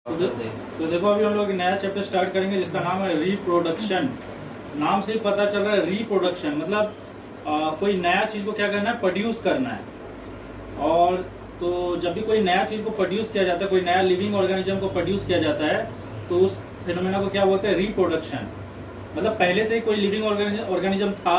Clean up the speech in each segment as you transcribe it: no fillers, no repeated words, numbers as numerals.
तो देखो अभी हम लोग एक नया चैप्टर स्टार्ट करेंगे जिसका नाम है रिप्रोडक्शन। नाम से ही पता चल रहा है रिप्रोडक्शन मतलब कोई नया चीज़ को क्या करना है, प्रोड्यूस करना है। और तो जब भी कोई नया चीज़ को प्रोड्यूस किया जाता है, कोई नया लिविंग ऑर्गेनिज्म को प्रोड्यूस किया जाता है, तो उस फिनोमेना को क्या बोलते हैं, रिप्रोडक्शन। मतलब पहले से ही कोई लिविंग ऑर्गेनिज्म था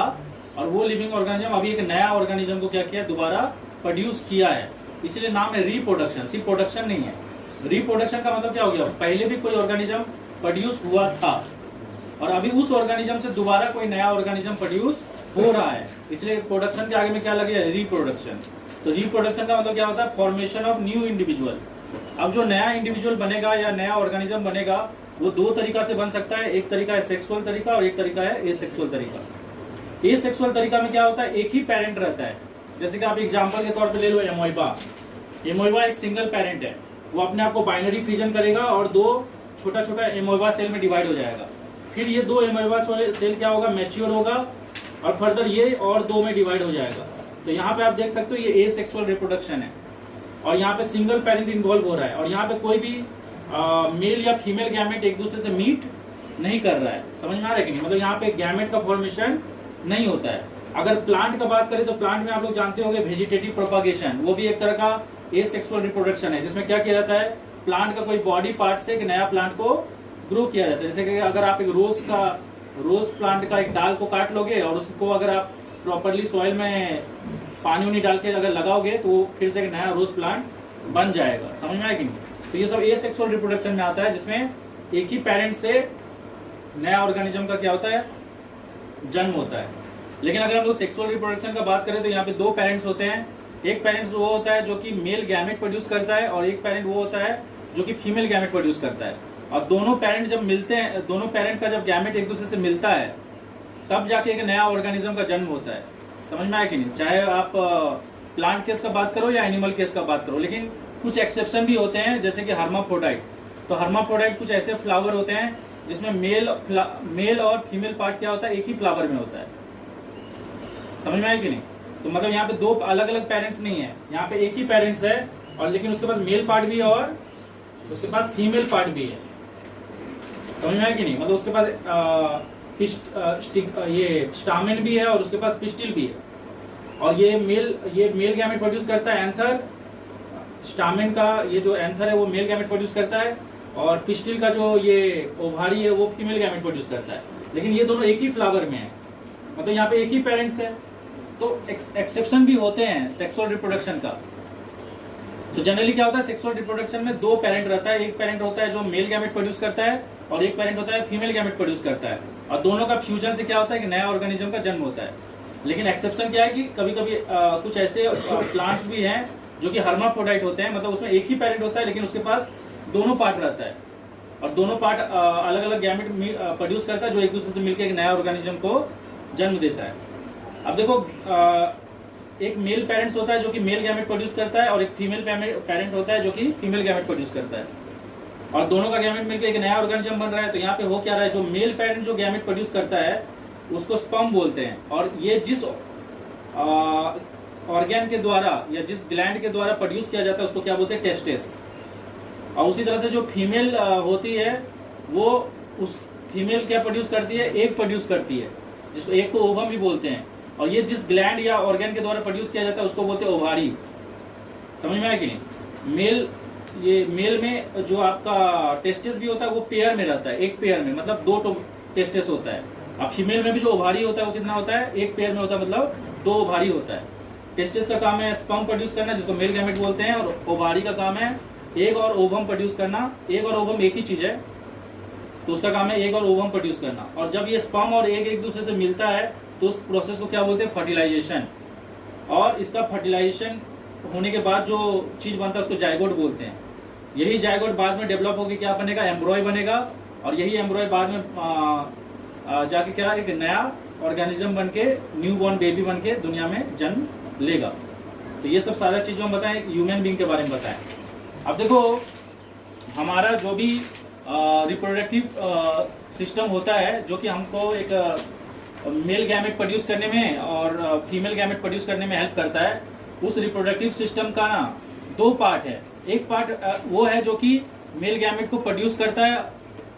और वो लिविंग ऑर्गेनिज्म अभी एक नया ऑर्गेनिज्म को क्या किया, दोबारा प्रोड्यूस किया है, इसलिए नाम है रिप्रोडक्शन। सिर्फ प्रोडक्शन नहीं है। रिप्रोडक्शन का मतलब क्या हो गया, पहले भी कोई ऑर्गेनिज्म प्रोड्यूस हुआ था और अभी उस ऑर्गेनिज्म से दोबारा कोई नया ऑर्गेनिज्म प्रोड्यूस हो रहा है, इसलिए प्रोडक्शन के आगे में क्या लगे, रिप्रोडक्शन। तो रिप्रोडक्शन का मतलब क्या होता है, फॉर्मेशन ऑफ न्यू इंडिविजुअल। अब जो नया इंडिविजुअल बनेगा या नया ऑर्गेनिज्म बनेगा वो दो तरीका से बन सकता है। एक तरीका है सेक्सुअल तरीका और एक तरीका है एसेक्सुअल तरीका। एसेक्सुअल तरीका में क्या होता है, एक ही पेरेंट रहता है। जैसे कि आप एग्जांपल के तौर पे ले लो एमोइबा। एमोइबा एक सिंगल पेरेंट है, वो अपने आप को बाइनरी फ्यूजन करेगा और दो छोटा छोटा एमोइबा सेल में डिवाइड हो जाएगा। फिर ये दो एमोइबा सेल क्या होगा, मैच्योर होगा और फर्दर ये और दो में डिवाइड हो जाएगा। तो यहाँ पे आप देख सकते हो ये एसेक्सुअल रिप्रोडक्शन है और यहाँ पे सिंगल पेरेंट इन्वॉल्व हो रहा है और यहाँ पे कोई भी मेल या फीमेल गैमेट एक दूसरे से मीट नहीं कर रहा है। समझ में आ रहा है कि नहीं, मतलब यहाँ पे गैमेट का फॉर्मेशन नहीं होता है। अगर प्लांट का बात करें तो प्लांट में आप लोग जानते होंगे वेजिटेटिव प्रोपागेशन, वो भी एक तरह का एसेक्सुअल रिप्रोडक्शन है, जिसमें क्या किया जाता है, प्लांट का कोई बॉडी पार्ट से एक नया प्लांट को ग्रो किया जाता है। जैसे कि अगर आप एक रोज प्लांट का एक डाल को काट लोगे और उसको अगर आप प्रॉपरली सॉइल में पानी उनी डाल के अगर लगाओगे तो वो फिर से एक नया रोज प्लांट बन जाएगा। समझ में आया कि नहीं। तो ये सब एसेक्सुअल रिप्रोडक्शन में आता है, जिसमें एक ही पेरेंट से नया ऑर्गेनिज्म का क्या होता है, जन्म होता है। लेकिन अगर हम लोग सेक्सुअल रिप्रोडक्शन का बात करें तो यहाँ पे दो पेरेंट्स होते हैं। एक पेरेंट्स वो होता है जो कि मेल गैमेट प्रोड्यूस करता है और एक पेरेंट वो होता है जो कि फीमेल गैमेट प्रोड्यूस करता है। और दोनों पेरेंट जब मिलते हैं, दोनों पेरेंट का जब गैमेट एक दूसरे से मिलता है तब जाके एक नया ऑर्गेनिज्म का जन्म होता है। समझ में आया कि नहीं। चाहे आप प्लांट केस का बात करो या एनिमल केस का बात करो, लेकिन कुछ एक्सेप्शन भी होते हैं, जैसे कि हर्माफ्रोडाइट। तो हर्माफ्रोडाइट कुछ ऐसे फ्लावर होते हैं जिसमें मेल और फीमेल पार्ट क्या होता है, एक ही फ्लावर में होता है। समझ में आया कि नहीं। तो मतलब यहाँ पे दो अलग अलग पेरेंट्स नहीं है, यहाँ पे एक ही पेरेंट्स है और लेकिन उसके पास मेल पार्ट भी है और उसके पास फीमेल पार्ट भी है। समझ में आया कि नहीं। मतलब उसके पास ये स्टामेन भी है और उसके पास पिस्टिल भी है। और ये मेल गैमेट प्रोड्यूस करता है एंथर। स्टामेन का ये जो एंथर है वो मेल गैमेट प्रोड्यूस करता है और पिस्टिल का जो ये ओवारी है वो फीमेल गैमेट प्रोड्यूस करता है। लेकिन ये दोनों एक ही फ्लावर में है, मतलब यहाँ पे एक ही पेरेंट्स है। तो एक्सेप्शन भी होते हैं सेक्सुअल रिप्रोडक्शन का। तो जनरली क्या होता है, सेक्सुअल रिप्रोडक्शन में दो पेरेंट रहता है। एक पेरेंट होता है जो मेल गैमेट प्रोड्यूस करता है और एक पेरेंट होता है फीमेल गैमेट प्रोड्यूस करता है। और दोनों का फ्यूजन से क्या होता है कि नया ऑर्गेनिज्म का जन्म होता है। लेकिन एक्सेप्शन क्या है कि कभी कभी कुछ ऐसे प्लांट्स भी हैं जो कि हर्माफ्रोडाइट होते हैं, मतलब उसमें एक ही पेरेंट होता है लेकिन उसके पास दोनों पार्ट रहता है और दोनों पार्ट अलग अलग गैमेट प्रोड्यूस करता है जो एक दूसरे से मिलकर एक नया ऑर्गेनिज्म को जन्म देता है। अब देखो एक मेल पेरेंट्स होता है जो कि मेल गैमेट प्रोड्यूस करता है और एक फीमेल पेरेंट होता है जो कि फीमेल गैमेट प्रोड्यूस करता है और दोनों का गैमेट मिलकर एक नया ऑर्गेनिज्म बन रहा है। तो यहाँ पे हो क्या रहा है, जो मेल पेरेंट जो गैमेट प्रोड्यूस करता है उसको स्पर्म बोलते हैं और ये जिस ऑर्गेन के द्वारा या जिस ग्लैंड के द्वारा प्रोड्यूस किया जाता है उसको क्या बोलते हैं, टेस्टिस। और उसी तरह से जो फीमेल होती है वो उस फीमेल क्या प्रोड्यूस करती है, एग प्रोड्यूस करती है, जिसको एग को ओवम भी बोलते हैं। और ये जिस ग्लैंड या ऑर्गेन के द्वारा प्रोड्यूस किया जाता है उसको बोलते हैं ओवारी। समझ में आया कि नहीं। मेल में जो आपका टेस्टिस भी होता है वो पेयर में रहता है, एक पेयर में, मतलब दो टेस्टिस होता है। अब फीमेल में भी जो ओवारी होता है वो कितना होता है, एक पेयर में होता है, मतलब दो ओवारी होता है। टेस्टिस का काम है स्पर्म प्रोड्यूस करना जिसको मेल गैमेट बोलते हैं और ओवारी का काम है एग और ओवम प्रोड्यूस करना। एग और ओवम एक ही चीज है तो उसका काम है एग और ओवम प्रोड्यूस करना। और जब ये स्पर्म और एग एक दूसरे से मिलता है तो उस प्रोसेस को क्या बोलते हैं, फर्टिलाइजेशन। और इसका फर्टिलाइजेशन होने के बाद जो चीज बनता है उसको जाइगोट बोलते हैं। यही जाइगोट बाद में डेवलप होकर क्या बनेगा, एम्ब्रॉय बनेगा और यही एम्ब्रॉय बाद में जाके क्या एक नया ऑर्गेनिज्म बन के, न्यू बॉर्न बेबी बन के दुनिया में जन्म लेगा। तो ये सब सारा चीज़ जो हम बताएं ह्यूमन बींग के बारे में बताएं। अब देखो हमारा जो भी रिप्रोडक्टिव सिस्टम होता है जो कि हमको एक मेल गैमेट प्रोड्यूस करने में और फीमेल गैमेट प्रोड्यूस करने में हेल्प करता है, उस रिप्रोडक्टिव सिस्टम का ना दो पार्ट है। एक पार्ट वो है जो कि मेल गैमेट को प्रोड्यूस करता है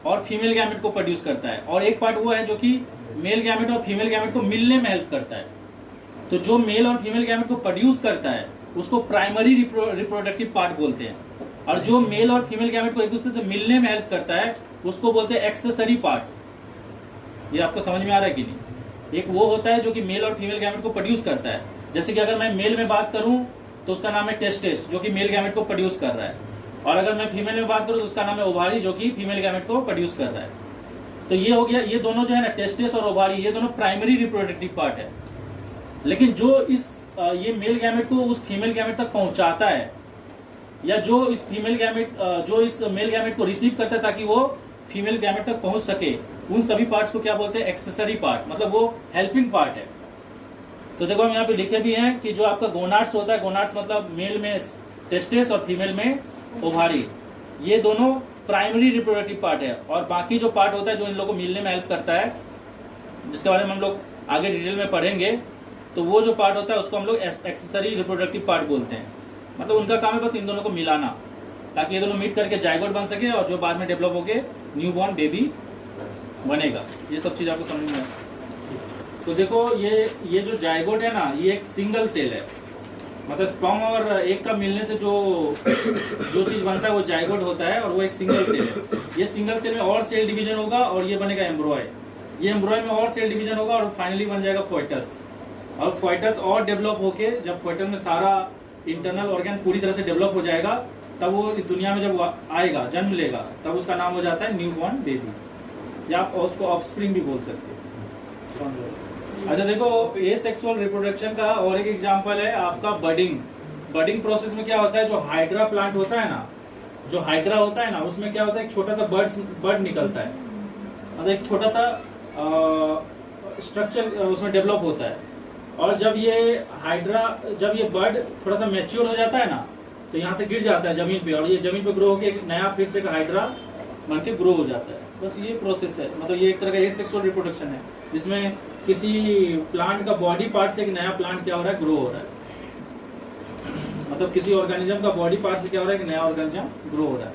और फीमेल गैमेट को प्रोड्यूस करता है, और एक पार्ट वो है जो कि मेल गैमेट और फीमेल गैमेट को मिलने में हेल्प करता है। तो जो मेल और फीमेल गैमेट को प्रोड्यूस करता है उसको प्राइमरी रिप्रोडक्टिव पार्ट बोलते हैं, और जो मेल और फीमेल गैमेट को एक दूसरे से मिलने में हेल्प करता है उसको बोलते हैं एक्सेसरी पार्ट। ये आपको समझ में आ रहा है कि नहीं? एक वो होता है जो कि मेल और फीमेल गैमेट को प्रोड्यूस करता है, जैसे कि अगर मैं मेल में बात करूं तो उसका नाम है टेस्टिस जो कि मेल गैमेट को प्रोड्यूस कर रहा है, और अगर मैं फीमेल में बात करूं तो उसका नाम है ओवारी जो कि फीमेल गैमेट को प्रोड्यूस कर रहा है। तो ये हो गया, ये दोनों जो है ना टेस्टिस और ओवारी, ये दोनों प्राइमरी रिप्रोडक्टिव पार्ट है। लेकिन जो ये मेल गैमेट को उस फीमेल गैमेट तक पहुंचाता है, या जो इस मेल गैमेट को रिसीव करता है ताकि वो फीमेल गैमेट तक पहुंच सके, उन सभी पार्ट्स को क्या बोलते हैं? एक्सेसरी पार्ट, मतलब वो हेल्पिंग पार्ट है। तो देखो हम यहाँ पे लिखे भी हैं कि जो आपका गोनाड्स होता है, गोनाड्स मतलब मेल में टेस्टिस और फीमेल में ओवारी, ये दोनों प्राइमरी रिप्रोडक्टिव पार्ट है। और बाकी जो पार्ट होता है जो इन लोगों को मिलने में हेल्प करता है, जिसके बारे में हम लोग आगे डिटेल में पढ़ेंगे, तो वो जो पार्ट होता है उसको हम लोग एक्सेसरी रिप्रोडक्टिव पार्ट बोलते हैं। मतलब उनका काम है बस इन दोनों को मिलाना, ताकि ये दोनों मीट करके जाइगोट बन सके और जो बाद में डेवलप होके न्यूबॉर्न बेबी बनेगा। ये सब चीज़ आपको समझ में। तो देखो ये जो जाइगोट है ना, ये एक सिंगल सेल है, मतलब स्पर्म और एक का मिलने से जो चीज़ बनता है वो जाइगोट होता है, और वो एक सिंगल सेल है। ये सिंगल सेल में और सेल डिवीजन होगा और ये बनेगा एम्ब्रॉय, ये एम्ब्रॉय में और सेल डिवीजन होगा और फाइनली बन जाएगा फोइटस। और फोइटस और डेवलप होके जब फोइटस में सारा इंटरनल ऑर्गन पूरी तरह से डेवलप हो जाएगा, तब वो इस दुनिया में जब आएगा, जन्म लेगा, तब उसका नाम हो जाता है न्यूबॉर्न बेबी, या आप उसको ऑफस्प्रिंग भी बोल सकते हैं। अच्छा देखो, एसेक्सुअल रिप्रोडक्शन का और एक एग्जांपल है आपका बडिंग। बडिंग प्रोसेस में क्या होता है, जो हाइड्रा प्लांट होता है ना, जो हाइड्रा होता है ना, उसमें क्या होता है, एक छोटा सा बर्ड निकलता है, मतलब एक छोटा सा स्ट्रक्चर उसमें डेवलप होता है। और जब ये बर्ड थोड़ा सा मैच्योर हो जाता है ना, तो यहाँ से गिर जाता है जमीन पे, और ये जमीन पे ग्रो होकर एक नया फिर से हाइड्रा बन के ग्रो हो जाता है। बस ये प्रोसेस है, मतलब ये एक तरह का एसेक्सुअल रिप्रोडक्शन है, जिसमें किसी प्लांट का बॉडी पार्ट से एक नया प्लांट क्या हो रहा है, ग्रो हो रहा है। मतलब किसी ऑर्गेनिज्म का बॉडी पार्ट से क्या हो रहा है, कि नया ऑर्गेनिज्म ग्रो हो रहा है।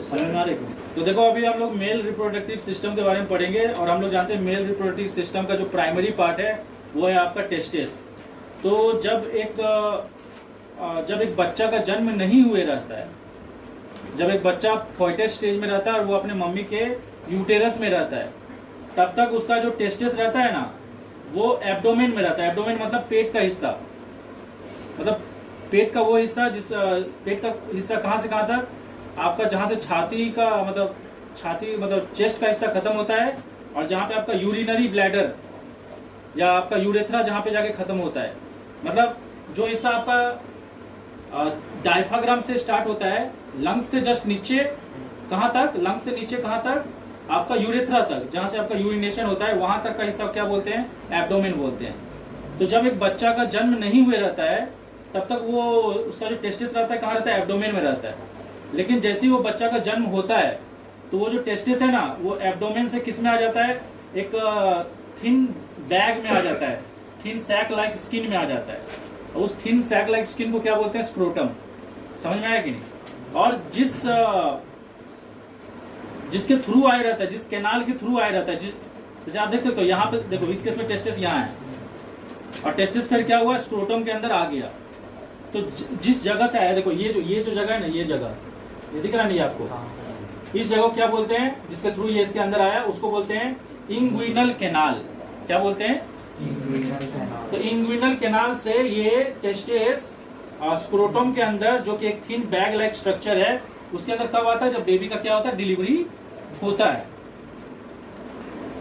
समझ में आ रही है? तो देखो अभी हम लोग मेल रिप्रोडक्टिव सिस्टम के बारे में पढ़ेंगे, और हम लोग जानते हैं मेल रिप्रोडक्टिव सिस्टम का जो प्राइमरी पार्ट है वो है आपका टेस्टिस। तो जब एक बच्चा का जन्म नहीं हुए रहता है, जब एक बच्चा फोइटस स्टेज में रहता है और वो अपने मम्मी के यूटेरस में रहता है, तब तक उसका जो टेस्टिस रहता है ना, वो एब्डोमेन में रहता है। एब्डोमेन मतलब पेट का हिस्सा, मतलब पेट का वो हिस्सा, पेट का हिस्सा कहाँ से कहाँ तक, आपका जहाँ से छाती मतलब चेस्ट का हिस्सा खत्म होता है, और जहाँ पे आपका यूरिनरी ब्लैडर या आपका यूरेथ्रा जहाँ पे जाके खत्म होता है, मतलब जो हिस्सा आपका डायफ्राग्राम से स्टार्ट होता है, लंग्स से जस्ट नीचे कहाँ तक, लंग्स से नीचे कहाँ तक, आपका यूरेथ्रा तक, जहाँ से आपका यूरिनेशन होता है, वहां तक का हिस्सा क्या बोलते हैं, एब्डोमेन बोलते हैं। तो जब एक बच्चा का जन्म नहीं हुए रहता है, तब तक वो उसका जो टेस्टिस रहता है कहाँ रहता है, एब्डोमेन में रहता है। लेकिन जैसे ही वो बच्चा का जन्म होता है, तो वो जो टेस्टिस है ना, वो एब्डोमेन से किस में आ जाता है, एक थिन बैग में आ जाता है, थिन सैक लाइक स्किन में आ जाता है। और उस थिन सैक लाइक स्किन को क्या बोलते हैं, स्क्रोटम। समझ में आया कि नहीं? और जिसके थ्रू आया रहता है, जिस कैनाल के थ्रू आया रहता है, जैसे आप देख सकते हो यहाँ पे, देखो इस केस में टेस्टिस यहाँ है, और टेस्टिस फिर क्या हुआ, स्क्रोटम के अंदर आ गया। तो जिस जगह से आया, देखो ये जो जगह है ना, ये जगह, ये दिख रहा नहीं आपको, इस जगह को क्या बोलते हैं, जिसके थ्रू ये इसके अंदर आया, उसको बोलते हैं इंग्विनल कैनाल। क्या बोलते हैं, तो इंग्विनल कैनाल से ये टेस्टिस स्क्रोटम के अंदर, जो कि एक थिन बैग लाइक स्ट्रक्चर है, उसके अंदर कब आता है, जब बेबी का क्या होता है, डिलीवरी होता है।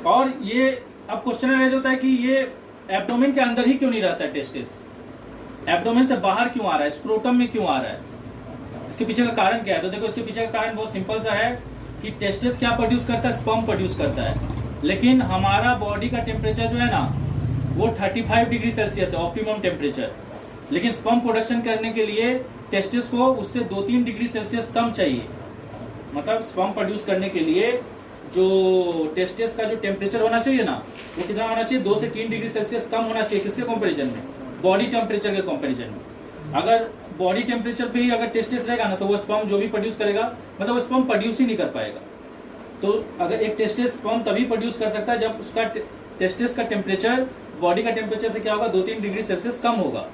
और ये अब क्वेश्चन रह जाता है कि ये एब्डोमेन के अंदर ही क्यों नहीं रहता है टेस्टिस, एब्डोमेन से बाहर क्यों आ रहा है, स्क्रोटम में क्यों आ रहा है, इसके पीछे का कारण क्या है? तो देखो इसके पीछे का कारण बहुत सिंपल सा है कि टेस्टिस क्या प्रोड्यूस करता है, स्पर्म प्रोड्यूस करता है। लेकिन हमारा बॉडी का टेम्परेचर जो है ना, वो 35 डिग्री सेल्सियस है, ऑप्टिमम टेम्परेचर। लेकिन स्पर्म प्रोडक्शन करने के लिए टेस्टिस को उससे 2-3 डिग्री सेल्सियस कम चाहिए। मतलब स्पर्म प्रोड्यूस करने के लिए जो टेस्टिस का जो टेम्परेचर होना चाहिए ना, वो कितना होना चाहिए, 2 से 3 डिग्री सेल्सियस कम होना चाहिए। किसके कंपैरिजन में, बॉडी टेम्परेचर के कंपैरिजन में। अगर बॉडी टेम्परेचर पे ही अगर टेस्टिस रहेगा ना तो वो स्पर्म जो भी प्रोड्यूस करेगा मतलब वो स्पर्म प्रोड्यूस ही नहीं कर पाएगा। तो अगर एक टेस्टिस स्पर्म तभी प्रोड्यूस कर सकता है जब उसका टेस्टिस का टेम्परेचर बॉडी का टेम्परेचर से क्या होगा 2-3 डिग्री सेल्सियस कम होगा।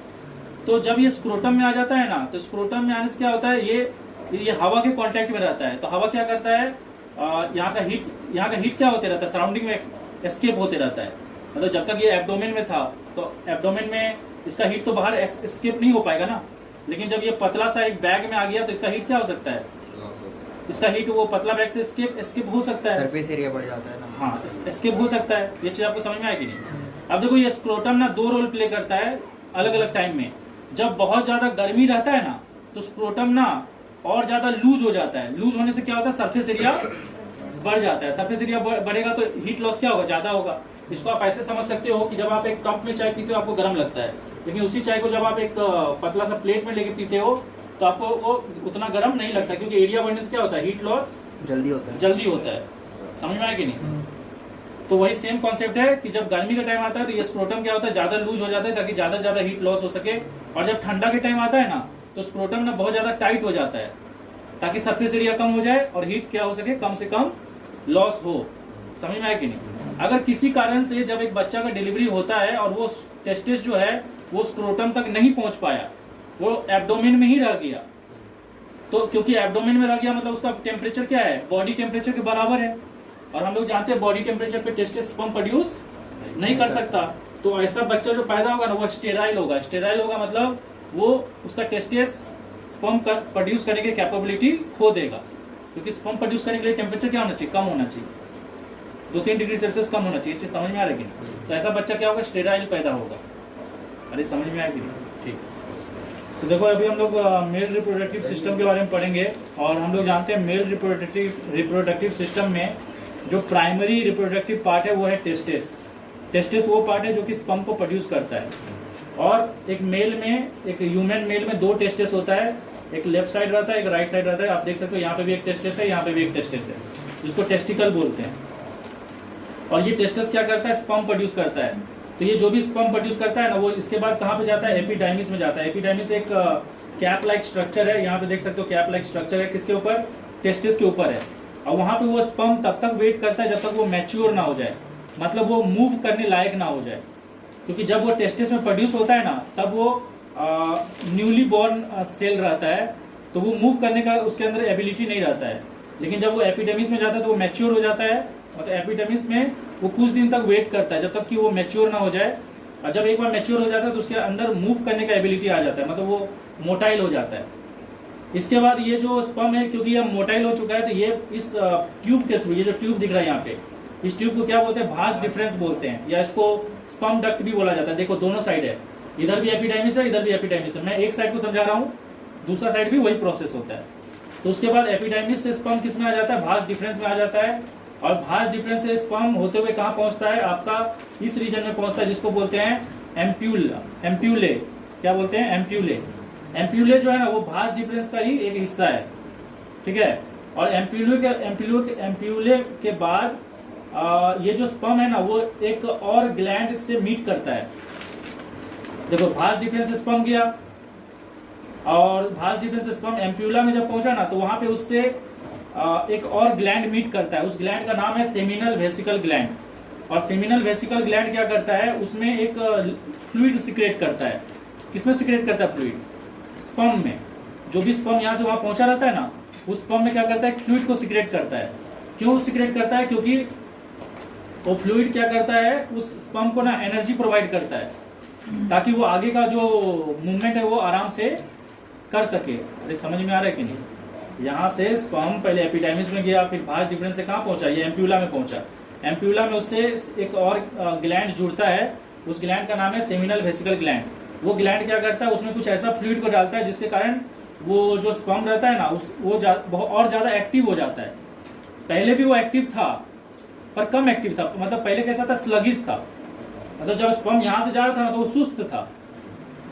तो जब ये स्क्रोटम में आ जाता है ना तो स्क्रोटम में आने से क्या होता है ये हवा के कांटेक्ट में रहता है। तो हवा क्या करता है यहाँ का हीट क्या होते रहता है सराउंडिंग में एस्केप होते रहता है। मतलब जब तक ये एब्डोमेन में था तो एब्डोमेन में इसका हीट तो बाहर एस्केप नहीं हो पाएगा ना, लेकिन जब ये पतला सा एक बैग में आ गया तो इसका हीट क्या हो सकता है, इसका हीट वो पतला बैग से एस्केप हो सकता है, सरफेस एरिया बढ़ जाता है ना। हाँ एस्केप हो सकता है। ये चीज़ आपको समझ में आएगी नहीं। अब देखो ये स्क्रोटम ना 2 रोल प्ले करता है अलग अलग टाइम में। जब बहुत ज़्यादा गर्मी रहता है ना तो स्क्रोटम ना और ज़्यादा लूज हो जाता है। लूज होने से क्या होता है सरफेस एरिया बढ़ जाता है। सरफेस एरिया बढ़ेगा तो हीट लॉस क्या होगा, ज़्यादा होगा। इसको आप ऐसे समझ सकते हो कि जब आप एक कप में चाय पीते हो आपको गर्म लगता है, लेकिन उसी चाय को जब आप एक पतला सा प्लेट में लेके पीते हो तो आपको वो उतना गर्म नहीं लगता, क्योंकि एरिया बढ़ने से क्या होता है हीट लॉस जल्दी होता है। समझ में आया कि नहीं। तो वही सेम कॉन्सेप्ट है कि जब गर्मी का टाइम आता है तो ये स्क्रोटम क्या होता है ज़्यादा लूज हो जाता है ताकि ज़्यादा से ज़्यादा हीट लॉस हो सके। और जब ठंडा के टाइम आता है ना तो स्क्रोटम ना बहुत ज़्यादा टाइट हो जाता है ताकि सरफेस एरिया कम हो जाए और हीट क्या हो सके कम से कम लॉस हो। समझ में आया कि नहीं। अगर किसी कारण से जब एक बच्चा का डिलीवरी होता है और वो टेस्टिस जो है वो स्क्रोटम तक नहीं पहुंच पाया, वो एब्डोमेन में ही रह गया, तो क्योंकि एब्डोमेन में रह गया मतलब उसका टेम्परेचर क्या है बॉडी टेम्परेचर के बराबर है, और हम लोग जानते हैं बॉडी टेम्परेचर पे टेस्टिस स्पर्म प्रोड्यूस नहीं कर सकता। तो ऐसा बच्चा जो पैदा होगा ना वो स्टेराइल होगा। स्टेराइल होगा मतलब वो उसका टेस्टिस स्पर्म प्रोड्यूस करने की कैपेबिलिटी खो देगा, क्योंकि स्पर्म प्रोड्यूस करने के लिए टेम्परेचर क्या होना चाहिए, कम होना चाहिए, 2-3 डिग्री सेल्सियस कम होना चाहिए। चीज समझ में आ रही है। तो ऐसा बच्चा क्या होगा स्टेराइल पैदा होगा। अरे समझ में आएगी ठीक। तो देखो अभी हम लोग मेल रिप्रोडक्टिव सिस्टम के बारे में पढ़ेंगे, और हम लोग जानते हैं मेल रिप्रोडक्टिव सिस्टम में जो प्राइमरी रिप्रोडक्टिव पार्ट है वो है टेस्टिस। टेस्टिस वो पार्ट है जो कि स्पर्म को प्रोड्यूस करता है। और एक ह्यूमन मेल में 2 टेस्टिस होता है, एक लेफ्ट साइड रहता है एक राइट साइड रहता है। आप देख सकते हो यहाँ पे भी एक टेस्टिस है, यहाँ पे भी एक टेस्टिस है, जिसको टेस्टिकल बोलते हैं। और ये टेस्टिस क्या करता है स्पर्म प्रोड्यूस करता है। तो ये जो भी स्पर्म प्रोड्यूस करता है ना वो इसके बाद कहाँ पे जाता है एपिडाइमिस में जाता है। एपिडाइमिस एक कैप लाइक स्ट्रक्चर है, यहाँ पे देख सकते हो कैप लाइक स्ट्रक्चर है, किसके ऊपर, टेस्टिस के ऊपर है। और वहाँ पे वो स्पर्म तब तक वेट करता है जब तक वो मैच्योर ना हो जाए, मतलब वो मूव करने लायक ना हो जाए। क्योंकि जब वो टेस्टिस में प्रोड्यूस होता है ना तब वो न्यूली बॉर्न सेल रहता है, तो वो मूव करने का उसके अंदर एबिलिटी नहीं रहता है। लेकिन जब वो एपिडेमिस में जाता है तो वो मैच्योर हो जाता है, मतलब एपिडेमिस में वो कुछ दिन तक वेट करता है जब तक कि वो मैच्योर ना हो जाए। और जब एक बार मैच्योर हो जाता है तो उसके अंदर मूव करने का एबिलिटी आ जाता है, मतलब वो मोटाइल हो जाता है। इसके बाद ये जो स्पर्म है क्योंकि ये मोटाइल हो चुका है तो ये इस ट्यूब के थ्रू, ये जो ट्यूब दिख रहा है यहाँ पे, इस ट्यूब को क्या बोलते हैं, भाज डिफरेंस बोलते हैं, या इसको स्पर्म डक्ट भी बोला जाता है। देखो दोनों साइड है, इधर भी एपिडाइमिस है इधर भी एपिडाइमिस है। मैं एक साइड को समझा रहा हूँ, दूसरा साइड भी वही प्रोसेस होता है। तो उसके बाद एपिडाइमिस से स्पर्म किस में आ जाता है, भाज डिफरेंस में आ जाता है। और भाज डिफरेंस से स्पर्म होते हुए कहाँ पहुँचता है, आपका इस रीजन में पहुँचता है जिसको बोलते हैं एम्प्यूले। क्या बोलते हैं, एम्प्यूले। एम्प्यूले जो है ना वो भाज डिफरेंस का ही एक हिस्सा है, ठीक है। और एम्प्यूले के बाद ये जो स्पर्म है ना वो एक और ग्लैंड से मीट करता है। देखो भाज डिफरेंस से स्पर्म गया और भाज डिफरेंस से स्पर्म एम्प्यूला में जब पहुंचा ना तो वहां पे उससे एक और ग्लैंड मीट करता है। उस ग्लैंड का नाम है सेमिनल वेसिकल ग्लैंड। और सेमिनल वेसिकल ग्लैंड क्या करता है, उसमें एक फ्लूइड सिक्रेट करता है। किसमें सिक्रेट करता है फ्लूइड, स्पर्म में। जो भी स्पर्म यहाँ से वहाँ पहुँचा रहता है ना उस स्पर्म में क्या करता है, फ्लूइड को सिक्रेट करता है। क्यों सिक्रेट करता है, क्योंकि वो फ्लूइड क्या करता है उस स्पर्म को ना एनर्जी प्रोवाइड करता है ताकि वो आगे का जो मूवमेंट है वो आराम से कर सके। अरे समझ में आ रहा है कि नहीं। यहाँ से स्पर्म पहले एपिडाइमिस में गया, फिर भाज डिफरेंस से कहाँ पहुँचा, ये एम्प्यूला में पहुँचा। एम्प्यूला में उससे एक और ग्लैंड जुड़ता है, उस ग्लैंड का नाम है सेमिनल वेसिकल ग्लैंड। वो ग्लैंड क्या करता है, उसमें कुछ ऐसा फ्लूइड को डालता है जिसके कारण वो जो स्पर्म रहता है ना वो और ज़्यादा एक्टिव हो जाता है। पहले भी वो एक्टिव था पर कम एक्टिव था, मतलब पहले कैसा था, स्लगिश था। मतलब जब स्पर्म यहाँ से जा रहा था ना तो वो सुस्त था।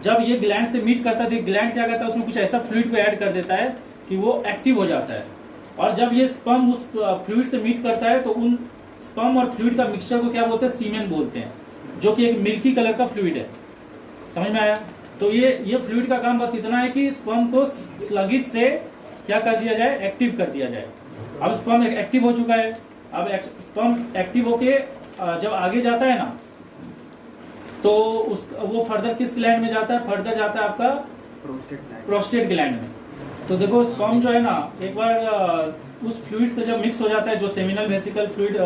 जब ये ग्लैंड से मीट करता है तो ग्लैंड क्या करता है, उसमें कुछ ऐसा फ्लूइड को ऐड कर देता है कि वो एक्टिव हो जाता है। और जब ये स्पर्म उस फ्लूइड से मीट करता है तो उन स्पर्म और फ्लूइड का मिक्सचर को क्या बोलते हैं, सीमेन बोलते हैं, जो कि एक मिल्की कलर का फ्लूइड है। समझ में आया। तो ये फ्लूइड का काम बस इतना है कि स्पर्म को स्लगिश से क्या कर दिया जाए, एक्टिव कर दिया जाए। अब स्पर्म एक्टिव हो चुका है, अब स्पर्म एक्टिव होके जब आगे जाता है ना, तो वो फर्दर किस ग्लैंड में जाता है, फर्दर जाता है आपका प्रोस्टेट ग्लैंड में। तो देखो स्पर्म जो है ना, एक बार उस फ्लूइड से जब मिक्स हो जाता है, जो सेमिनल वेसिकल फ्लूइड,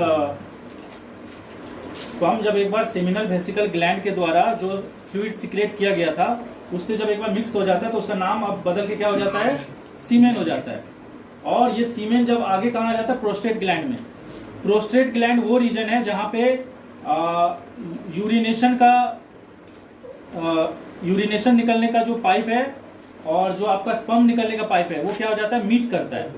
स्पर्म जब एक बार सेमिनल वेसिकल ग्लैंड के द्वारा जो फ्लूइड सिक्रेट किया गया था, उससे जब एक बार मिक्स हो जाता है, तो उसका नाम अब बदल के क्या हो जाता है, सीमेन हो जाता है। और ये सीमेन जब आगे कहाँ आ जाता है, प्रोस्टेट ग्लैंड में। प्रोस्टेट ग्लैंड वो रीजन है जहाँ पे यूरिनेशन निकलने का जो पाइप है और जो आपका स्पर्म निकलने का पाइप है, वो क्या हो जाता है, मीट करता है।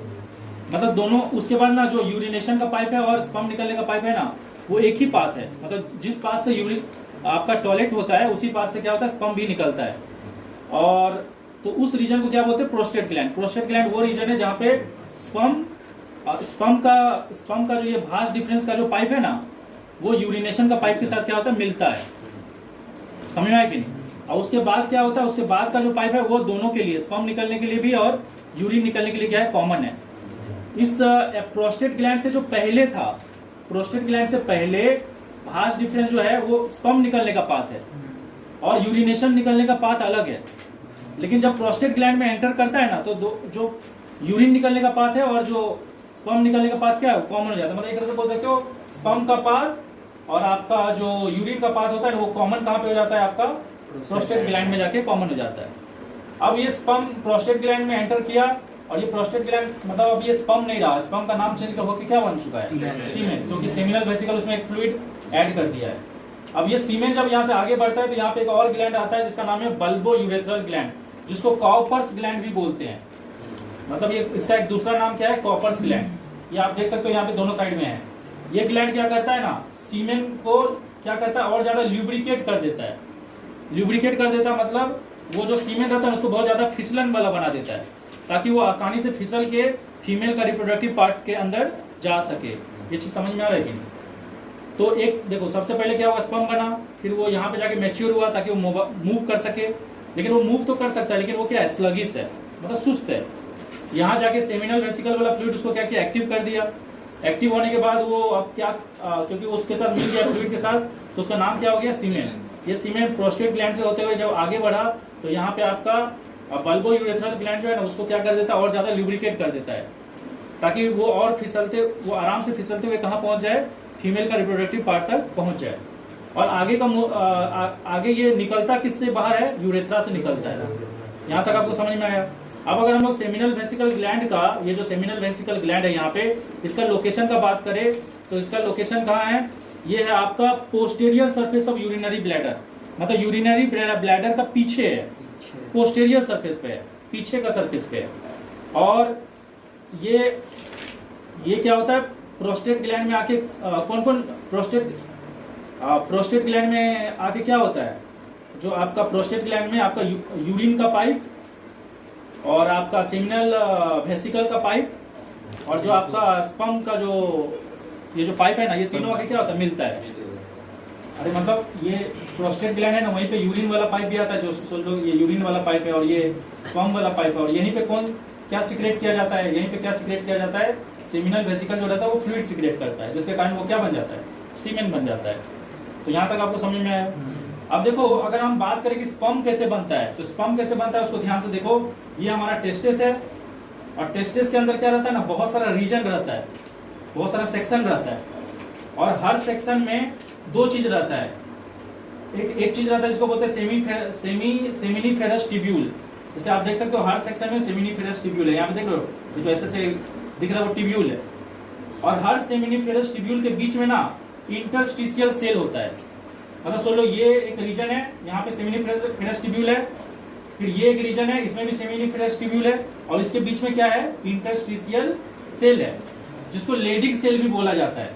मतलब दोनों, उसके बाद ना जो यूरिनेशन का पाइप है और स्पर्म निकलने का पाइप है ना, वो एक ही पाथ है। मतलब जिस पाथ से आपका टॉयलेट होता है, उसी पाथ से क्या होता है, स्पर्म भी निकलता है। और तो उस रीजन को क्या बोलते हैं, प्रोस्टेट ग्लैंड। प्रोस्टेट ग्लैंड वो रीजन है जहाँ पे स्पर्म का जो ये भाज डिफरेंस का जो पाइप है ना, वो यूरिनेशन का पाइप के साथ क्या होता है, मिलता है। समझ में आया कि नहीं? और उसके बाद क्या होता है, उसके बाद का जो पाइप है वो दोनों के लिए, स्पर्म निकलने के लिए भी और यूरिन निकलने के लिए क्या है, कॉमन है। इस प्रोस्टेट ग्लैंड से जो पहले था, प्रोस्टेट ग्लैंड से पहले भाज डिफरेंस जो है वो स्पर्म निकलने का पाथ है और यूरिनेशन निकलने का पाथ अलग है। लेकिन जब प्रोस्टेट ग्लैंड में एंटर करता है ना, तो जो यूरिन निकलने का पाथ है और जो स्पर्म निकलने का पाथ क्या है, कॉमन हो जाता है। मतलब एक तरह से बोल सकते हो, स्पर्म का पाथ और आपका जो यूरिन का पाथ होता है वो कॉमन कहाँ पे हो जाता है, आपका प्रोस्टेट ग्लैंड में जाके कॉमन हो जाता है। अब ये स्पर्म प्रोस्टेट ग्लैंड में एंटर किया और ये प्रोस्टेट ग्लैंड, मतलब अब ये स्पर्म नहीं रहा, स्पर्म का नाम चेंज होकर क्या बन चुका है, सीमेन, क्योंकि सेमिनल वेसिकल उसमें एक फ्लूइड ऐड कर दिया है। अब ये सीमेन जब यहाँ से आगे बढ़ता है, तो यहाँ पे एक और ग्लैंड आता है जिसका नाम है बल्बो यूरेथ्रल ग्लैंड, जिसको कॉपर्स ग्लैंड भी बोलते हैं। मतलब ये इसका एक दूसरा नाम क्या है, कॉपर्स ग्लैंड। ये आप देख सकते हो यहाँ पे दोनों साइड में है। ये ग्लैंड क्या करता है ना, सीमेन को क्या करता है, और ज्यादा ल्यूब्रिकेट कर देता है। ल्यूब्रिकेट कर देता है मतलब वो जो सीमेन रहता है उसको बहुत ज्यादा फिसलन वाला बना देता है, ताकि वो आसानी से फिसल के फीमेल का रिप्रोडक्टिव पार्ट के अंदर जा सके। ये चीज समझ में आ रहा है कि नहीं? तो एक देखो, सबसे पहले क्या हुआ, स्पर्म बना, फिर वो यहाँ पे जाके मैच्योर हुआ ताकि वो मूव कर सके। लेकिन वो मूव तो कर सकता है, लेकिन वो क्या है, स्लगिश है, मतलब सुस्त है। यहाँ जाके सेमिनल वेसिकल वाला फ्लूइड उसको क्या किया, एक्टिव कर दिया। एक्टिव होने के बाद वो अब क्या, क्योंकि उसके साथ मिल गया फ्लूइड के साथ, तो उसका नाम क्या हो गया, सीमेन। ये सीमेन प्रोस्टेट ग्लैंड से होते हुए जब आगे बढ़ा, तो यहाँ पे आपका बल्बो यूरेथ्रल ग्लैंड जो है ना, उसको क्या कर देता है, और ज्यादा ल्यूब्रिकेट कर देता है, ताकि वो और फिसलते, वो आराम से फिसलते हुए कहाँ पहुंच जाए, फीमेल का रिप्रोडक्टिव पार्ट तक पहुंच जाए। और आगे का आगे ये निकलता किससे बाहर है, यूरेथ्रा से निकलता है। यहाँ तक आपको समझ में आया? अब अगर हम लोग सेमिनल वेसिकल ग्लैंड का, ये जो सेमिनल वेसिकल ग्लैंड है यहाँ पे, इसका लोकेशन का बात करें तो इसका लोकेशन कहाँ है, ये है आपका posterior surface of urinary bladder. मतलब यूरिनरी ब्लैडर का पीछे है, पोस्टेरियर सरफेस पे है, पीछे का सरफेस पे है। और ये क्या होता है, प्रोस्टेट ग्लैंड में आके कौन कौन प्रोस्टेट ग्लैंड में आके क्या होता है, जो आपका प्रोस्टेट ग्लैंड में आपका यूरिन का पाइप और आपका सेमिनल वेसिकल का पाइप और जो आपका स्पर्म का ये जो पाइप है ना, ये तीनों आके क्या होता है, मिलता है। अरे मतलब ये प्रोस्टेट ग्लैंड है ना, वहीं पे यूरिन वाला पाइप भी आता है, जो सोच लो ये यूरिन वाला पाइप है और ये स्पर्म वाला पाइप है। और यहीं पे कौन क्या सिक्रेट किया जाता है, यहीं पे क्या सिक्रेट किया जाता है, सेमिनल वेसिकल जो रहता है वो फ्लूइड सिक्रेट करता है, जिसके कारण वो क्या बन जाता है, सीमेन बन जाता है। तो यहाँ तक आपको समझ में आया? अब देखो, अगर हम बात करें कि स्पर्म कैसे बनता है, तो स्पर्म कैसे बनता है उसको ध्यान से देखो। ये हमारा टेस्टिस है और टेस्टिस के अंदर क्या रहता है ना, बहुत सारा रीजन रहता है, बहुत सारा सेक्शन रहता है। और हर सेक्शन में दो चीज रहता है। एक चीज रहता है जिसको बोलते हैं सेमिनिफेरस ट्यूब्यूल। जैसे आप देख सकते हो हर सेक्शन में सेमिनिफेरस ट्यूब्यूल है। यहाँ पे देख लो, जो ऐसे से दिख रहा है वो ट्यूब्यूल है। और हर सेमिनिफेरस ट्यूब्यूल के बीच में ना इंटरस्टिशियल सेल होता है। मतलब सोच लो, ये एक रीजन है, यहाँ पे सेमिनिफेरस ट्यूब्यूल है, फिर ये एक रीजन है, इसमें भी सेमिनिफेरस ट्यूब्यूल है, और इसके बीच में क्या है, इंटरस्टिशियल सेल है, जिसको लेडिक सेल भी बोला जाता है।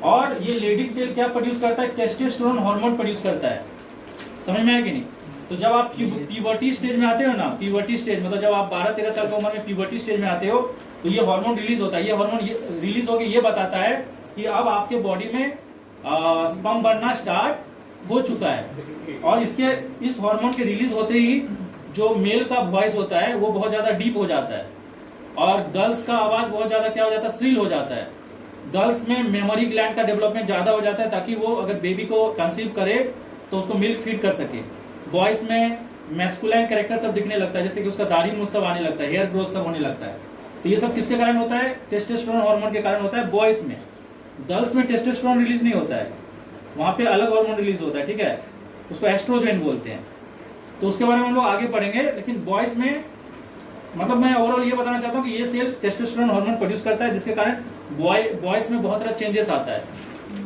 और ये लेडिक सेल क्या प्रोड्यूस करता है, टेस्टोस्टेरोन हार्मोन प्रोड्यूस करता है। समझ में आया कि नहीं? तो जब आप प्यूबर्टी स्टेज में आते हो ना, प्यूबर्टी स्टेज मतलब जब आप 12-13 साल की उम्र में प्यूबर्टी स्टेज में आते हो, तो ये हार्मोन रिलीज होता है। ये हार्मोन रिलीज होकर ये बताता है कि अब आपके बॉडी में स्पर्म बनना स्टार्ट हो चुका है। और इसके इस हार्मोन के रिलीज होते ही जो मेल का वॉइस होता है वो बहुत ज्यादा डीप हो जाता है और गर्ल्स का आवाज बहुत ज्यादा क्या हो जाता है, श्रील हो जाता है। गर्ल्स में मेमोरी ग्लैंड का डेवलपमेंट ज्यादा हो जाता है ताकि वो अगर बेबी को कंसीव करे तो उसको मिल्क फीड कर सके। बॉयज में मैस्कुलाइन कैरेक्टर सब दिखने लगता है, जैसे कि उसका दाढ़ी मूंछ सब आने लगता है, हेयर ग्रोथ सब होने लगता है। तो ये सब किसके कारण होता है, टेस्टोस्टेरोन हार्मोन के कारण होता है बॉयज में। गर्ल्स में टेस्टोस्टेरोन रिलीज नहीं होता है, वहां पे अलग हार्मोन रिलीज होता है, ठीक है, उसको एस्ट्रोजन बोलते हैं। तो उसके बारे में हम लोग आगे पढ़ेंगे। लेकिन बॉयज में मतलब मैं ओवरऑल ये बताना चाहता हूँ कि ये सेल टेस्टोस्टेरोन हार्मोन प्रोड्यूस करता है, जिसके कारण बॉयज में बहुत सारा चेंजेस आता है।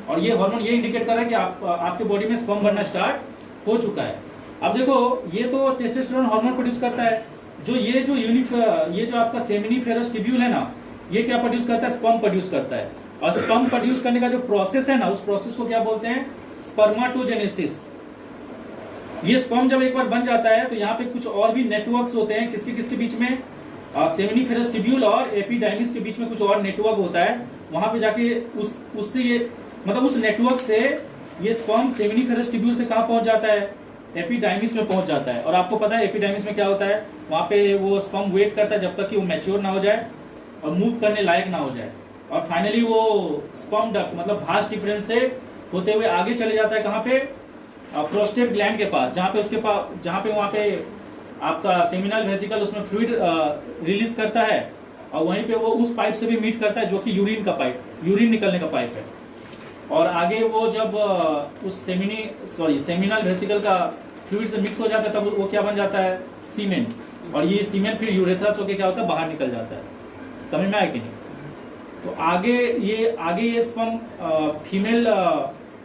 और ये हार्मोन ये इंडिकेट कर रहा है कि आपके बॉडी में स्पर्म बनना स्टार्ट हो चुका है। अब देखो ये तो टेस्टोस्टेरोन हार्मोन प्रोड्यूस करता है, ये जो आपका सेमिनिफेरस ट्यूब्यूल है ना, ये क्या प्रोड्यूस करता है, स्पर्म प्रोड्यूस करता है। और स्पर्म प्रोड्यूस करने का जो प्रोसेस है ना, उस प्रोसेस को क्या बोलते हैं, स्पर्माटोजेनेसिस। ये स्पर्म जब एक बार बन जाता है तो यहाँ पे कुछ और भी नेटवर्क्स होते हैं, किसके बीच में, सेमिनिफेरस ट्यूब्यूल और एपिडाइमिस के बीच में कुछ और नेटवर्क होता है। वहां पे जाके उससे ये मतलब उस नेटवर्क से ये स्पर्म सेमिनिफेरस ट्यूब्यूल से कहाँ पहुंच जाता है, एपिडाइमिस में पहुंच जाता है। और आपको पता है एपिडाइमिस में क्या होता है, वहां पे वो स्पर्म वेट करता है जब तक कि वो मैच्योर ना हो जाए और मूव करने लायक ना हो जाए। और फाइनली वो स्पर्म डक्ट मतलब भास डिफरेंस से होते हुए आगे चले जाता है कहाँ पे, प्रोस्टेट ग्लैंड के पास, जहाँ पे वहाँ पे आपका सेमिनल वेसिकल उसमें फ्लूइड रिलीज करता है। और वहीं पे वो उस पाइप से भी मीट करता है जो कि यूरिन निकलने का पाइप है। और आगे वो जब उस सेमिनल वेसिकल का फ्लूइड से मिक्स हो जाता है तब वो क्या बन जाता है, सीमेन। और ये सीमेन फिर यूरेथ्रस होके क्या होता है, बाहर निकल जाता है। समझ में आया कि नहीं। तो आगे ये स्पर्म फीमेल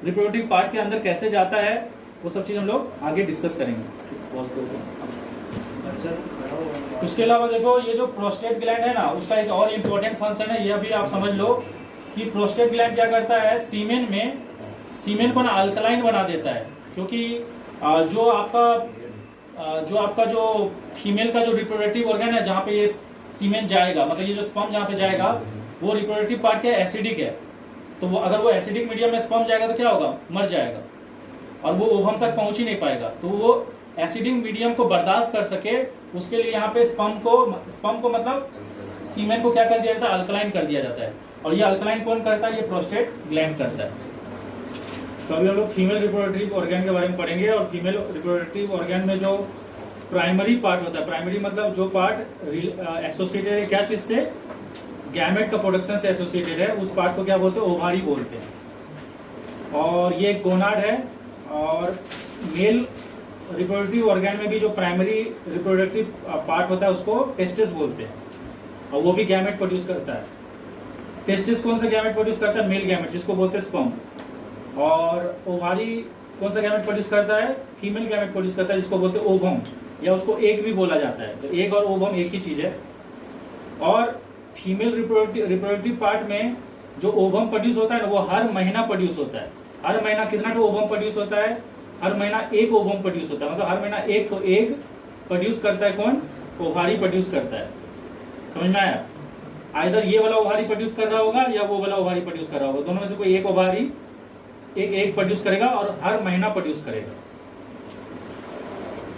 रिप्रोडक्टिव पार्ट के अंदर कैसे जाता है वो सब चीज हम लोग आगे डिस्कस करेंगे। उसके अलावा देखो ये जो प्रोस्टेट ग्लैंड है ना, उसका एक और इम्पोर्टेंट फंक्शन है, यह भी आप समझ लो कि प्रोस्टेट ग्लैंड क्या करता है, सीमेन को ना अल्कलाइन बना देता है। क्योंकि जो आपका जो फीमेल का जो रिप्रोडक्टिव ऑर्गन है जहाँ पे ये सीमेन जाएगा, मतलब ये जो स्पर्म जहाँ पे जाएगा वो रिप्रोडक्टिव पार्ट क्या एसिडिक है। तो वो अगर वो एसिडिक मीडियम में स्पर्म जाएगा तो क्या होगा, मर जाएगा और वो ओवम तक पहुंच ही नहीं पाएगा। तो वो एसिडिक मीडियम को बर्दाश्त कर सके उसके लिए यहाँ पे स्पर्म को मतलब सीमेन को क्या कर दिया जाता है, अल्कलाइन कर दिया जाता है। और ये अल्कलाइन कौन करता है, ये प्रोस्टेट ग्लैंड करता है। तो अभी हम लोग फीमेल रिप्रोडक्टिव ऑर्गन के बारे में पढ़ेंगे। और फीमेल रिप्रोडक्टिव ऑर्गन में जो प्राइमरी पार्ट होता है, प्राइमरी मतलब जो पार्ट एसोसिएटेड है क्या चीज से, गैमेट का प्रोडक्शन से एसोसिएटेड है, उस पार्ट को क्या बोलते हैं, ओवारी बोलते हैं। और ये एक गोनाड है। और मेल रिप्रोडक्टिव ऑर्गन में भी जो प्राइमरी रिप्रोडक्टिव पार्ट होता है उसको टेस्टिस बोलते हैं, और वो भी गैमेट प्रोड्यूस करता है। टेस्टिस कौन सा गैमेट प्रोड्यूस करता है, मेल गैमेट जिसको बोलते हैं स्पर्म। और ओवारी कौन सा गैमेट प्रोड्यूस करता है, फीमेल गैमेट प्रोड्यूस करता है जिसको बोलते हैं ओवम, या उसको एग भी बोला जाता है। तो एग और ओवम एक ही चीज है। और फीमेल रिप्रोडक्टिव पार्ट में जो ओवम प्रोड्यूस होता है ना, वो हर महीना प्रोड्यूस होता है। हर महीना कितना तो ओवम प्रोड्यूस होता है, हर महीना एक ओवम प्रोड्यूस होता है, मतलब हर महीना एक तो एग प्रोड्यूस करता है कौन, ओवारी प्रोड्यूस करता है। समझ में आया। आइदर ये वाला ओवारी प्रोड्यूस कर रहा होगा या वो वाला ओवारी प्रोड्यूस कर रहा होगा, दोनों में से कोई एक ओवारी एक एग प्रोड्यूस करेगा और हर महीना प्रोड्यूस करेगा।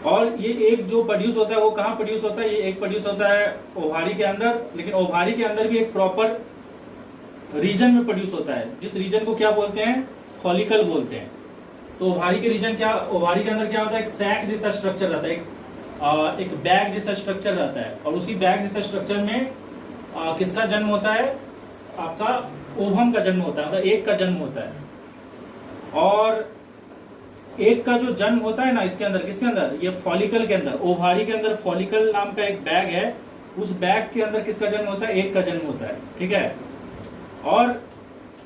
और ये एक जो प्रोड्यूस होता है वो कहाँ प्रोड्यूस होता है, ये एक प्रोड्यूस होता है ओवारी के अंदर। लेकिन ओवारी के अंदर भी एक प्रॉपर रीजन में प्रोड्यूस होता है, जिस रीजन को क्या बोलते हैं, फॉलिकल बोलते हैं। तो ओवारी के रीजन क्या, ओवारी के अंदर क्या होता है, एक सैक जैसा स्ट्रक्चर रहता है, एक बैग जैसा स्ट्रक्चर रहता है। और उसी बैग जैसा स्ट्रक्चर में किसका जन्म होता है, आपका ओवम का जन्म होता है, मतलब एक का जन्म होता है। और एक का जो जन्म होता है ना, इसके अंदर किसके अंदर, ये फॉलिकल के अंदर, ओवारी के अंदर फॉलिकल नाम का एक बैग है, उस बैग के अंदर किसका जन्म होता है, एक का जन्म होता है। ठीक है। और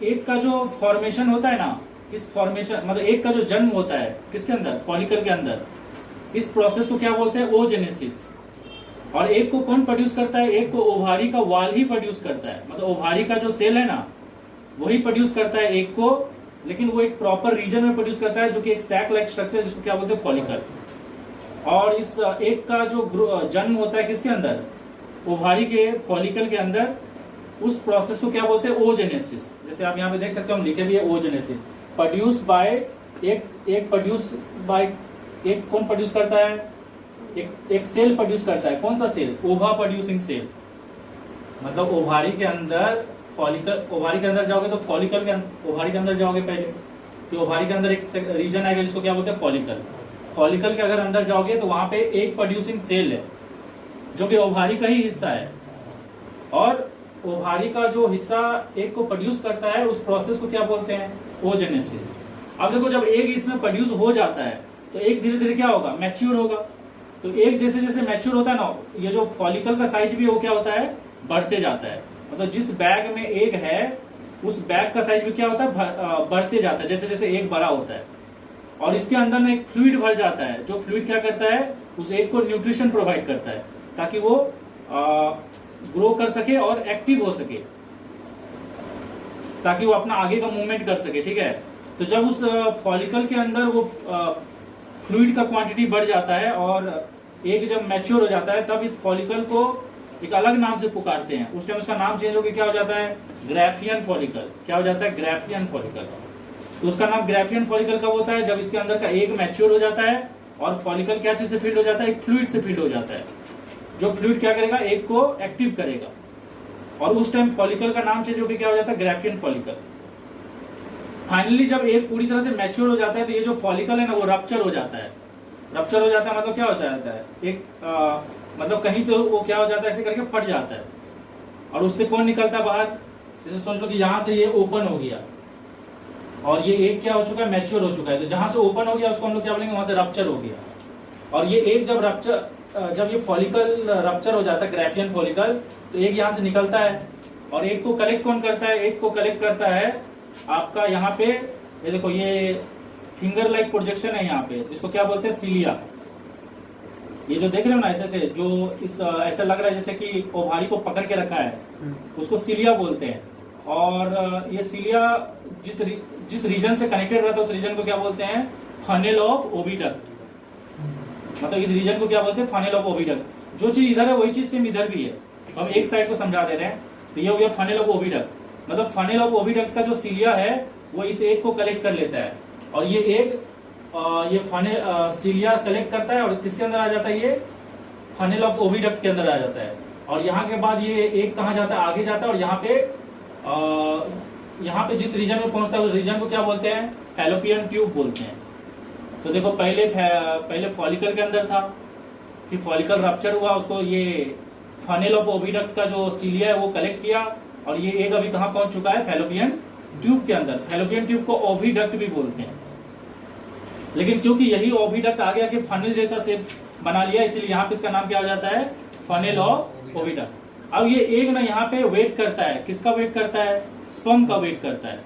एक का जो फॉर्मेशन होता है ना, इस फॉर्मेशन मतलब एक का जो जन्म होता है किसके अंदर, फॉलिकल के अंदर, इस प्रोसेस को क्या बोलते हैं, ओजेनेसिस। और एक को कौन प्रोड्यूस करता है, एक को ओवारी का वाल ही प्रोड्यूस करता है, मतलब ओवारी का जो सेल है ना वही प्रोड्यूस करता है एक को, लेकिन वो एक प्रॉपर रीजन में प्रोड्यूस करता है जो कि एक सैक लाइक स्ट्रक्चर, जिसको क्या बोलते हैं, फॉलिकल। और इस एक का जो जन्म होता है किसके अंदर, ओवारी के फॉलिकल के अंदर, उस प्रोसेस को क्या बोलते हैं, ओजेनेसिस। जैसे आप यहाँ पे देख सकते हो, हम लिखे भी है ओजेनेसिस, प्रोड्यूस बाय एक प्रोड्यूस बाय, एक कौन प्रोड्यूस करता है, एक सेल प्रोड्यूस करता है। कौन सा सेल? ओवा प्रोड्यूसिंग सेल। मतलब ओवारी के अंदर फॉलिकल, ओवारी के अंदर जाओगे तो फॉलिकल के ओवारी के अंदर जाओगे पहले, तो ओवारी के अंदर एक रीजन आएगा जिसको क्या बोलते हैं, फॉलिकल। फॉलिकल के अगर अंदर जाओगे तो वहां पे एक प्रोड्यूसिंग सेल है जो कि ओवारी का ही हिस्सा है, और ओवारी का जो हिस्सा एक को प्रोड्यूस करता है उस प्रोसेस को क्या बोलते हैं, ओजेनेसिस। अब देखो जब एक इसमें प्रोड्यूस हो जाता है तो एक धीरे धीरे क्या होगा, मैच्योर होगा। तो एक जैसे जैसे मैच्योर होता है ना, ये जो फॉलिकल का साइज भी वो क्या होता है, बढ़ते जाता है। मतलब जिस बैग में एग है उस बैग का साइज भी क्या होता है, बढ़ते जाता है जैसे जैसे एग बड़ा होता है। और इसके अंदर ना एक फ्लूइड भर जाता है, जो फ्लूइड क्या करता है, उस एग को न्यूट्रिशन प्रोवाइड करता है ताकि वो ग्रो कर सके और एक्टिव हो सके, ताकि वो अपना आगे का मूवमेंट कर सके। ठीक है, तो जब उस फॉलिकल के अंदर वो फ्लूइड का क्वांटिटी बढ़ जाता है और एग जब मैच्योर हो जाता है तब इस फॉलिकल को एक अलग नाम से पुकारते हैं। उस टाइम उसका नाम चेंज होकर क्या हो जाता है, ग्राफियन फॉलिकल। क्या हो जाता है, ग्राफियन फॉलिकल। तो उसका नाम ग्राफियन फॉलिकल कब होता है, जब इसके अंदर का एग मैच्योर हो जाता है और फॉलिकल क्या चीज से फिल्ड हो जाता है, एक फ्लूइड से फिल्ड हो जाता है, जो फ्लूइड क्या करेगा, एग को एक्टिव करेगा। और उस टाइम फॉलिकल का नाम चेंज होकर क्या हो जाता है, ग्राफियन फॉलिकल। फाइनली जब एग पूरी तरह से मैच्योर हो जाता है तो ये जो फॉलिकल है ना वो रप्चर हो जाता है। रप्चर हो जाता है मतलब क्या होता है, एक मतलब कहीं से वो क्या हो जाता है, ऐसे करके फट जाता है और उससे कौन निकलता है बाहर। जैसे सोच लो कि यहाँ से ये ओपन हो गया और ये एग क्या हो चुका है, मैच्योर हो चुका है। तो जहां से ओपन हो गया उसको हम लोग क्या बोलेंगे, वहां से रप्चर हो गया। और ये एग जब ये फॉलिकल रप्चर हो जाता है, ग्राफियन फॉलिकल, तो एग यहाँ से निकलता है और एग को कलेक्ट कौन करता है, एग को कलेक्ट करता है आपका यहाँ पे, ये देखो ये फिंगर लाइक प्रोजेक्शन है यहाँ पे, जिसको क्या बोलते हैं, सीलिया। ये जो देख रहे हो ना ऐसे से, जो इस ऐसा लग रहा है जैसे कि ओवारी को पकड़ के रखा है, उसको सीलिया बोलते हैं। और ये सीलिया जिस रीजन से कनेक्टेड रहता है उस रीजन को क्या बोलते हैं, फनेल ऑफ ओविडक्ट। मतलब इस रीजन को क्या बोलते हैं, फनेल ऑफ ओविडक्ट। जो चीज इधर है वही चीज सेम इधर भी है। तो हम एक साइड को समझा दे रहे हैं। तो ये हो गया फनेल ऑफ ओविडक्ट। मतलब फनेल ऑफ ओविडक्ट का जो सीलिया है वो इस एग को कलेक्ट कर लेता है और ये एग ये फनेल सीलिया कलेक्ट करता है और किसके अंदर आ जाता है, ये फनेल ऑफ ओविडक्ट के अंदर आ जाता है। और यहाँ के बाद ये एग कहाँ जाता है, आगे जाता है। और यहाँ पे जिस रीजन में पहुंचता है उस रीजन को क्या बोलते हैं, फैलोपियन ट्यूब बोलते हैं। तो देखो पहले फॉलिकल के अंदर था, फिर फॉलिकल रप्चर हुआ, उसको ये फनेल ऑफ ओविडक्ट का जो सीलिया है वो कलेक्ट किया और ये एग अभी कहाँ पहुंच चुका है, फैलोपियन ट्यूब के अंदर। फैलोपियन ट्यूब को ओविडक्ट भी बोलते हैं, लेकिन क्योंकि यही ओविडक्ट आगे आके फनेल जैसा शेप बना लिया इसलिए यहाँ पे इसका नाम क्या हो जाता है, फनेल ऑफ ओविडक्ट। अब ये एग ना यहाँ पे वेट करता है, किसका वेट करता है, स्पर्म का वेट करता है।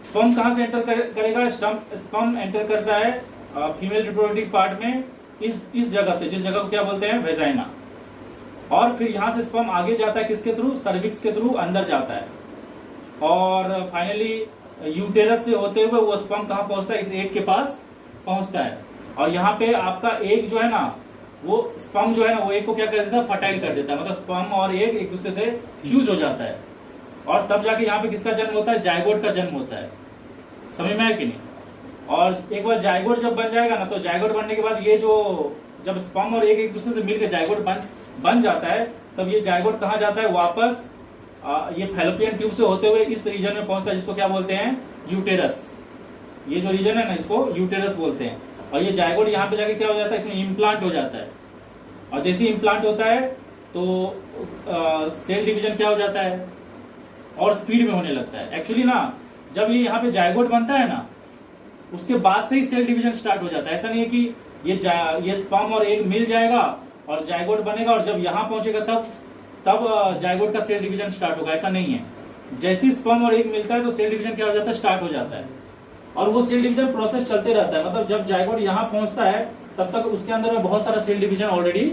स्पर्म कहाँ से एंटर करेगा, स्पर्म एंटर करता है फीमेल रिप्रोडक्टिव पार्ट में इस जगह से, जिस जगह को क्या बोलते हैं, वेजाइना। और फिर यहाँ से स्पर्म आगे जाता है किसके थ्रू, सर्विक्स के थ्रू अंदर जाता है और फाइनली यूटेरस से होते हुए वो स्पर्म कहाँ पहुंचता है, इस एग के पास पहुंचता है। और यहाँ पे आपका एग जो है ना, वो स्पर्म जो है ना वो एग को क्या कर देता है, फर्टाइल कर देता है। मतलब स्पर्म और एग एक दूसरे से फ्यूज हो जाता है और तब जाके यहाँ पे किसका जन्म होता है, जायगोट का जन्म होता है। समझ में आया कि नहीं। और एक बार जायगोट जब बन जाएगा ना, तो जायगोट बनने के बाद ये जो जब स्पर्म और एग एक दूसरे से मिलकर जायगोट बन जाता है, तब ये जायगोट कहाँ जाता है, वापस ये फैलोपियन ट्यूब से होते हुए इस रीजन में पहुंचता है जिसको क्या बोलते हैं, यूटेरस। ये जो रीजन है ना इसको यूटेरस बोलते हैं। और ये जायगोट यहाँ पे जाके क्या हो जाता है, इसमें इम्प्लांट हो जाता है। और जैसे ही इम्प्लांट होता है तो सेल डिवीजन क्या हो जाता है, और स्पीड में होने लगता है। एक्चुअली ना जब ये यहाँ पे जायगोट बनता है ना, उसके बाद से ही सेल डिवीजन स्टार्ट हो जाता है। ऐसा नहीं है कि ये स्पर्म और एग मिल जाएगा और जायगोट बनेगा और जब यहाँ पहुंचेगा तब जायगोट का सेल डिवीजन स्टार्ट होगा, ऐसा नहीं है। जैसे ही स्पर्म और एग मिलता है तो सेल डिवीजन क्या हो जाता है, स्टार्ट हो जाता है। और वो सेल डिवीजन प्रोसेस चलते रहता है। मतलब जब जायगोट यहाँ पहुंचता है तब तक उसके अंदर में बहुत सारा सेल डिवीजन ऑलरेडी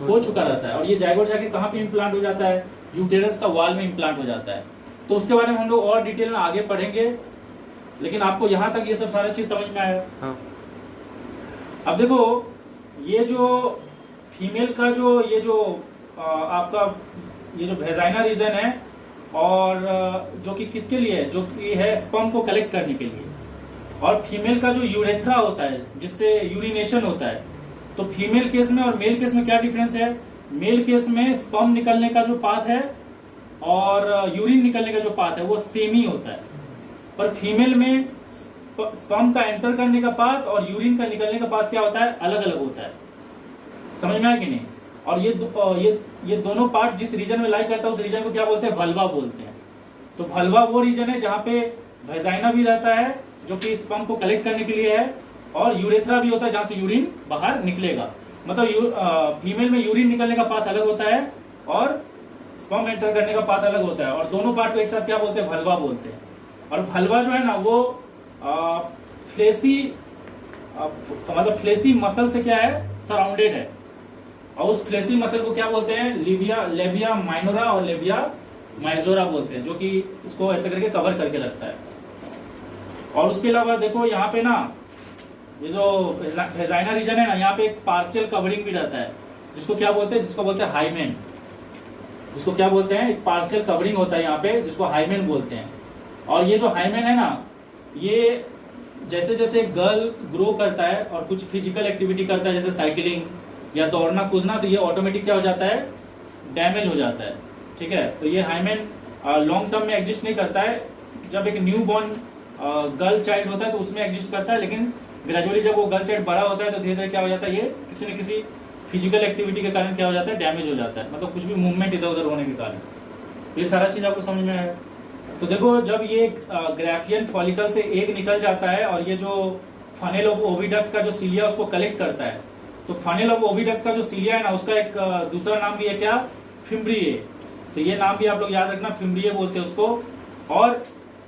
हो चुका रहता है। और ये जायगोट जाके कहाँ पे इम्प्लांट हो जाता है, यूटेरस का वॉल में इम्प्लांट हो जाता है। तो उसके बारे में हम लोग और डिटेल में आगे पढ़ेंगे, लेकिन आपको यहाँ तक ये सब सारा चीज समझ में आया। हाँ। अब देखो ये जो फीमेल का जो ये जो आपका ये जो वेजाइना रीजन है और जो कि किसके लिए है, जो कि है स्पर्म को कलेक्ट करने के लिए। और फीमेल का जो यूरेथ्रा होता है जिससे यूरिनेशन होता है, तो फीमेल केस में और मेल केस में क्या डिफरेंस है? मेल केस में स्पर्म निकलने का जो पाथ है और यूरिन निकलने का जो पाथ है वो सेम ही होता है, पर फीमेल में स्पर्म का एंटर करने का पाथ और यूरिन का निकलने का पाथ क्या होता है? अलग अलग होता है। समझ में आया कि नहीं? और ये दोनों पार्ट जिस रीजन में लाई करता है उस रीजन को क्या बोलते हैं? वल्वा बोलते हैं। तो वल्वा वो रीजन है जहाँ पे वेजाइना भी रहता है जो कि स्पर्म को कलेक्ट करने के लिए है, और यूरेथ्रा भी होता है जहाँ से यूरिन बाहर निकलेगा। मतलब फीमेल में यूरिन निकलने का पाथ अलग होता है और स्पर्म एंटर करने का पाथ अलग होता है, और दोनों पार्ट को एक साथ क्या बोलते हैं? वल्वा बोलते हैं। और वल्वा जो है ना वो मतलब फ्लेसी मसल से क्या है? सराउंडेड है, और उस फ्लेसी मसल को क्या बोलते हैं? लेबिया माइनोरा और लेबिया माइजोरा बोलते हैं, जो कि इसको ऐसे करके कवर करके रखता है। और उसके अलावा देखो यहाँ पे ना ये जो वेजाइना रीजन है ना, यहाँ पे एक पार्शियल कवरिंग भी रहता है जिसको क्या बोलते हैं? जिसको बोलते हैं हाइमेन। जिसको क्या बोलते हैं? एक पार्शियल कवरिंग होता है यहाँ पे जिसको हाइमेन बोलते हैं। और ये जो हाइमेन है ना, ये जैसे जैसे गर्ल ग्रो करता है और कुछ फिजिकल एक्टिविटी करता है जैसे साइकिलिंग या दौड़ना कूदना, तो ये ऑटोमेटिक क्या हो जाता है? डैमेज हो जाता है। ठीक है, तो ये हाइमेन लॉन्ग टर्म में एग्जिस्ट नहीं करता है। जब एक न्यू बॉर्न गर्ल चाइल्ड होता है तो उसमें एग्जिस्ट करता है, लेकिन ग्रेजुअली जब वो गर्ल चाइल्ड बड़ा होता है तो धीरे धीरे क्या हो जाता है? ये किसी न किसी फिजिकल एक्टिविटी के कारण क्या हो जाता है? डैमेज हो जाता है, मतलब कुछ भी मूवमेंट इधर उधर होने के कारण। तो ये सारा चीज आपको समझ में आया? तो देखो जब ये ग्राफियन फॉलिकल से एग निकल जाता है और ये जो फनेल ऑफ ओविडक्ट का जो सीलिया उसको कलेक्ट करता है, तो फनेल ऑफ ओविडक्ट का जो सीलिया है ना उसका एक दूसरा नाम भी है क्या? फिम्ब्रिए। तो ये नाम भी आप लोग याद रखना, फिम्ब्रिए बोलते हैं उसको। और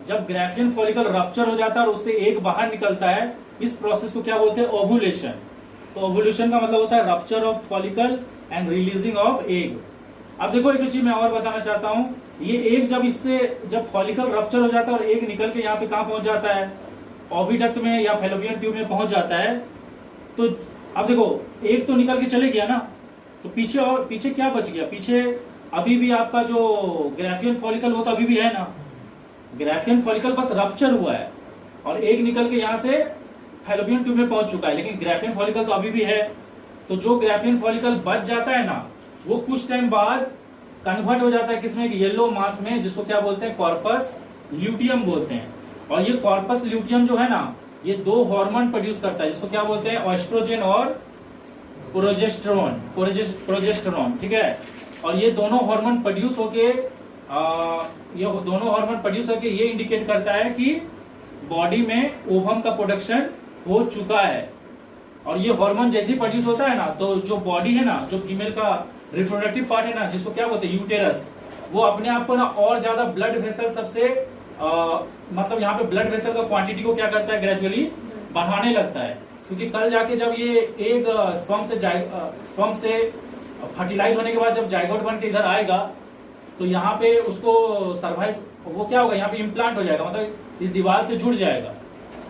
जब ग्राफियन फॉलिकल रप्चर हो जाता है और उससे एग बाहर निकलता है, इस प्रोसेस को क्या बोलते हैं? ओवुलेशन। तो ओवुलेशन का मतलब होता है rupture of follicle and releasing of egg. अब देखो एक चीज मैं और बताना चाहता हूँ, ये एग जब फॉलिकल रप्चर हो जाता है और एग निकल के यहाँ पे कहाँ पहुंच जाता है? ओविडक्ट में या फैलोपियन ट्यूब में पहुंच जाता है। तो अब देखो एग तो निकल के चले गया ना, तो पीछे क्या बच गया? पीछे अभी भी आपका जो ग्राफियन फॉलिकल वो तो अभी भी है ना। ग्राफियन फॉलिकल बस रप्चर हुआ है और एग निकल के यहाँ से फैलोपियन ट्यूब में पहुंच चुका है, लेकिन ग्राफियन फॉलिकल तो अभी भी है। तो जो ग्राफियन फॉलिकल बच जाता है ना, वो कुछ टाइम बाद कन्वर्ट हो जाता है किसमें? येलो मास में, जिसको क्या बोलते हैं? कॉर्पस ल्यूटियम बोलते हैं। और ये कॉर्पस ल्यूटियम जो है ना, ये दो हार्मोन प्रोड्यूस करता है जिसको क्या बोलते हैं? एस्ट्रोजन और प्रोजेस्टेरोन। ठीक है, और ये दोनों हार्मोन प्रोड्यूस होके ये इंडिकेट करता है कि बॉडी में ओवम का प्रोडक्शन हो चुका है। और ये हार्मोन जैसे ही प्रोड्यूस होता है ना, तो जो बॉडी है ना, जो फीमेल का रिप्रोडक्टिव पार्ट है ना, जिसको क्या बोलते हैं? यूटेरस, वो अपने आप को ना और ज्यादा ब्लड वेसल सबसे मतलब यहाँ पे ब्लड वेसल का क्वांटिटी को क्या करता है? ग्रेजुअली बढ़ाने लगता है। क्योंकि कल जाके जब ये एक स्पर्म से फर्टिलाइज होने के बाद जब जाइगोट बन के इधर आएगा, तो यहाँ पे उसको सर्वाइव वो क्या होगा? यहाँ पे इम्प्लांट हो जाएगा, मतलब इस दीवार से जुड़ जाएगा।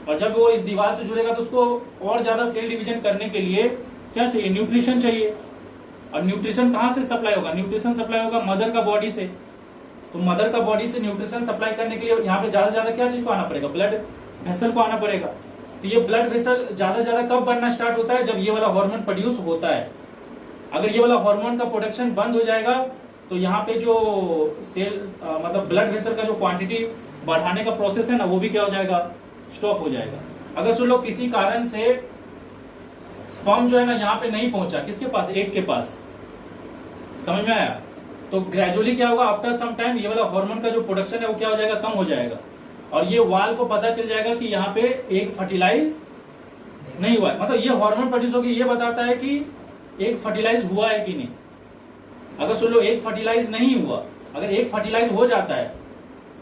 और जब वो इस दीवार से जुड़ेगा तो उसको और ज्यादा सेल डिवीजन करने के लिए क्या चाहिए? न्यूट्रिशन चाहिए। और न्यूट्रिशन कहाँ से सप्लाई होगा? न्यूट्रिशन सप्लाई होगा मदर का बॉडी से। तो मदर का बॉडी से न्यूट्रिशन सप्लाई करने के लिए यहाँ पे ज्यादा से ज्यादा क्या चीज को आना पड़ेगा? ब्लड वेसल को आना पड़ेगा। तो ये ब्लड वेसल ज्यादा से ज्यादा कब बनना स्टार्ट होता है? जब ये वाला हार्मोन प्रोड्यूस होता है। अगर ये वाला हार्मोन का प्रोडक्शन बंद हो जाएगा तो यहाँ पे जो सेल मतलब ब्लड वेसल का जो क्वांटिटी बढ़ाने का प्रोसेस है ना, वो भी क्या हो जाएगा? स्टॉप हो जाएगा। अगर सुन लो किसी कारण से स्पर्म जो है ना यहाँ पे नहीं पहुंचा, किसके पास? एग के पास। समझ में आया? तो ग्रेजुअली क्या होगा? आफ्टर सम टाइम ये वाला हार्मोन का जो प्रोडक्शन है वो क्या हो जाएगा? कम हो जाएगा। और ये वाल को पता चल जाएगा कि यहाँ पे एग फर्टिलाइज नहीं हुआ है। मतलब ये हार्मोन प्रोड्यूस होगी, ये बताता है कि एग फर्टिलाइज हुआ है कि नहीं। अगर सुन लो एग फर्टिलाइज नहीं हुआ, अगर एग फर्टिलाइज हो जाता है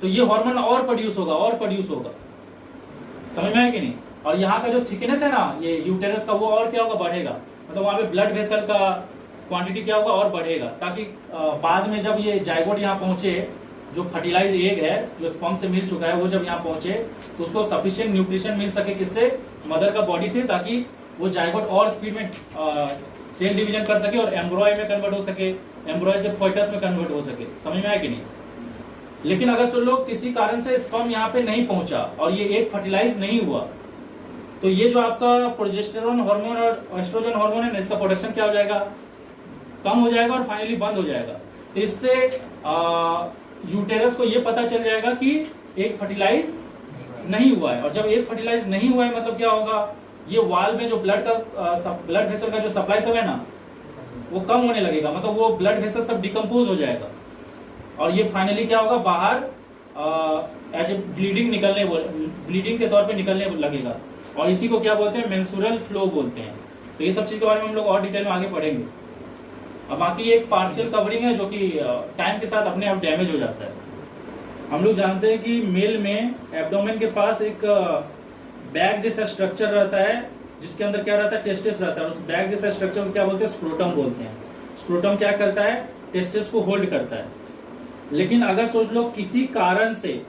तो ये हार्मोन और प्रोड्यूस होगा। समझ में आया कि नहीं? और यहाँ का जो थिकनेस है ना ये यूटेरस का, वो और क्या होगा? बढ़ेगा। मतलब वहाँ पे ब्लड वेसल का क्वांटिटी क्या होगा? और बढ़ेगा, ताकि बाद में जब ये जाइगोट यहाँ पहुंचे, जो फर्टिलाइज एग है जो स्पर्म से मिल चुका है, वो जब यहाँ पहुंचे तो उसको सफिशिएंट न्यूट्रिशन मिल सके, किससे? मदर का बॉडी से, ताकि वो जाइगोट और स्पीड में सेल डिवीजन कर सके और एम्ब्रॉय में कन्वर्ट हो सके, एम्ब्रॉय से फोइटस में कन्वर्ट हो सके। समझ में आया कि नहीं? लेकिन अगर सुन लो किसी कारण से स्पर्म यहाँ पे नहीं पहुंचा और ये एग फर्टिलाइज नहीं हुआ, तो ये जो आपका प्रोजेस्टेरोन हार्मोन और एस्ट्रोजन हार्मोन है ना, इसका प्रोडक्शन क्या हो जाएगा, कम हो जाएगा और फाइनली बंद हो जाएगा। तो इससे यूटेरस को ये पता चल जाएगा कि एक फर्टिलाइज नहीं हुआ है, और जब एक फर्टिलाइज नहीं हुआ है मतलब क्या होगा, ये वाल में जो ब्लड वेसल का जो सप्लाई सब है ना वो कम होने लगेगा, मतलब वो ब्लड वेसल सब डिकम्पोज हो जाएगा, और ये फाइनली क्या होगा, बाहर एज ए ब्लीडिंग के तौर पे निकलने लगेगा, और इसी को क्या बोलते हैं, मेंस्ट्रुअल फ्लो बोलते हैं। तो ये सब चीज के बारे में हम लोग और डिटेल में आगे पढ़ेंगे। अब बाकी ये एक पार्शियल कवरिंग है जो कि टाइम के साथ अपने आप डैमेज हो जाता है। हम लोग जानते हैं कि मेल में एब्डोमेन के पास एक बैग जैसा स्ट्रक्चर रहता है, जिसके अंदर क्या रहता है, टेस्टिस रहता है। उस बैग जैसा स्ट्रक्चर को क्या बोलते हैं, स्क्रोटम बोलते हैं। स्क्रोटम क्या करता है, टेस्टिस को होल्ड करता है। लेकिन अगर सोच लो किसी कारण से,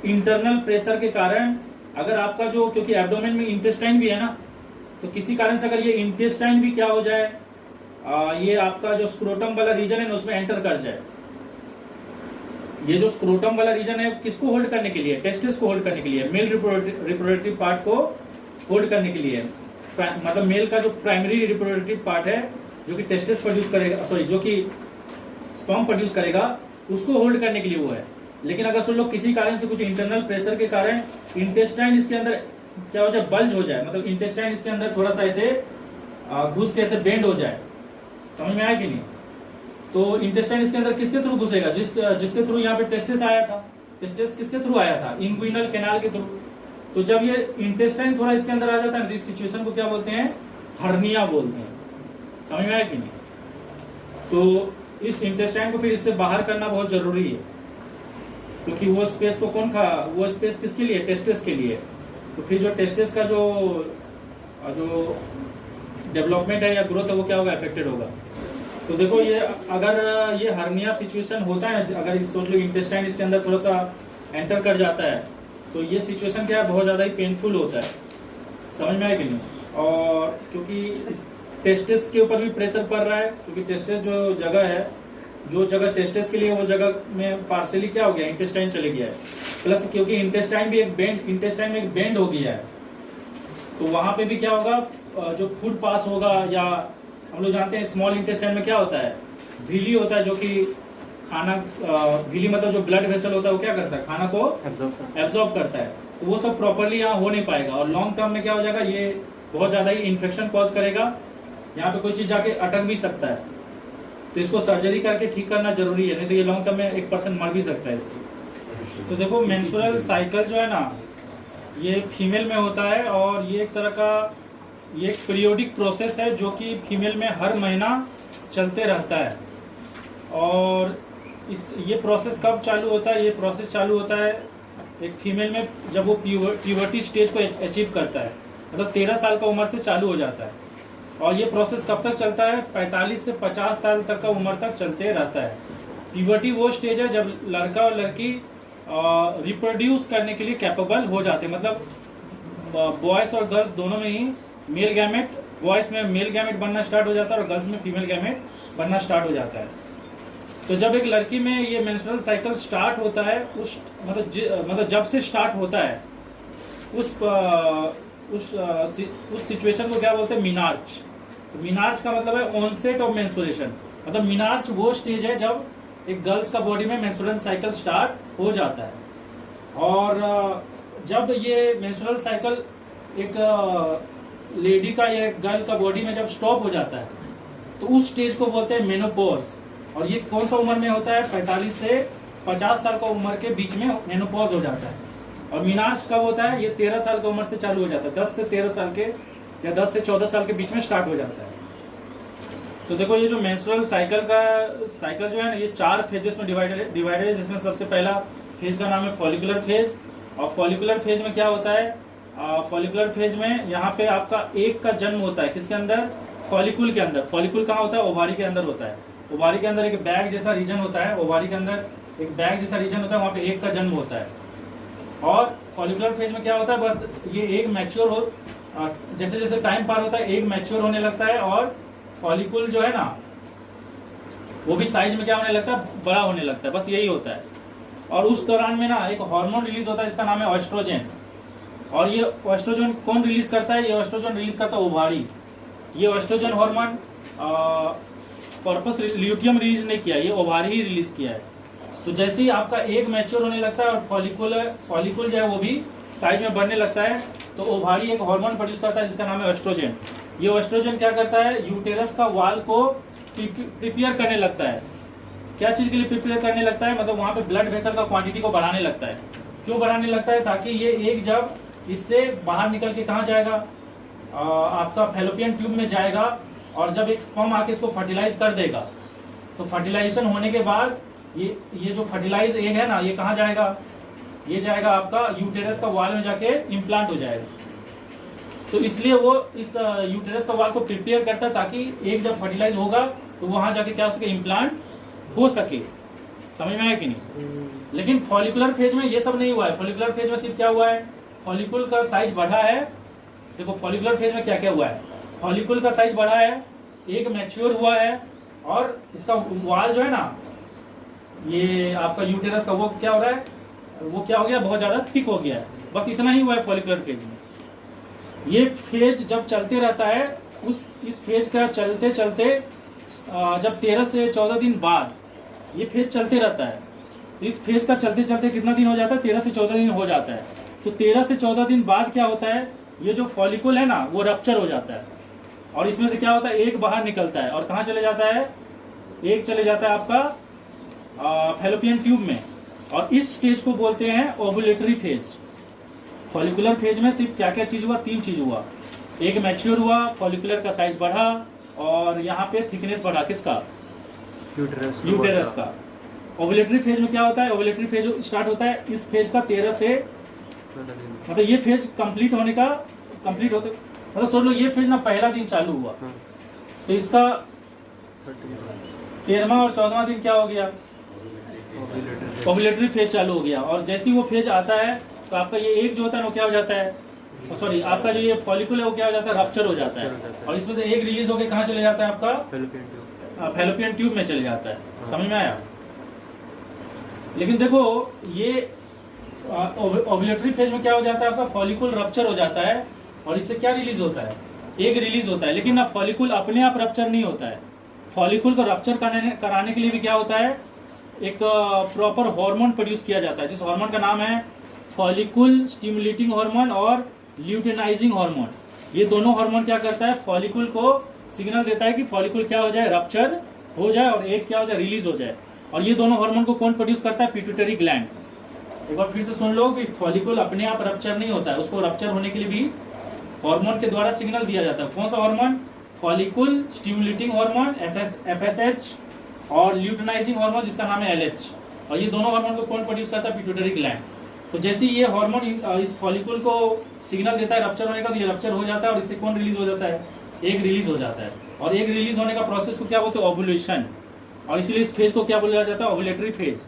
इंटरनल प्रेशर के कारण, अगर आपका जो, क्योंकि एब्डोमेन में इंटेस्टाइन भी है ना, तो किसी कारण से अगर ये इंटेस्टाइन भी क्या हो जाए, ये आपका जो स्क्रोटम वाला रीजन है ना उसमें एंटर कर जाए। ये जो स्क्रोटम वाला रीजन है किसको होल्ड करने के लिए, टेस्टिस को होल्ड करने के लिए, मेल रिप्रोडक्टिव पार्ट को होल्ड करने के लिए, मतलब मेल का जो प्राइमरी रिप्रोडक्टिव पार्ट है जो कि टेस्टिस प्रोड्यूस करेगा, सॉरी जो कि स्पर्म प्रोड्यूस करेगा, उसको होल्ड करने के लिए वो है। लेकिन अगर सुन लो किसी कारण से, कुछ इंटरनल प्रेशर के कारण इंटेस्टाइन इसके अंदर क्या हो जाए, बल्ज हो जाए, मतलब इंटेस्टाइन इसके अंदर थोड़ा सा ऐसे घुस के ऐसे बेंड हो जाए, समझ में आया कि नहीं। तो इंटेस्टाइन इसके अंदर किसके थ्रू घुसेगा, जिसके थ्रू यहाँ पे टेस्टिस आया था। टेस्टिस किसके थ्रू आया था, इंग्विनल कैनाल के थ्रू। तो जब ये इंटेस्टाइन थोड़ा इसके अंदर आ जाता है, इस सिचुएशन को क्या बोलते हैं, हर्निया बोलते हैं। समझ में आया कि नहीं। तो इस इंटेस्टाइन को फिर इससे बाहर करना बहुत जरूरी है, क्योंकि वो स्पेस को वो स्पेस किसके लिए, टेस्टिस के लिए। तो फिर जो टेस्टिस का जो डेवलपमेंट है या ग्रोथ है वो क्या होगा, अफेक्टेड होगा। तो देखो ये अगर ये हर्निया सिचुएशन होता है, अगर सोच लो इंटेस्टाइन इसके अंदर थोड़ा सा एंटर कर जाता है, तो ये सिचुएशन क्या है, बहुत ज़्यादा ही पेनफुल होता है। समझ में आया कि नहीं। और क्योंकि टेस्टिस के ऊपर भी प्रेशर पड़ रहा है, क्योंकि टेस्टिस जो जगह है, जो जगह टेस्टिस के लिए, वो जगह में पार्सली क्या हो गया, इंटेस्टाइन चले गया है। प्लस क्योंकि इंटेस्टाइन में एक बेंड हो गया है, तो वहां पे भी क्या होगा, जो फूड पास होगा, या हम लोग जानते हैं स्मॉल इंटेस्टाइन में क्या होता है, विली होता है, जो कि खाना, विली मतलब जो ब्लड वेसल होता है वो क्या करता है, खाना को एब्जॉर्ब करता है। तो वो सब प्रॉपरली यहाँ हो नहीं पाएगा, और लॉन्ग टर्म में क्या हो जाएगा, ये बहुत ज्यादा ही इन्फेक्शन कॉज करेगा, यहाँ पे कोई चीज जाके अटक भी सकता है। तो इसको सर्जरी करके ठीक करना जरूरी है, नहीं तो ये लॉन्ग टर्म में एक पर्सन मर भी सकता है इससे। तो देखो मेंस्ट्रुअल साइकिल जो है ना, ये फीमेल में होता है, और ये एक तरह का, ये एक पीरियोडिक प्रोसेस है जो कि फीमेल में हर महीना चलते रहता है। और ये प्रोसेस कब चालू होता है, ये प्रोसेस चालू होता है एक फीमेल में जब वो प्यूबर्टी स्टेज को अचीव करता है, मतलब 13 साल का उम्र से चालू हो जाता है। और ये प्रोसेस कब तक चलता है, 45 से 50 साल तक का उम्र तक चलते रहता है। प्यूबर्टी वो स्टेज है जब लड़का और लड़की रिप्रोड्यूस करने के लिए कैपेबल हो जाते हैं, मतलब बॉयज और गर्ल्स दोनों में ही मेल गैमेट, बॉयज में मेल गैमेट बनना स्टार्ट हो जाता है और गर्ल्स में फीमेल गैमेट बनना स्टार्ट हो जाता है। तो जब एक लड़की में ये मेंस्ट्रुअल साइकिल स्टार्ट होता है, मतलब जब से स्टार्ट होता है, उस सिचुएशन को क्या बोलते हैं, मीनार्च। तो मीनार्च का मतलब है ऑनसेट ऑफ मेंस्ट्रुएशन, मतलब मीनार्च वो स्टेज है जब एक गर्ल्स का बॉडी में मेंस्ट्रुअल साइकिल स्टार्ट हो जाता है। और जब ये मेंस्ट्रुअल साइकिल एक लेडी का या गर्ल का बॉडी में जब स्टॉप हो जाता है, तो उस स्टेज को बोलते हैं मेनोपॉज। और ये कौन सा उम्र में होता है, 45 से 50 साल का उम्र के बीच में मेनोपॉज हो जाता है। और मीनार्च कब होता है, ये 13 साल की उम्र से चालू हो जाता है, 10 से 13 साल के या 10 से 14 साल के बीच में स्टार्ट हो जाता है। तो देखो ये जो मेंस्ट्रुअल साइकिल जो है ना, ये 4 फेजेस में डिवाइडेड है, जिसमें सबसे पहला फेज का नाम है फॉलिकुलर फेज। और फॉलिकुलर फेज में क्या होता है, फॉलिकुलर फेज में यहाँ पे आपका एक का जन्म होता है, किसके अंदर, फॉलिकुल के अंदर। फॉलिकुल कहाँ होता है, ओवारी के अंदर होता है। ओवारी के अंदर एक बैग जैसा रीजन होता है, ओवारी के अंदर एक बैग जैसा रीजन होता है, वहाँ पे एक का जन्म होता है। और फॉलिकुलर फेज में क्या होता है, बस ये एक मैच्योर हो, जैसे जैसे टाइम पार होता है एक मैच्योर होने लगता है, और फॉलिकुल जो है ना वो भी साइज में क्या होने लगता है, बड़ा होने लगता है, बस यही होता है। और उस दौरान में ना एक हार्मोन रिलीज होता है, इसका नाम है ऑस्ट्रोजन। और ये एस्ट्रोजन कौन रिलीज करता है? ये एस्ट्रोजन रिलीज करता है ओवारी। ये oestrogen hormone corpus luteum release नहीं किया, ये ओवारी ही रिलीज किया है। तो जैसे ही आपका एग मैच्योर होने लगता है और फॉलिकुल जो है वो भी साइज में बढ़ने लगता है, तो ओवारी एक हार्मोन प्रोड्यूस करता है जिसका नाम है एस्ट्रोजन। ये एस्ट्रोजन क्या करता है? यूटेरस का वाल को प्रिपेयर करने लगता है। क्या चीज़ के लिए प्रिपेयर करने लगता है? मतलब वहाँ पे ब्लड वेसल का क्वांटिटी को बढ़ाने लगता है। क्यों बढ़ाने लगता है? ताकि ये एग जब इससे बाहर निकल के कहाँ जाएगा? आपका फैलोपियन ट्यूब में जाएगा, और जब एक स्पर्म आके इसको फर्टिलाइज कर देगा, तो फर्टिलाइजेशन होने के बाद ये जो फर्टिलाइज एग है ना, ये कहाँ जाएगा? ये जाएगा आपका यूटेरस का वाल में जाके इम्प्लांट हो जाएगा। तो इसलिए वो इस यूटेरस का वाल को प्रिपेयर करता है ताकि एग जब फर्टिलाइज होगा तो वहाँ जाके क्या हो सके? इम्प्लांट हो सके। समझ में आया कि नहीं? लेकिन फॉलिकुलर फेज में ये सब नहीं हुआ है। फॉलिकुलर फेज में सिर्फ क्या हुआ है? फॉलिकुल का साइज बढ़ा है। देखो फॉलिकुलर फेज में क्या क्या हुआ है? फॉलिकुल का साइज बढ़ा है, एग मैच्योर हुआ है, और इसका वाल जो है ना, ये आपका यूटेरस का, वो क्या हो रहा है? वो क्या हो गया? बहुत ज्यादा थिक हो गया है। बस इतना ही हुआ है फॉलिकुलर फेज में। ये फेज जब चलते रहता है, इस फेज का चलते चलते जब 13 से 14 दिन बाद ये फेज चलते रहता है। इस फेज का चलते चलते कितना दिन हो जाता है? 13 से 14 दिन हो जाता है। तो 13 से 14 दिन बाद क्या होता है? ये जो फॉलिकुल है ना, वो रप्चर हो जाता है, और इसमें से क्या होता है? एग बाहर निकलता है, और कहाँ चले जाता है? एग चले जाता है आपका फैलोपियन ट्यूब में, और इस स्टेज को बोलते हैं ओवुलेटरी फेज। फॉलिकुलर फेज में सिर्फ क्या क्या चीज हुआ? 3 चीज हुआ। एग मैच्योर हुआ, फॉलिकुलर का साइज बढ़ा, और यहाँ पे थिकनेस बढ़ा। किसका? यूटेरस का। ओवुलेटरी फेज में क्या होता है? ओवुलेटरी फेज स्टार्ट होता है इस फेज का 13 से, मतलब ये फेज कंप्लीट होते, मतलब सोच लो ये फेज ना पहला दिन चालू हुआ, तो इसका 13वां और 14वां दिन क्या हो गया? ओवुलेटरी फेज चालू हो गया। और जैसे ही वो फेज आता है तो आपका ये एग जो होता है वो क्या हो जाता है? सॉरी, आपका जो ये फॉलिकुल है वो क्या हो जाता है? रप्चर हो जाता है, और इसमें से एग रिलीज होकर कहाँ चले जाता है? आपका फैलोपियन ट्यूब में चले जाता है। समझ में आया? लेकिन देखो ये ओवुलेटरी फेज में क्या हो जाता है? आपका फॉलिकुल रप्चर हो जाता है, और इससे क्या रिलीज होता है? एग रिलीज होता है। लेकिन ना फॉलिकुल अपने आप रप्चर नहीं होता है। फॉलिकुल को रप्चर कराने के लिए भी क्या होता है? एक प्रॉपर हार्मोन प्रोड्यूस किया जाता है, जिस हार्मोन का नाम है फॉलिकुल स्टिमुलेटिंग हार्मोन और ल्यूटेनाइजिंग हार्मोन। ये दोनों हार्मोन क्या करता है? फॉलिकुल को सिग्नल देता है कि फॉलिकुल क्या हो जाए? रप्चर हो जाए, और एग क्या हो जाए? रिलीज हो जाए। और ये दोनों हार्मोन को कौन प्रोड्यूस करता है? Pituitary gland. एक बार फिर से सुन लो कि फॉलिकुल अपने आप रप्चर नहीं होता है, उसको रप्चर होने के लिए भी हार्मोन के द्वारा सिग्नल दिया जाता है। कौन सा हार्मोन? फॉलिकुल स्टिमुलेटिंग हार्मोन FSH, और ल्यूटेनाइजिंग हार्मोन जिसका नाम है LH। और ये दोनों हार्मोन को कौन प्रोड्यूस करता है? Pituitary gland. तो जैसे ये हार्मोन इस फॉलिकुल को सिग्नल देता है रप्चर होने का, तो ये रप्चर हो जाता है, और इससे कौन रिलीज हो जाता है? एग रिलीज हो जाता है। और एग रिलीज होने का प्रोसेस को क्या बोलते हैं? ओवुलेशन। और इसीलिए इस फेज को क्या बोला जाता है? Ovulatory phase.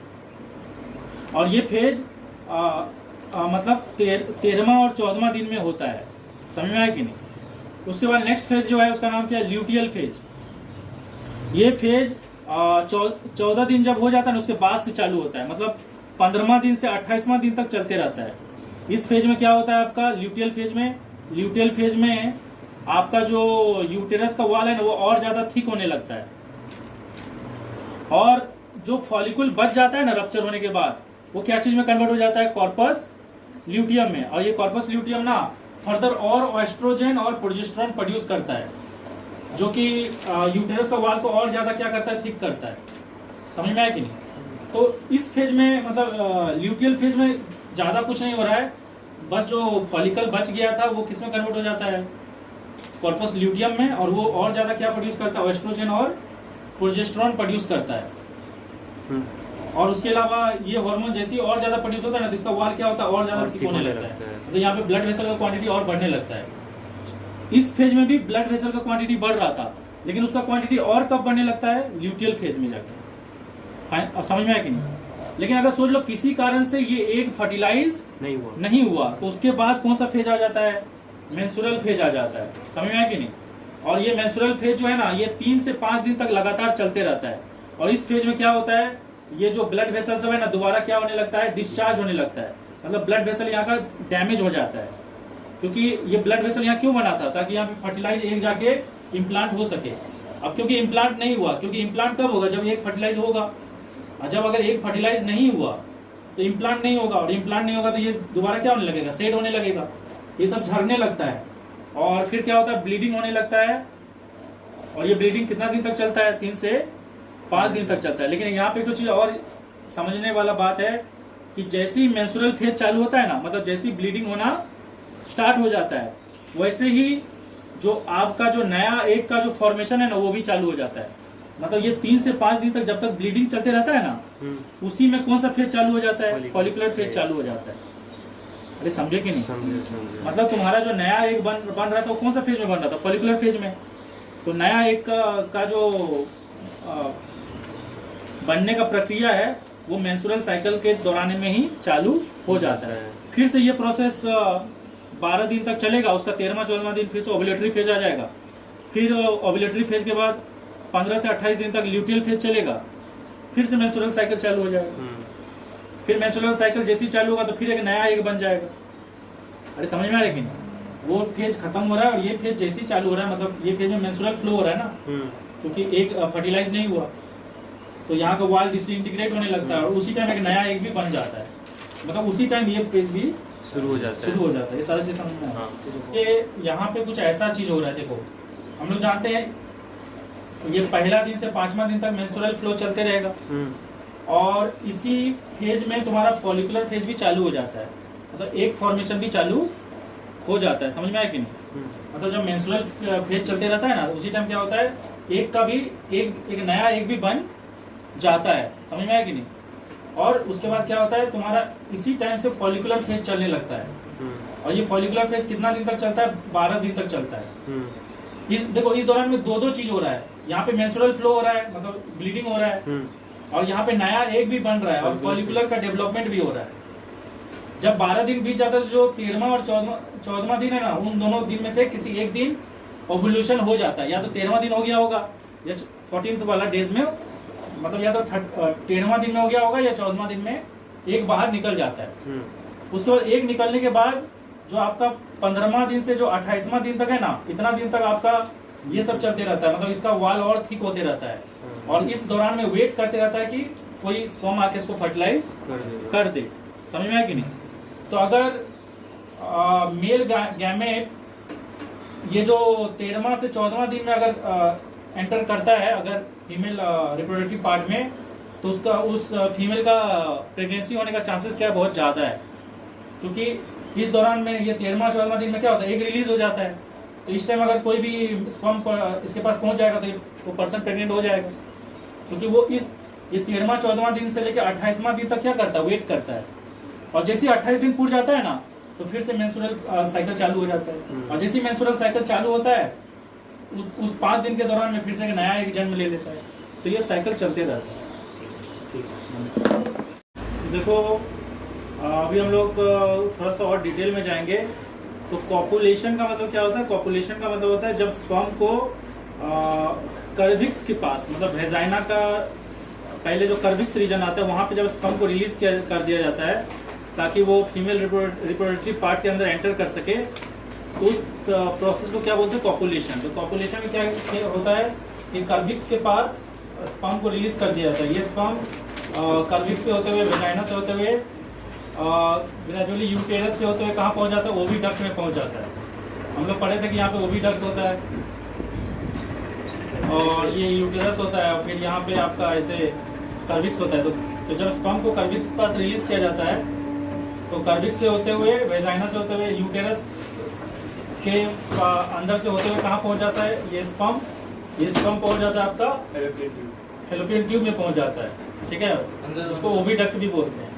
और ये फेज मतलब 13वां और 14वां दिन में होता है। समझ में आया कि नहीं? उसके बाद नेक्स्ट फेज जो है उसका नाम क्या है? Luteal phase. ये फेज 14 दिन जब हो जाता है ना, उसके बाद से चालू होता है, मतलब 15वां दिन से 28वां दिन तक चलते रहता है। इस फेज में क्या होता है आपका? ल्यूटियल फेज में आपका जो यूटेरस का वाल है ना, वो और ज्यादा थिक होने लगता है, और जो फॉलिकुल बच जाता है ना रप्चर होने के बाद, वो क्या चीज में कन्वर्ट हो जाता है? कॉर्पस ल्यूटियम में। और ये कॉर्पस ल्यूटियम ना फर्दर और एस्ट्रोजन और प्रोजेस्टेरोन प्रोड्यूस करता है, जो कि यूटेरस का वाल को और ज्यादा क्या करता है? थिक करता है। समझ में आया कि नहीं? तो इस फेज में, मतलब ल्यूटियल फेज में ज्यादा कुछ नहीं हो रहा है, बस जो फॉलिकल बच गया था वो किस में कन्वर्ट हो जाता है? कॉर्पस ल्यूटियम में। और वो और ज्यादा क्या प्रोड्यूस करता है? एस्ट्रोजन और प्रोजेस्टेरोन प्रोड्यूस करता है। और उसके अलावा ये हार्मोन जैसे ही और ज्यादा प्रोड्यूस होता है ना, तो इसका वाल क्या होता है? और ज्यादा थिक होने लगता है। तो यहाँ पे ब्लड वेसल का क्वांटिटी और बढ़ने लगता है। इस फेज में भी ब्लड वेसल का क्वांटिटी बढ़ रहा था, लेकिन उसका क्वांटिटी और कब बढ़ने लगता है? ल्यूटियल फेज में जाकर। समझ में आया कि नहीं? लेकिन अगर सोच लो किसी कारण से ये एग फर्टिलाइज नहीं हुआ, तो उसके बाद कौन सा फेज आ जाता है? मेंस्ट्रुअल फेज आ जाता है। समझ में आया कि नहीं? और ये मेंस्ट्रुअल फेज जो है ना, ये 3 से 5 दिन तक लगातार चलते रहता है। और इस फेज में क्या होता है? ये जो ब्लड वेसल सब है ना, दोबारा क्या होने लगता है? डिस्चार्ज होने लगता है। मतलब ब्लड वेसल यहाँ का डैमेज हो जाता है। क्योंकि ये ब्लड वेसल यहाँ क्यों बना था, ताकि यहाँ पे फर्टिलाइज एक जाके इम्प्लांट हो सके। अब क्योंकि इम्प्लांट नहीं हुआ, क्योंकि इम्प्लांट कब होगा, जब एक फर्टिलाइज होगा। और जब अगर एक फर्टिलाइज नहीं हुआ तो इम्प्लांट नहीं होगा, और इम्प्लांट नहीं होगा तो ये दोबारा क्या होने लगेगा, सेट होने लगेगा, ये सब झड़ने लगता है, और फिर क्या होता है, ब्लीडिंग होने लगता है। और ये ब्लीडिंग कितना दिन तक चलता है, 3 से 5 दिन तक चलता है। लेकिन यहाँ पे जो चीज़ और समझने वाला बात है कि जैसे ही मेंस्ट्रुअल फेज चालू होता है ना, मतलब जैसे ही ब्लीडिंग होना स्टार्ट हो जाता है, वैसे ही जो आपका जो नया एग का जो फॉर्मेशन है ना, वो भी चालू हो जाता है। मतलब ये 3 से 5 दिन तक जब तक ब्लीडिंग चलते रहता है ना, उसी में कौन सा फेज चालू हो जाता है, फॉलिकुलर फेज चालू हो जाता है। अरे समझे कि नहीं? समझे। मतलब तुम्हारा जो नया एग बन रहा था, वो कौन सा फेज में बन रहा था, फॉलिकुलर फेज में। तो नया एग का जो बनने का प्रक्रिया है, वो मेंस्ट्रुअल साइकिल के दौरान में ही चालू हो जाता है। फिर से ये प्रोसेस 12 दिन तक चलेगा, उसका 13वां-14वां दिन फिर से ओव्यूलेटरी फेज आ जाएगा। फिर ओव्यूलेटरी फेज के बाद 15 से 28 दिन तक ल्यूटियल फेज चलेगा, फिर से मेंस्ट्रुअल साइकिल चालू हो जाएगा। फिर मेंस्ट्रुअल साइकिल जैसे ही चालू होगा तो फिर एक नया एग बन जाएगा। अरे समझ में आ रहा है कि नहीं? वो फेज खत्म हो रहा है और ये फेज जैसे ही चालू हो रहा है, मतलब ये फेज में मेंस्ट्रुअल फ्लो हो रहा है ना, क्योंकि एक फर्टिलाइज नहीं हुआ, तो यहाँ का वॉल डिसइंटीग्रेट होने लगता है, और उसी टाइम एक नया एग भी बन जाता है। मतलब उसी टाइम ये फेज भी शुरू हो जाता है। ये सारा चीज समझ में आ रहा है। ये यहाँ पे कुछ ऐसा चीज हो रहा है, देखो हम लोग जानते हैं ये पहला दिन से 5वां दिन तक मेंस्ट्रुअल फ्लो चलते रहेगा, और इसी फेज में तुम्हारा फॉलिकुलर फेज भी चालू हो जाता है, मतलब एक फॉर्मेशन भी चालू हो जाता है। समझ में आया कि नहीं? मतलब जब मेंस्ट्रुअल फेज चलते रहता है ना, उसी टाइम क्या होता है, एक का भी एक नया एग भी बन जाता है। समझ में आया कि नहीं? और उसके बाद क्या होता है, तुम्हारा इसी टाइम से फॉलिकुलर फेज चलने लगता है, और ये फॉलिकुलर फेज कितना दिन तक चलता है, 12 दिन तक चलता है। देखो इस दौरान में दो चीज हो रहा है, यहाँ पे मेंस्ट्रुअल फ्लो हो रहा है, मतलब ब्लीडिंग हो रहा है, और यहाँ पे नया एग भी बन रहा है, और फॉलिकुलर का डेवलपमेंट भी हो रहा है। जब 12 दिन बीत जाता है, जो 13वां और 14वां दिन है ना, उन दोनों दिन में से किसी एक दिन ओव्यूलेशन हो जाता है। या तो 13वां दिन हो गया होगा, या 14th वाला डेज में, मतलब या तो 13वां दिन में हो गया होगा, या 14वां दिन में एक बाहर निकल जाता है। उसके बाद एक निकलने के बाद जो आपका 15वां दिन से जो 28वां दिन तक है ना, इतना दिन तक आपका ये सब चलते रहता है, मतलब इसका वाल और थिक होते रहता है, और इस दौरान में वेट करते रहता है कि कोई स्पर्म आके इसको फर्टिलाइज कर दे। समझ में आया कि नहीं? तो अगर मेल गैमेट ये जो 13वां से 14वां दिन में अगर एंटर करता है, अगर फीमेल रिप्रोडक्टिव पार्ट में, तो उसका उस फीमेल का प्रेगनेंसी होने का चांसेस क्या है, बहुत ज़्यादा है। क्योंकि इस दौरान में ये 13वां-14वां दिन में क्या होता है, एग रिलीज हो जाता है, तो इस टाइम अगर कोई भी स्पर्म इसके पास पहुंच जाएगा तो वो पर्सन प्रेग्नेंट हो जाएगा। क्योंकि वो ये 13वां-14वां दिन से लेकर 28वां दिन तक क्या करता है, वेट करता है, और जैसे 28 दिन पूरा जाता है ना, तो फिर से मेंस्ट्रुअल साइकिल चालू हो जाता है, और जैसे मेंस्ट्रुअल साइकिल चालू होता है, उस 5 दिन के दौरान में फिर से नया एक जन्म ले लेता है। तो ये साइकिल चलते रहता है। देखो अभी हम लोग थोड़ा सा और डिटेल में जाएंगे। तो कॉपुलेशन का मतलब क्या होता है? कॉपुलेशन का मतलब होता है जब स्पर्म को कर्विक्स के पास, मतलब वेजाइना का पहले जो कर्विक्स रीजन आता है, वहाँ पे जब स्पर्म को रिलीज कर दिया जाता है, ताकि वो फीमेल रिप्रोडक्टिव पार्ट के अंदर एंटर कर सके, तो उस प्रोसेस को क्या बोलते हैं, कॉपुलेशन। तो कॉपुलेशन में क्या होता है कि कर्विक्स के पास स्पर्म को रिलीज कर दिया जाता है। ये स्पर्म कर्विक्स से होते हुए, वेजाइना से होते हुए, ग्रेजुअली यूटेरस से होते हुए कहाँ पहुँच जाता है, ओविडक्ट में पहुँच जाता है। हम लोग पढ़े थे कि यहाँ पे ओविडक्ट होता है, और ये यूटेरस होता है, और फिर यहाँ पे आपका ऐसे कर्विक्स होता है। तो जब स्पर्म को कर्विक्स के पास रिलीज किया जाता है, तो कर्विक्स से होते हुए, वेजाइना से होते हुए, यूटेरस के अंदर से होते हुए कहाँ पहुँच जाता है, ये स्पर्म पहुँच जाता है आपका फैलोपियन ट्यूब में पहुँच जाता है, ठीक है, जिसको ओविडक्ट भी बोलते हैं।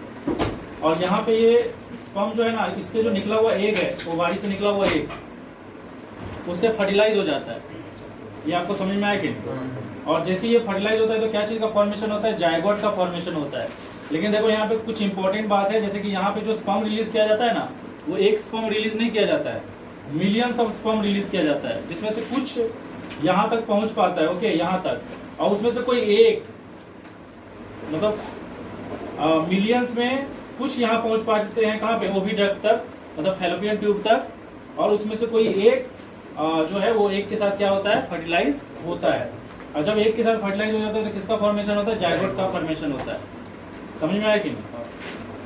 और यहाँ पे ये स्पर्म जो है ना, इससे जो निकला हुआ एग है, ओवारी से निकला हुआ एग, उससे फर्टिलाइज हो जाता है। ये आपको समझ में आया कि? और जैसे ये फर्टिलाइज होता है तो क्या चीज़ का फॉर्मेशन होता है, जायगोट का फॉर्मेशन होता है। लेकिन देखो यहाँ पे कुछ इंपॉर्टेंट बात है, जैसे कि यहाँ पे जो स्पर्म रिलीज किया जाता है ना, वो एक स्पर्म रिलीज नहीं किया जाता है, मिलियंस ऑफ स्पर्म रिलीज किया जाता है, जिसमें से कुछ यहाँ तक पहुँच पाता है, ओके, यहाँ तक, और उसमें से कोई एक, मतलब मिलियंस में कुछ यहाँ पहुँच पाते हैं, कहाँ पे, ओविडक्ट तक, मतलब फैलोपियन ट्यूब तक, और उसमें से कोई एक जो है वो एक के साथ क्या होता है, फर्टिलाइज होता है। और जब एक के साथ फर्टिलाइज हो जाता है तो किसका फॉर्मेशन होता है, जाइगोट का फॉर्मेशन होता है। समझ में आया कि नहीं?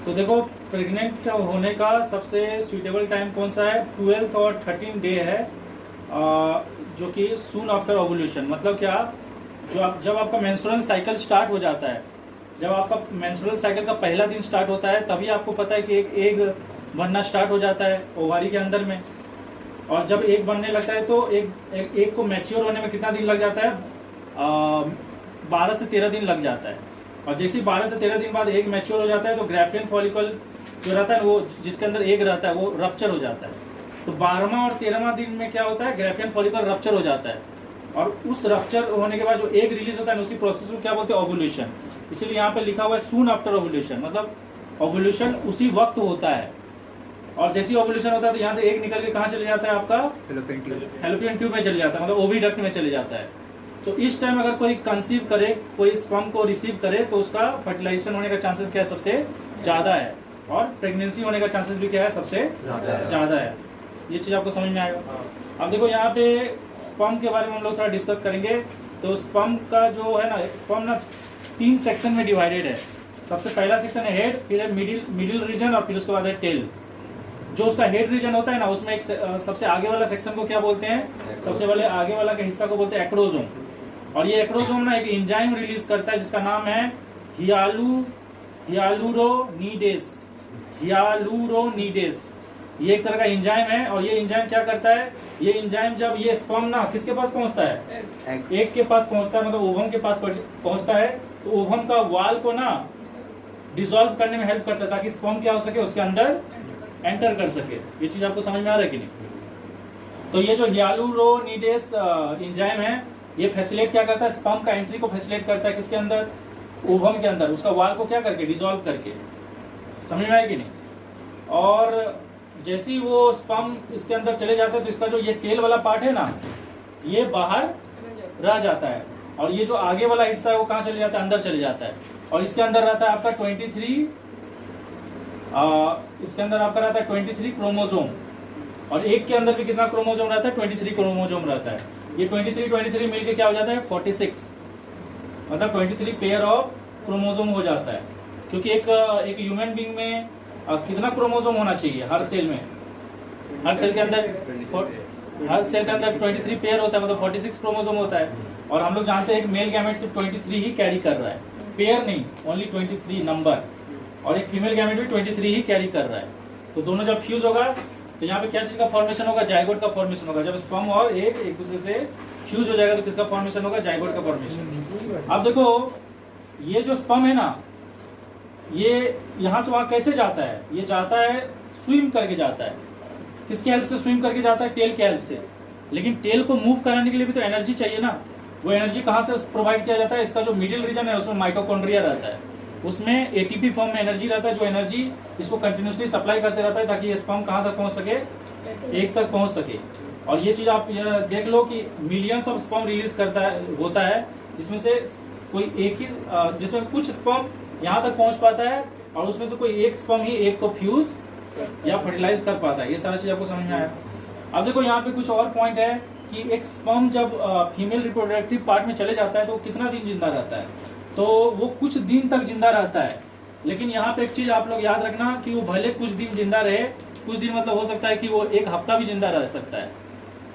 तो देखो प्रेग्नेंट होने का सबसे सुइटेबल टाइम कौन सा है, 12th और 13 डे है, जो कि सून आफ्टर ओवुलेशन। मतलब क्या, जब आपका मेंस्ट्रुअल साइकिल स्टार्ट हो जाता है, जब आपका मेंस्ट्रुअल साइकिल का पहला दिन स्टार्ट होता है, तभी आपको पता है कि एक एग बनना स्टार्ट हो जाता है ओवारी के अंदर में। और जब एग बनने लगता है तो एक को मैच्योर होने में कितना दिन लग जाता है, 12 से 13 दिन लग जाता है। और जैसे ही 12 से 13 दिन बाद एग मैच्योर हो जाता है तो ग्राफियन फॉलिकल जो रहता है वो, जिसके अंदर एग रहता है, वो रप्चर हो जाता है। तो 12वां और 13वां दिन में क्या होता है, ग्राफियन फॉलिकल रप्चर हो जाता है। और उस रप्चर होने के बाद जो एग रिलीज होता है उसी प्रोसेस को क्या बोलते हैं, ओवुलेशन। इसीलिए यहाँ पे लिखा हुआ है सून आफ्टर ओवुलेशन, मतलब ओवुलेशन उसी वक्त होता है। और जैसे ही ओवुलेशन होता है तो यहाँ से एग निकल के कहाँ चले जाता है, आपका फैलोपियन ट्यूब में चले जाता है, मतलब ओविडक्ट में चले जाता है। तो इस टाइम अगर कोई कंसीव करे, कोई स्पर्म को रिसीव करे, तो उसका फर्टिलाइजेशन होने का चांसेस क्या है, सबसे ज़्यादा है। और प्रेगनेंसी होने का चांसेस भी क्या है, सबसे ज़्यादा है। ये चीज़ आपको समझ में आएगा। अब देखो यहाँ पे स्पर्म के बारे में हम लोग थोड़ा डिस्कस करेंगे। तो स्पर्म का जो है ना, स्पर्म ना 3 सेक्शन में डिवाइडेड है। सबसे पहला सेक्शन है हेड, फिर है मिडिल रीजन, और फिर उसके बाद है टेल। जो उसका हेड रीजन होता है ना, उसमें एक सबसे आगे वाला सेक्शन को क्या बोलते हैं, सबसे पहले आगे वाला के हिस्सा को बोलते हैं एक्रोजोम। और ये एक्रोजोम ना एक एंजाइम रिलीज करता है जिसका नाम है हियालुरोनीडेस। ये एक तरह का एंजाइम है। और ये एंजाइम क्या करता है, ये एंजाइम जब ये स्पर्म ना किसके पास पहुंचता है, एग के पास पहुंचता है, मतलब ओवम के पास पहुंचता है, तो ओवम का वाल को ना डिसॉल्व करने में हेल्प करता है, ताकि स्पर्म क्या हो सके, उसके अंदर एंटर कर सके। ये चीज आपको समझ में आ रहा है कि नहीं? तो ये जो हियालुरोनीडेस एंजाइम है, ये फैसिलिटेट क्या करता है, स्पर्म का एंट्री को फैसिलिटेट करता है, किसके अंदर, ओवम के अंदर, उसका वाल को क्या करके, डिसॉल्व करके। समझ में आया कि नहीं? और जैसे ही वो स्पर्म इसके अंदर चले जाते हैं तो इसका जो ये टेल वाला पार्ट है ना, ये बाहर रह जाता है। और ये जो आगे वाला हिस्सा है वो कहाँ चले जाता है, अंदर चले जाता है। और इसके अंदर रहता है आपका 23 इसके अंदर आपका रहता है 23 क्रोमोसोम। और एक के अंदर भी कितना क्रोमोसोम रहता है, 23 क्रोमोसोम रहता है। ये 23 मिलके क्या हो जाता है, 46, मतलब 23 पेयर ऑफ क्रोमोसोम हो जाता है। क्योंकि एक ह्यूमन बीइंग में कितना क्रोमोसोम होना चाहिए हर सेल में, हर सेल के अंदर 23 पेयर होता है, मतलब 46 क्रोमोसोम होता है। और हम लोग जानते हैं एक मेल गैमेट सिर्फ 23 ही कैरी कर रहा है, पेयर नहीं, ओनली 23 नंबर। और एक फीमेल गैमेट भी 23 ही कैरी कर रहा है। तो दोनों जब फ्यूज होगा तो यहाँ पे क्या चीज का फॉर्मेशन होगा, जाइगोट का फॉर्मेशन होगा। जब स्पर्म और एग एक दूसरे से फ्यूज हो जाएगा तो किसका फॉर्मेशन होगा, जाइगोट का फॉर्मेशन। अब देखो ये जो स्पर्म है ना, ये यहाँ से वहाँ कैसे जाता है, ये जाता है स्विम करके जाता है। किसकी हेल्प से स्विम करके जाता है, टेल की हेल्प से। लेकिन टेल को मूव कराने के लिए भी तो एनर्जी चाहिए ना। वो एनर्जी कहाँ से प्रोवाइड किया जाता है, इसका जो मिडिल रीजन है उसमें माइटोकॉन्ड्रिया रहता है, उसमें एटीपी फॉर्म में एनर्जी रहता है, जो एनर्जी इसको कंटिन्यूसली सप्लाई करते रहता है ताकि ये स्पर्म कहाँ तक पहुँच सके, एग तक पहुँच सके। और ये चीज़ आप देख लो कि मिलियंस ऑफ स्पर्म रिलीज होता है, जिसमें से कोई एक ही, जिसमें कुछ स्पर्म यहाँ तक पहुँच पाता है और उसमें से कोई एक स्पर्म ही एक को फ्यूज या फर्टिलाइज कर पाता है। ये सारा चीज़ आपको समझ में आया। अब देखो यहाँ पे कुछ और पॉइंट है कि एक स्पर्म जब फीमेल रिप्रोडक्टिव पार्ट में चले जाता है तो कितना दिन जिंदा रहता है, तो वो कुछ दिन तक जिंदा रहता है। लेकिन यहाँ पे एक चीज़ आप लोग याद रखना कि वो भले कुछ दिन जिंदा रहे, कुछ दिन मतलब हो सकता है कि वो एक हफ्ता भी जिंदा रह सकता है,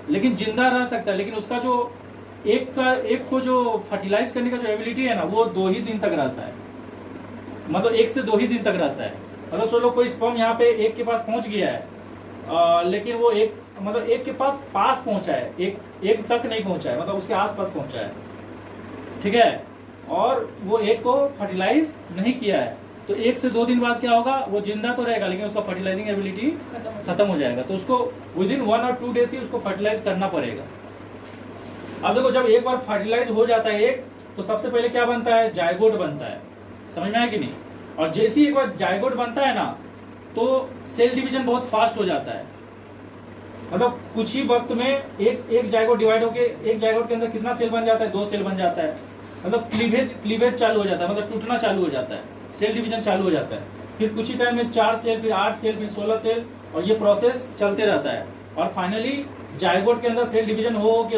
लेकिन जिंदा रह सकता है। लेकिन उसका जो एक को जो फर्टिलाइज करने का जो एबिलिटी है ना, वो 2 ही दिन तक रहता है, मतलब 1 से 2 ही दिन तक रहता है। मतलब सोचो कोई स्पर्म यहाँ पे एक के पास पहुँच गया है, लेकिन वो एक के पास पहुँचा है, एक तक नहीं पहुँचा है, मतलब उसके आसपास पहुँचा है, ठीक है, और वो एक को फर्टिलाइज नहीं किया है, तो 1 से 2 दिन बाद क्या होगा, वो जिंदा तो रहेगा लेकिन उसका फर्टिलाइजिंग एबिलिटी खत्म हो जाएगा। तो उसको विदिन 1 और 2 डेज ही उसको फर्टिलाइज करना पड़ेगा। अब देखो जब एक बार फर्टिलाइज हो जाता है एक, तो सबसे पहले क्या बनता है, जाइगोट बनता है। समझ में आया कि नहीं? और जैसे ही एक बार जाइगोट बनता है ना, तो सेल डिवीजन बहुत फास्ट हो जाता है। मतलब कुछ ही वक्त में एक जाइगोट डिवाइड होके एक जाइगोट के अंदर कितना सेल बन जाता है, 2 सेल बन जाता है। मतलब क्लीवेज चालू हो जाता है, मतलब टूटना चालू हो जाता है, सेल डिवीजन चालू हो जाता है। फिर कुछ ही टाइम में 4 सेल, फिर 8 सेल, फिर 16 सेल, और ये प्रोसेस चलते रहता है। और फाइनली जाइगोट के अंदर सेल डिवीजन हो के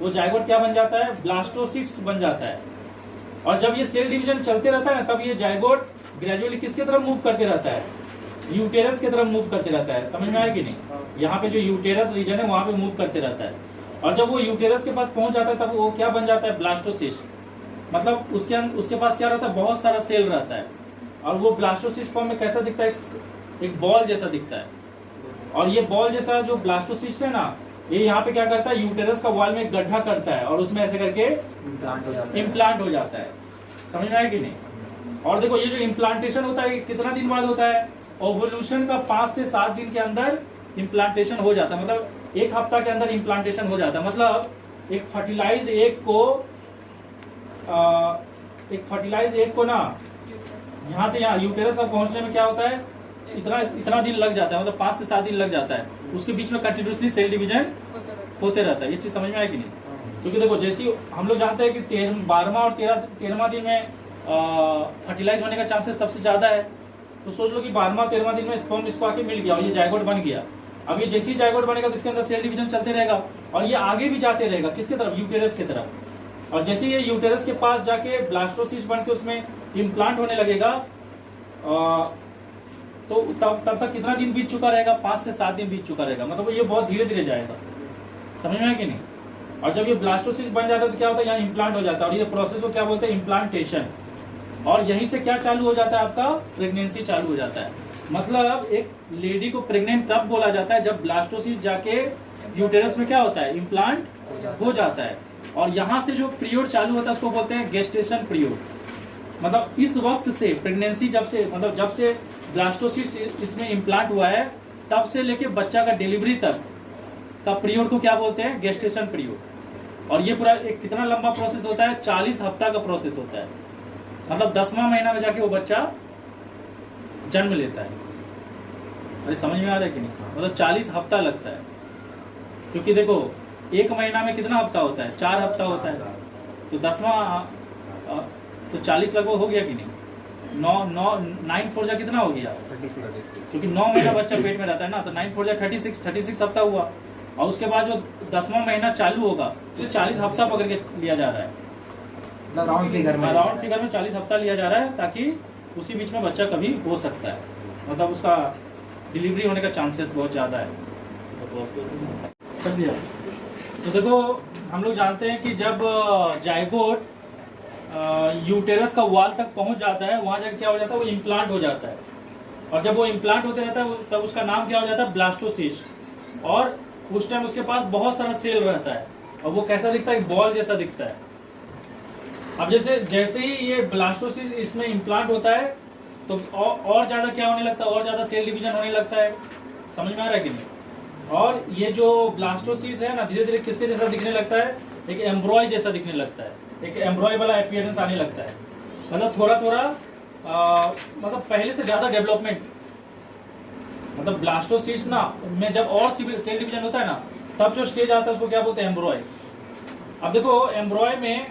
वो जाइगोट क्या बन जाता है, ब्लास्टोसिस्ट बन जाता है। और जब ये सेल डिवीजन चलते रहता है ना, तब ये जाइगोट ग्रेजुअली किसके तरफ मूव करते रहता है, यूटेरस की तरफ मूव करते रहता है। समझ में आया कि नहीं? यहाँ पे जो यूटेरस रीजन है वहां पे मूव करते रहता है। और जब वो यूटेरस के पास पहुंच जाता है तब वो क्या बन जाता है, ब्लास्टोसिस्ट। मतलब उसके पास क्या रहता है, बहुत सारा सेल रहता है। और वो ब्लास्टोसिस्ट फॉर्म में कैसा दिखता है, एक बॉल जैसा दिखता है। और ये बॉल जैसा जो ब्लास्टोसिस्ट है ना, ये यहाँ पे क्या करता है, यूटेरस का वॉल में एक गड्ढा करता है और उसमें ऐसे करके इम्प्लांट हो जाता है। समझ में आया कि नहीं? और देखो ये जो इम्प्लांटेशन होता है कितना दिन बाद होता है, ओवोल्यूशन का 5 से 7 दिन के अंदर इम्प्लांटेशन हो जाता है। मतलब 1 हफ्ता के अंदर इम्प्लांटेशन हो जाता है। मतलब एक फर्टिलाइज एग को ना यहाँ से यहाँ यूटेरस तक पहुंचने में क्या होता है, इतना दिन लग जाता है। मतलब 5 से 7 दिन लग जाता है। उसके बीच में कंटिन्यूसली सेल डिवीजन होते रहता है। ये चीज समझ में आया कि नहीं? क्योंकि देखो जैसी हम लोग जानते हैं कि 12वां और 13वां दिन में फर्टिलाइज होने का चांसेस सबसे ज्यादा है। तो सोच लो कि 12वां 13वां दिन में स्पर्म इसको आके मिल गया और ये जाइगोट बन गया। अब ये जैसे ही जाइगोट बनेगा तो इसके अंदर सेल डिवीजन चलते रहेगा और ये आगे भी जाते रहेगा। किसके तरफ, यूटेरस की तरफ। और जैसे ये यूटेरस के पास जाके ब्लास्टोसिस्ट बन के उसमें इम्प्लांट होने लगेगा, तो तब तक कितना दिन बीत चुका रहेगा, 5 से 7 दिन बीत चुका रहेगा। मतलब ये बहुत धीरे धीरे जाएगा। समझ में आया कि नहीं? और जब ये ब्लास्टोसिस्ट बन जाता है तो क्या होता है, यहाँ इम्प्लांट हो जाता है। और ये प्रोसेस को क्या बोलते हैं, इम्प्लांटेशन। और यहीं से क्या चालू हो जाता है, आपका प्रेगनेंसी चालू हो जाता है। मतलब एक लेडी को प्रेग्नेंट तब बोला जाता है जब ब्लास्टोसिस्ट जाके यूटेरस में क्या होता है, इम्प्लांट हो जाता है। और यहाँ से जो पीरियड चालू होता है उसको बोलते हैं गेस्टेशन पीरियड। मतलब इस वक्त से प्रेगनेंसी जब से ब्लास्टोसिस्ट इसमें इम्प्लांट हुआ है तब से लेके बच्चा का डिलीवरी तक का पीरियड को क्या बोलते हैं, गेस्टेशन पीरियड। और ये पूरा एक कितना लंबा प्रोसेस होता है, 40 हफ्ता का प्रोसेस होता है। मतलब 10वां महीना में जाके वो बच्चा जन्म लेता है। अरे समझ में आ रहा है कि नहीं? मतलब 40 हफ्ता लगता है। क्योंकि देखो 1 महीना में कितना हफ्ता होता है, 4 हफ्ता होता है। तो 10वां तो 40 लगभग हो गया कि नहीं? 9 4 जा कितना हो गया, 36। क्योंकि 9 महीना बच्चा पेट में रहता है ना, तो 9 4 जा 36 हफ्ता हुआ। और उसके बाद जो 10वां महीना चालू होगा तो 40 हफ्ता पकड़ के लिया जा रहा है। राउंड फिगर में 40 हफ्ता लिया जा रहा है ताकि उसी बीच में बच्चा कभी हो सकता है। मतलब उसका डिलीवरी होने का चांसेस बहुत ज़्यादा है। कर दिया। तो देखो हम लोग जानते हैं कि जब जाइगोट यूटेरस का वॉल तक पहुंच जाता है, वहां जाकर क्या हो जाता है, वो इम्प्लांट हो जाता है। और जब वो इम्प्लांट होते रहता है तब उसका नाम क्या हो जाता है, ब्लास्टोसिस्ट। और उस टाइम उसके पास बहुत सारा सेल रहता है और वो कैसा दिखता है, बॉल जैसा दिखता है। अब जैसे ही ये ब्लास्टोसिस्ट इसमें इम्प्लांट होता है तो और ज़्यादा क्या होने लगता है, और ज़्यादा सेल डिवीजन होने लगता है। समझ में आ रहा है कि नहीं? और ये जो ब्लास्टोसिस्ट है ना, धीरे धीरे किसके जैसा दिखने लगता है, एक एम्ब्रॉय जैसा दिखने लगता है। एक एम्ब्रॉय वाला अपीयरेंस आने लगता है। मतलब थोड़ा मतलब पहले से ज़्यादा डेवलपमेंट। मतलब ब्लास्टोसिस्ट ना में जब और सेल डिवीजन होता है ना, तब जो स्टेज आता है उसको क्या बोलते हैं, एम्ब्रॉय। अब देखो एम्ब्रॉय में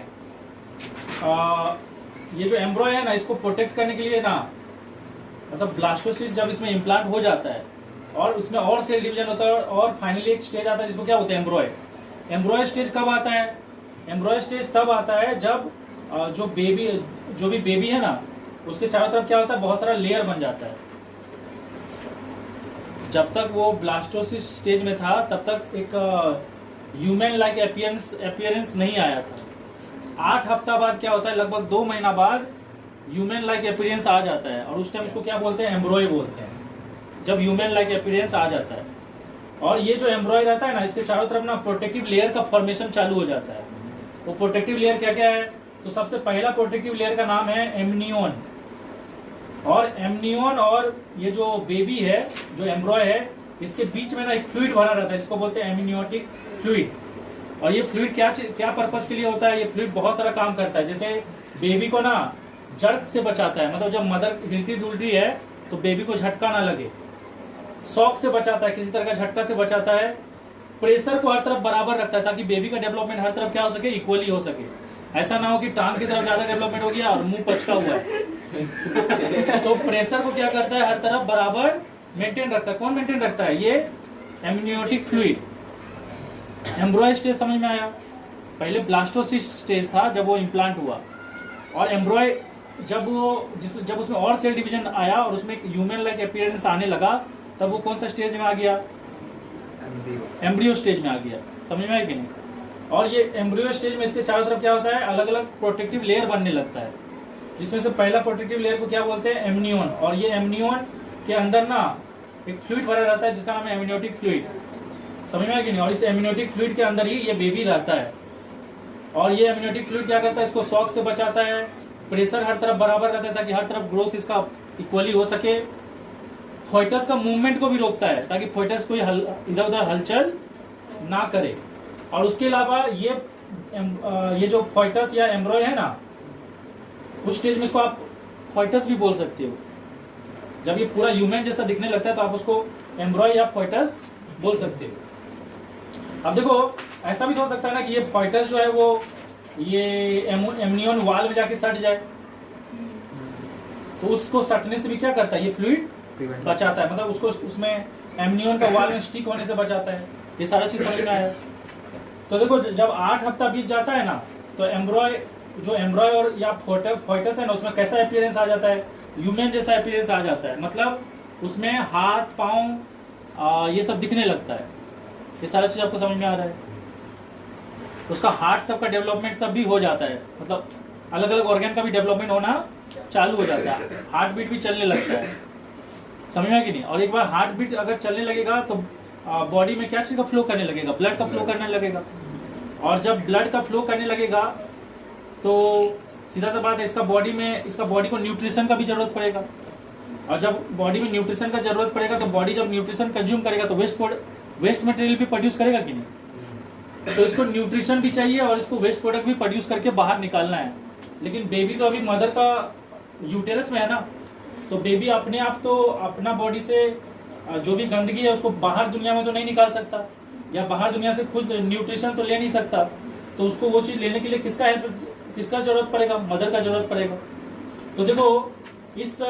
ये जो एम्ब्रॉय है ना, इसको प्रोटेक्ट करने के लिए ना, मतलब ब्लास्टोसिस्ट जब इसमें इम्प्लांट हो जाता है और उसमें और सेल डिवीजन होता है और फाइनली एक स्टेज आता है जिसको क्या बोलते हैं, एम्ब्रॉय। एम्ब्रॉय स्टेज कब आता है, एम्ब्रॉय स्टेज तब आता है जब जो भी बेबी है ना, उसके चारों तरफ क्या होता है, बहुत सारा लेयर बन जाता है। जब तक वो ब्लास्टोसिस्ट स्टेज में था तब तक एक ह्यूमन लाइक अपीयरेंस नहीं आया था। 8 हफ्ता बाद क्या होता है, लगभग 2 महीना बाद ह्यूमन लाइक अपीयरेंस आ जाता है और उस टाइम इसको क्या बोलते हैं, एम्ब्रॉय बोलते हैं। जब ह्यूमन लाइक अपीयरेंस आ जाता है और ये जो एम्ब्रॉय रहता है ना, इसके चारों तरफ ना प्रोटेक्टिव लेयर का फॉर्मेशन चालू हो जाता है। वो प्रोटेक्टिव लेयर क्या क्या है, तो सबसे पहला प्रोटेक्टिव लेयर का नाम है एमनियोन। और ये जो बेबी है, जो एम्ब्रॉय है, इसके बीच में ना एक फ्लूइड भरा रहता है जिसको बोलते हैं एमनियोटिक फ्लूइड। और ये फ्लूइड क्या पर्पस के लिए होता है, ये फ्लूइड बहुत सारा काम करता है। जैसे बेबी को ना जर्क से बचाता है, मतलब जब मदर हिलती डुलती है तो बेबी को झटका ना लगे। शॉक से बचाता है, किसी तरह का झटका से बचाता है। प्रेशर को हर तरफ बराबर रखता है ताकि बेबी का डेवलपमेंट हर तरफ क्या हो सके, इक्वली हो सके। ऐसा ना हो कि टांग की तरफ ज्यादा डेवलपमेंट हो गया और मुंह पचका हुआ है। तो प्रेशर को क्या करता है, हर तरफ बराबर मेंटेन रखता है। कौन मेंटेन रखता है, ये एमनियोटिक फ्लूइड, एम्ब्रॉय स्टेज समझ में आया। पहले ब्लास्टोसिस्ट स्टेज था जब वो इम्प्लांट हुआ, और एम्ब्रॉय जब उसमें और सेल डिवीजन आया और उसमें एक ह्यूमन लाइक अपीयरेंस आने लगा, तब वो कौन सा स्टेज में आ गया? एम्ब्रियो स्टेज में आ गया। समझ में आया कि नहीं? और ये एम्ब्रियो स्टेज में इसके चारों तरफ क्या होता है, अलग अलग प्रोटेक्टिव लेयर बनने लगता है, जिसमें से पहला प्रोटेक्टिव लेयर को क्या बोलते हैं? एमनियोन। और ये एमनियोन के अंदर ना एक फ्लूइड भरा रहता है जिसका नाम है एमनियोटिक फ्लूइड। समझ में आया कि नहीं? और इस एमनियोटिक फ्लूइड के अंदर ही ये बेबी रहता है। और ये एमनियोटिक फ्लूइड क्या करता है? इसको शॉक से बचाता है, प्रेशर हर तरफ बराबर रहता है ताकि हर तरफ ग्रोथ इसका इक्वली हो सके, फोइटस का मूवमेंट को भी रोकता है ताकि फोइटस कोई इधर उधर हलचल ना करे। और उसके अलावा ये जो फोइटस या एम्ब्रॉय है ना, उस स्टेज में इसको आप फोइटस भी बोल सकते हो। जब ये पूरा ह्यूमन जैसा दिखने लगता है तो आप उसको एम्ब्रॉय या फोइटस बोल सकते हो। अब देखो, ऐसा भी तो हो सकता है ना कि ये फोइटस जो है वो ये एमनियोन वाल में जाके सट जाए, तो उसको सटने से भी क्या करता है? ये फ्लूइड बचाता है, मतलब उसको उसमें एमनियोन का वाल में स्टिक होने से बचाता है। ये सारा चीज समझ में आया। तो देखो, जब 8 हफ्ता बीत जाता है ना, तो एम्ब्रॉय और या फोइटस है ना, उसमें कैसा अपीयरेंस आ जाता है? ह्यूमन जैसा अपीयरेंस आ जाता है, मतलब उसमें हाथ पाँव ये सब दिखने लगता है। ये सारा चीज आपको समझ में आ रहा है? उसका हार्ट सब का डेवलपमेंट सब भी हो जाता है, मतलब अलग अलग ऑर्गन का भी डेवलपमेंट होना चालू हो जाता है, हार्ट बीट भी चलने लगता है। समझ में आया कि नहीं? और एक बार हार्ट बीट अगर चलने लगेगा तो बॉडी में क्या चीज़ का फ्लो करने लगेगा? ब्लड का फ्लो करने लगेगा। और जब ब्लड का फ्लो करने लगेगा तो सीधा सा बात है, इसका बॉडी को न्यूट्रिशन का भी जरूरत पड़ेगा। और जब बॉडी में न्यूट्रिशन का जरूरत पड़ेगा तो बॉडी जब न्यूट्रिशन कंज्यूम करेगा तो वेस्ट मटेरियल भी प्रोड्यूस करेगा कि नहीं? तो इसको न्यूट्रिशन भी चाहिए और इसको वेस्ट प्रोडक्ट भी प्रोड्यूस करके बाहर निकालना है। लेकिन बेबी तो अभी मदर का यूटेरस में है ना, तो बेबी अपने आप तो अपना बॉडी से जो भी गंदगी है उसको बाहर दुनिया में तो नहीं निकाल सकता, या बाहर दुनिया से खुद न्यूट्रिशन तो ले नहीं सकता। तो उसको वो चीज़ लेने के लिए किसका जरूरत पड़ेगा? मदर का जरूरत पड़ेगा। तो देखो, इस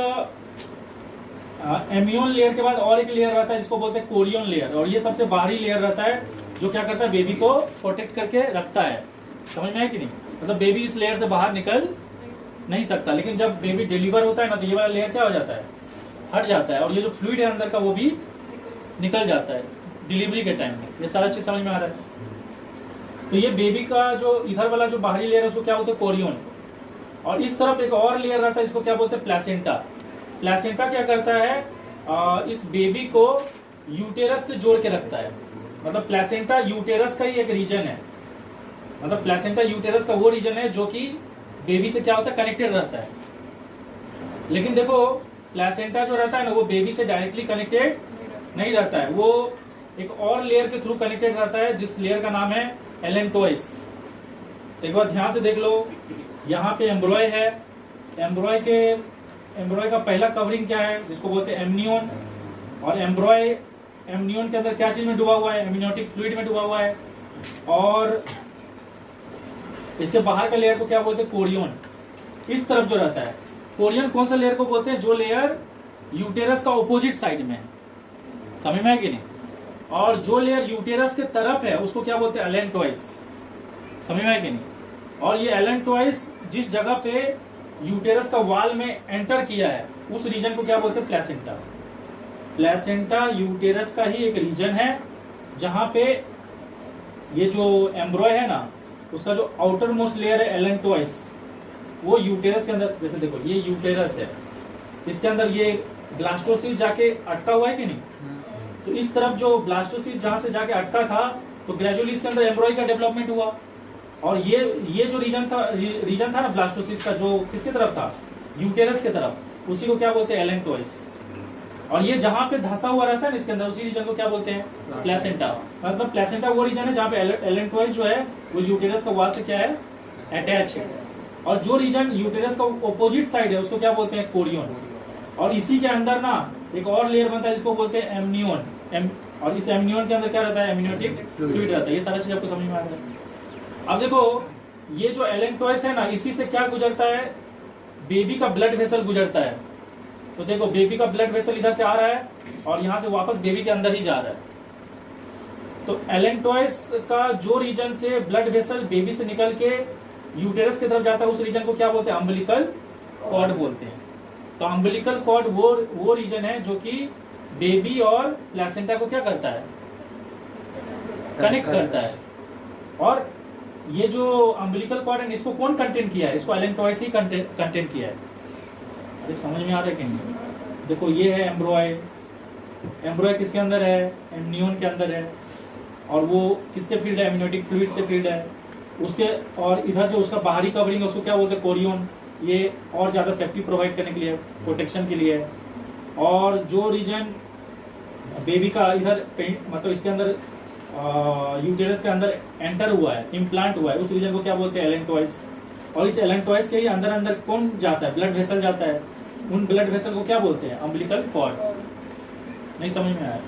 एमियोन लेयर के बाद और एक लेयर रहता है जिसको बोलते हैं कोरियन लेयर, और ये सबसे बाहरी लेयर रहता है जो क्या करता है? बेबी को प्रोटेक्ट करके रखता है। समझ में आया कि नहीं? मतलब बेबी इस लेयर से बाहर निकल नहीं सकता, लेकिन जब बेबी डिलीवर होता है ना, तो ये वाला लेयर क्या हो जाता है? हट जाता है, और ये जो फ्लूइड है अंदर का वो भी निकल जाता है डिलीवरी के टाइम में। ये सारा चीज समझ में आ रहा है? तो ये बेबी का जो इधर वाला जो बाहरी लेयर है उसको क्या बोलते हैं? कोरियन। और इस तरफ एक और लेयर रहता है जिसको क्या बोलते हैं? प्लेसेंटा। प्लेसेंटा क्या करता है? इस बेबी को यूटेरस से जोड़ के रखता है। मतलब प्लेसेंटा यूटेरस का ही एक रीजन है, मतलब प्लेसेंटा यूटेरस का वो रीजन है जो कि बेबी से क्या होता है? कनेक्टेड रहता है। लेकिन देखो, प्लेसेंटा जो रहता है ना, वो बेबी से डायरेक्टली कनेक्टेड नहीं रहता है, वो एक और लेयर के थ्रू कनेक्टेड रहता है जिस लेयर का नाम है एलेंटोइस। एक बार ध्यान से देख लो, यहाँ पे एम्ब्रॉय है, एम्ब्रॉय का पहला कवरिंग क्या है? जिसको बोलते हैं एमनियोन। और एमनियोन के अंदर क्या चीज में डूबा हुआ है? एमनियोटिक फ्लूइड में डूबा हुआ है। और इसके बाहर का लेयर को क्या बोलते हैं? कोरियन। इस तरफ जो रहता है कोरियन, कौन सा लेयर को बोलते हैं? जो लेयर यूटेरस का ऑपोजिट साइड में है। समझ में है कि नहीं? और जो लेयर यूटेरस के तरफ है उसको क्या बोलते हैं? एलेंटोइस। समझ में है कि नहीं? और ये एलेंटोइस जिस जगह पे यूटेरस का वॉल में एंटर किया है उस रीजन को क्या बोलते हैं? प्लेसेंटा। प्लेसेंटा यूटेरस का ही एक रीजन है जहां पे ये जो एम्ब्रॉय है ना, उसका जो आउटर मोस्ट लेयर है एलेंटोइस, वो यूटेरस के अंदर, जैसे देखो ये यूटेरस है, इसके अंदर ये ब्लास्टोसिस्ट जाके अटका हुआ है कि नहीं? तो इस तरफ जो ब्लास्टोसिस्ट जहां से जाके अटका था, तो ग्रेजुअली इसके अंदर एम्ब्रॉय का डेवलपमेंट हुआ। और ये जो रीजन था ना ब्लास्टोसिस्ट का, जो किसके तरफ था? यूटेरस के तरफ, उसी को क्या बोलते हैं? एलेंटोइस। और ये जहां पे धंसा हुआ रहता है ना इसके अंदर, उसी रीजन को क्या बोलते हैं? प्लेसेंटा। मतलब प्लेसेंटा वो रीजन है जहाँ पे एलेंटोइस जो है वो यूटेरस का वॉल से क्या है? अटैच है। और जो रीजन यूटेरस का ऑपोजिट साइड है उसको क्या बोलते हैं? कोरियन। और इसी के अंदर ना एक और लेयर बनता है जिसको बोलते हैं एमनियोन। और इस एमनियोन के अंदर क्या रहता है? एमनियोटिक फ्लूइड रहता है। ये सारा चीज आपको समझ में आ रहा है? अब देखो, ये जो एलेंटोइस है ना, इसी से क्या गुजरता है? बेबी का ब्लड वेसल गुजरता है। तो देखो, बेबी का ब्लड वेसल इधर से आ रहा है और यहाँ से वापस बेबी के अंदर ही जा रहा है। तो एलेंटॉइस का जो रीजन से ब्लड वेसल बेबी से निकल के यूटेरस की तरफ जाता है उस रीजन को क्या बोलते हैं? अम्बिलिकल कॉर्ड बोलते हैं। तो अम्बिलिकल कॉर्ड वो रीजन है जो कि बेबी और प्लेसेंटा को क्या करता है? कनेक्ट करता है। और ये जो अम्बिलिकल कॉर्ड है इसको कौन कंटेंट किया है? इसको एलेंटॉइस ही कंटेंट किया है। अरे समझ में आ रहा है कि नहीं? देखो ये है एम्ब्रॉय, एम्ब्रॉय किसके अंदर है? एमनियोन के अंदर है। और वो किससे फील्ड है? एमनियोटिक फ्लूइड से फील्ड है उसके। और इधर जो उसका बाहरी कवरिंग है उसको क्या बोलते हैं? कोरियन। ये और ज़्यादा सेफ्टी प्रोवाइड करने के लिए, प्रोटेक्शन के लिए। और जो रीजन बेबी का इधर मतलब इसके अंदर यूटेरस के अंदर एंटर हुआ है, इम्प्लांट हुआ है, उस रीजन को क्या बोलते हैं? एलेंटॉइस। और इस एलेंटॉइस के ही अंदर अंदर कौन जाता है? ब्लड वेसल जाता है। उन ब्लड वेसल को क्या बोलते हैं? Umbilical cord. नहीं समझ में आया?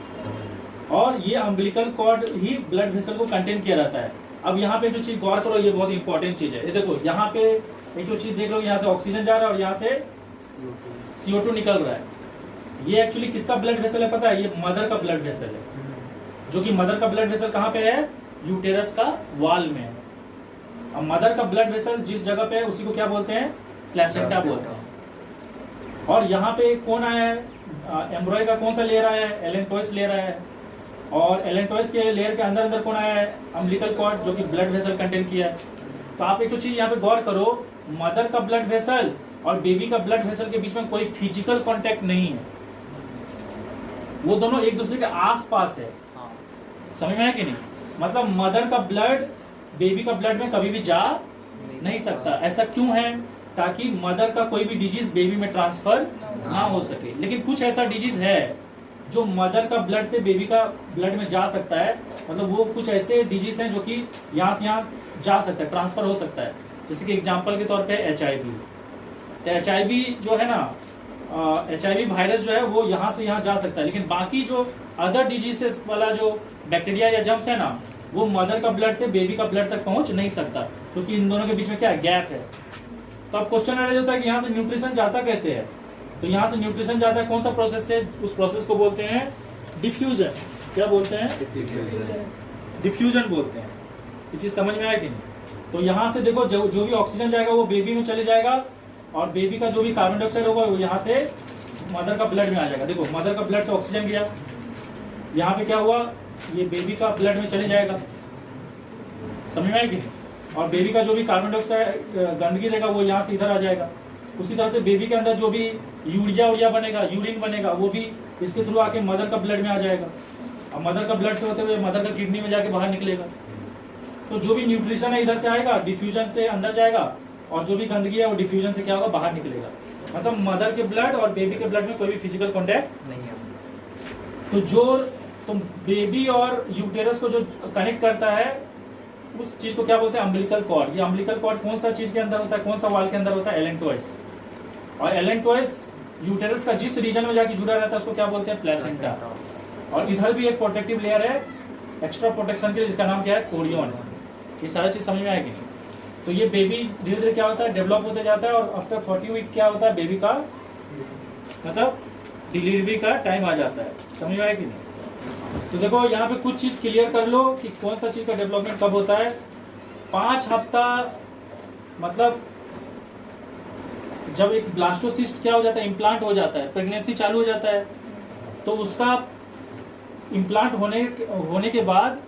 और ये अम्बिलिकल कॉर्ड ही ब्लड वेसल को कंटेन किया रहता है। अब यहाँ पे जो चीज गौर करो, ये बहुत इंपॉर्टेंट चीज है। ये देखो यहाँ पे एक जो चीज देख लो, यहाँ से ऑक्सीजन जा रहा है और यहाँ से CO2 निकल रहा है। ये एक्चुअली किसका ब्लड वेसल है पता है? ये मदर का ब्लड वेसल है। जो कि मदर का ब्लड वेसल कहाँ पे है? यूटेरस का वॉल में है। अब मदर का ब्लड वेसल जिस जगह पे है उसी को क्या बोलते हैं? प्लेसेंटा बोलते हैं। और यहाँ पे कौन आया है? एम्ब्रॉय का कौन सा लेयर आया है? एलेंटॉइस लेयर आया है। और एलेंटॉइस के लेयर के अंदर अंदर कौन आया है? अम्बिलिकल कॉर्ड, जो कि ब्लड वेसल कंटेन किया है। तो आप एक तो चीज यहाँ पे गौर करो, मदर का ब्लड वेसल और बेबी का ब्लड वेसल के बीच में कोई फिजिकल कांटेक्ट नहीं है। वो दोनों एक दूसरे के आस पास है। समझ में आया कि नहीं? मतलब मदर का ब्लड बेबी का ब्लड में कभी भी जा नहीं सकता। ऐसा क्यों है? ताकि मदर का कोई भी डिजीज बेबी में ट्रांसफर ना हो सके। लेकिन कुछ ऐसा डिजीज है जो मदर का ब्लड से बेबी का ब्लड में जा सकता है। मतलब वो कुछ ऐसे डिजीज हैं जो कि यहाँ से यहाँ जा सकता है, ट्रांसफर हो सकता है। जैसे कि एग्जांपल के तौर पे HIV। तो HIV जो है ना, HIV वायरस जो है वो यहाँ से यहाँ जा सकता है। लेकिन बाकी जो अदर डिजीजेस वाला जो बैक्टीरिया या जर्म्स है ना, वो मदर का ब्लड से बेबी का ब्लड तक पहुँच नहीं सकता, क्योंकि इन दोनों के बीच में क्या गैप है। तो अब क्वेश्चन आ होता है कि यहाँ से न्यूट्रिशन जाता कैसे है? तो यहाँ से न्यूट्रिशन जाता है कौन सा प्रोसेस से? उस प्रोसेस को बोलते हैं डिफ्यूजन। क्या बोलते हैं? डिफ्यूजन बोलते हैं। ये चीज समझ में आया कि नहीं? तो यहाँ से देखो जो भी ऑक्सीजन जाएगा वो बेबी में चले जाएगा, और बेबी का जो भी कार्बन डाइऑक्साइड होगा वो यहाँ से मदर का ब्लड में आ जाएगा। देखो मदर का ब्लड से ऑक्सीजन गया, यहाँ पे क्या हुआ? ये बेबी का ब्लड में चले जाएगा। समझ में आया कि नहीं? और बेबी का जो भी कार्बन डाइऑक्साइड गंदगी रहेगा वो यहाँ से इधर आ जाएगा। उसी तरह से बेबी के अंदर जो भी यूरिया बनेगा, यूरिन बनेगा, वो भी इसके थ्रू आके मदर का ब्लड में आ जाएगा। और मदर का ब्लड से होते हुए मदर का किडनी में जाके बाहर निकलेगा। तो जो भी न्यूट्रिशन है इधर से आएगा, डिफ्यूजन से अंदर जाएगा, और जो भी गंदगी है वो डिफ्यूजन से क्या होगा? बाहर निकलेगा। मतलब मदर के ब्लड और बेबी के ब्लड में कोई भी फिजिकल कॉन्टैक्ट नहीं है। तो बेबी और यूटेरस को जो कनेक्ट करता है उस चीज को क्या बोलते हैं? Umbilical cord. ये अम्बिलिकल कॉर्ड कौन सा चीज के अंदर होता है? कौन सा वाल के अंदर होता है? एलेंटॉइस। और एलेंटॉइस यूटेरस का जिस रीजन में जाके जुड़ा रहता है उसको क्या बोलते हैं? प्लेसेंटा। और इधर भी एक प्रोटेक्टिव लेयर है एक्स्ट्रा प्रोटेक्शन के लिए, जिसका नाम क्या है? कोरियन। ये सारा चीज समझ में आएगी। तो ये बेबी धीरे धीरे क्या होता है? डेवलप होते जाता है, और आफ्टर 40 वीक क्या होता है? बेबी का मतलब डिलीवरी का टाइम आ जाता है। समझ में आया कि नहीं? तो देखो यहाँ पे कुछ चीज क्लियर कर लो कि कौन सा चीज का डेवलपमेंट कब होता है। 5 हफ्ता मतलब जब एक ब्लास्टोसिस्ट क्या हो जाता है? इम्प्लांट हो जाता है, प्रेगनेंसी चालू हो जाता है। तो उसका इम्प्लांट होने के बाद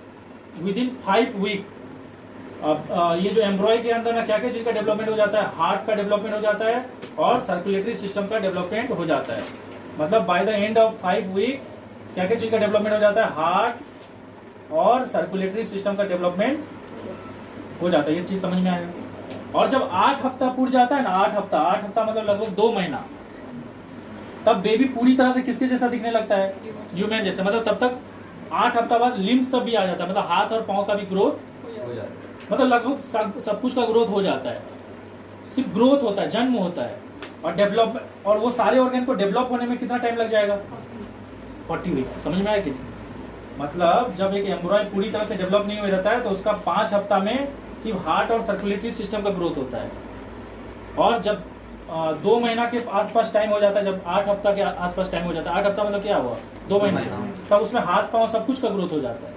विदिन 5 वीक अब ये जो एम्ब्रॉय के अंदर ना क्या क्या चीज का डेवलपमेंट हो जाता है? हार्ट का डेवलपमेंट हो जाता है और सर्कुलेटरी सिस्टम का डेवलपमेंट हो जाता है। मतलब by the end of 5 week क्या क्या चीज का डेवलपमेंट हो जाता है? हार्ट और सर्कुलेटरी सिस्टम का डेवलपमेंट हो जाता है। ये चीज समझ में आएगा। और जब 8 हफ्ता पूरा जाता है ना, 8 हफ्ता मतलब लगभग 2 महीना, तब बेबी पूरी तरह से किसके जैसा दिखने लगता है? ह्यूमन जैसे। मतलब तब तक 8 हफ्ता बाद लिम्स सब भी आ जाता है, मतलब हाथ और पाँव का भी ग्रोथ हो जाता है। मतलब लगभग सब कुछ का ग्रोथ हो जाता है। सिर्फ ग्रोथ होता है, जन्म होता है, और डेवलप, और वो सारे ऑर्गन को डेवलप होने में कितना टाइम लग जाएगा? 40 वीक। समझ में आया कि? मतलब जब एक एम्ब्रॉय पूरी तरह से डेवलप नहीं हो जाता है तो उसका 5 हफ्ता में सिर्फ हार्ट और सर्कुलेटरी सिस्टम का ग्रोथ होता है। और जब 2 महीना के आसपास टाइम हो जाता है, जब 8 हफ्ता के आसपास टाइम हो जाता है, 8 हफ्ता मतलब क्या हुआ? 2 महीना, तब उसमें हाथ पाँव सब कुछ का ग्रोथ हो जाता है।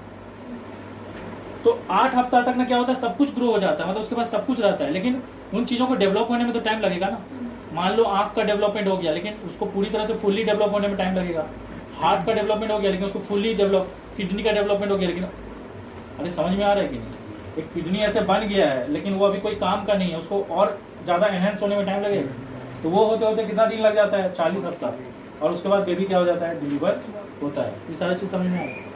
तो 8 हफ्ता तक ना क्या होता है, सब कुछ ग्रो हो जाता है, मतलब उसके पास सब कुछ रहता है, लेकिन उन चीज़ों को डेवलप होने में तो टाइम लगेगा ना। मान लो आँख का डेवलपमेंट हो गया, लेकिन उसको पूरी तरह से फुल्ली डेवलप होने में टाइम लगेगा। हार्ट का डेवलपमेंट हो गया, लेकिन उसको फुल्ली डेवलप, किडनी का डेवलपमेंट हो गया, लेकिन अरे समझ में आ रहा है कि नहीं, एक किडनी ऐसे बन गया है लेकिन वो अभी कोई काम का नहीं है, उसको और ज़्यादा एनहेंस होने में टाइम लगेगा। तो वो होते होते कितना दिन लग जाता है, 40 हफ्ता, और उसके बाद बेबी क्या हो जाता है, डिलीवर होता है। ये सारी चीज़ समझ में आ रही है।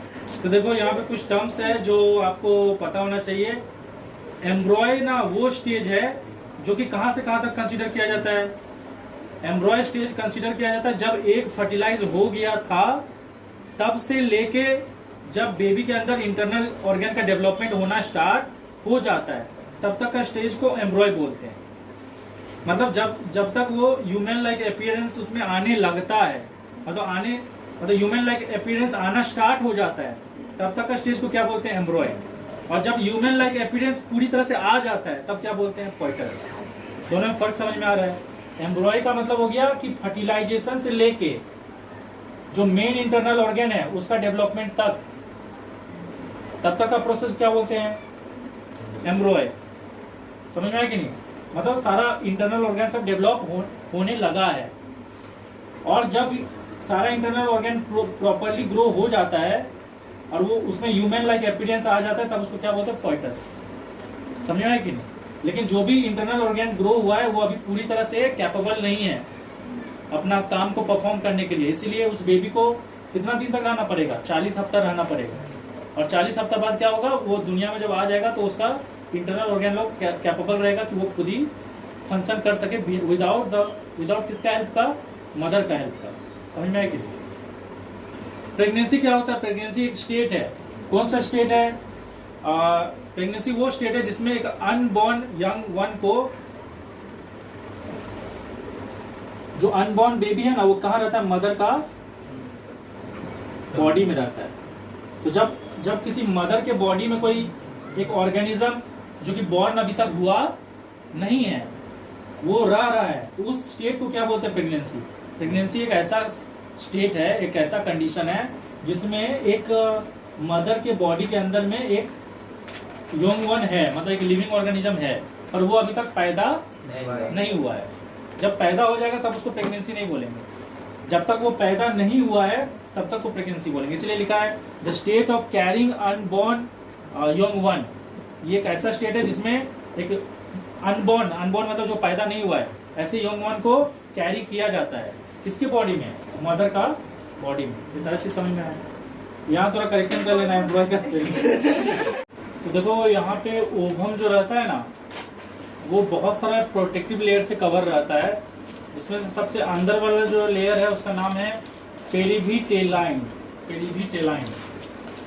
तो देखो यहाँ पे कुछ टर्म्स है जो आपको पता होना चाहिए। एम्ब्रॉय ना वो स्टेज है जो कि कहाँ से कहाँ तक कंसीडर किया जाता है। एम्ब्रॉय स्टेज कंसीडर किया जाता है जब एग फर्टिलाइज हो गया था तब से लेके जब बेबी के अंदर इंटरनल ऑर्गन का डेवलपमेंट होना स्टार्ट हो जाता है तब तक का स्टेज को एम्ब्रॉय बोलते हैं। मतलब जब तक वो ह्यूमन लाइक अपीयरेंस उसमें आने लगता है, मतलब ह्यूमन लाइक अपीयरेंस आना स्टार्ट हो जाता है तब तक का स्टेज को क्या बोलते हैं, एम्ब्रॉय। और जब ह्यूमन लाइक अपीयरेंस पूरी तरह से आ जाता है तब क्या बोलते हैं, फॉइटस। दोनों में फर्क समझ में आ रहा है। एम्ब्रॉय का मतलब हो गया कि फर्टिलाइजेशन से लेके जो मेन इंटरनल ऑर्गन है उसका डेवलपमेंट तब तक का प्रोसेस क्या बोलते हैं, एम्ब्रॉय। समझ में आया कि नहीं, मतलब सारा इंटरनल ऑर्गन सब डेवलप होने लगा है, और जब सारा इंटरनल ऑर्गन प्रॉपरली ग्रो हो जाता है और वो उसमें ह्यूमन लाइक अपीयरेंस आ जाता है तब उसको क्या बोलते हैं, फॉइटस। समझ में आया कि नहीं। लेकिन जो भी इंटरनल ऑर्गन ग्रो हुआ है वो अभी पूरी तरह से कैपेबल नहीं है अपना काम को परफॉर्म करने के लिए, इसीलिए उस बेबी को कितना दिन तक रहना पड़ेगा, 40 हफ्ता रहना पड़ेगा। और 40 हफ्ता बाद क्या होगा, वो दुनिया में जब आ जाएगा तो उसका इंटरनल ऑर्गन लोग कैपेबल रहेगा कि वो खुद ही फंक्शन कर सके विदाउट किसका हेल्प का, मदर का हेल्प का। समझ में आया कि प्रेगनेंसी क्या होता है, प्रेगनेंसी एक स्टेट है। कौन सा स्टेट है, प्रेगनेंसी वो स्टेट है जिसमें एक अनबॉर्न यंग वन को, जो अनबॉर्न बेबी है ना वो कहाँ रहता है, मदर का बॉडी में रहता है। तो जब किसी मदर के बॉडी में कोई एक ऑर्गेनिज्म जो कि बॉर्न अभी तक हुआ नहीं है वो रह रहा है, तो उस स्टेट को क्या बोलते हैं, प्रेगनेंसी। प्रेगनेंसी एक ऐसा स्टेट है, एक ऐसा कंडीशन है जिसमें एक मदर के बॉडी के अंदर में एक यंग वन है, मतलब एक लिविंग ऑर्गेनिज्म है, और वो अभी तक पैदा नहीं हुआ है। जब पैदा हो जाएगा तब उसको प्रेगनेंसी नहीं बोलेंगे, जब तक वो पैदा नहीं हुआ है तब तक वो प्रेगनेंसी बोलेंगे। इसलिए लिखा है the state of carrying unborn young one. ये एक ऐसा स्टेट है जिसमें एक अनबॉर्न मतलब जो पैदा नहीं हुआ है, ऐसे यंग वन को कैरी किया जाता है। किसके बॉडी में, मदर का बॉडी में। ये सारी चीज समझ में आया। यहाँ थोड़ा करेक्शन कर लेना है एम्ब्रॉय का स्पेलिंग। तो देखो यहाँ पे ओवम जो रहता है ना वो बहुत सारा प्रोटेक्टिव लेयर से कवर रहता है, जिसमें से सबसे अंदर वाला जो लेयर है उसका नाम है पेरिविटेलाइन। पेरिविटेलाइन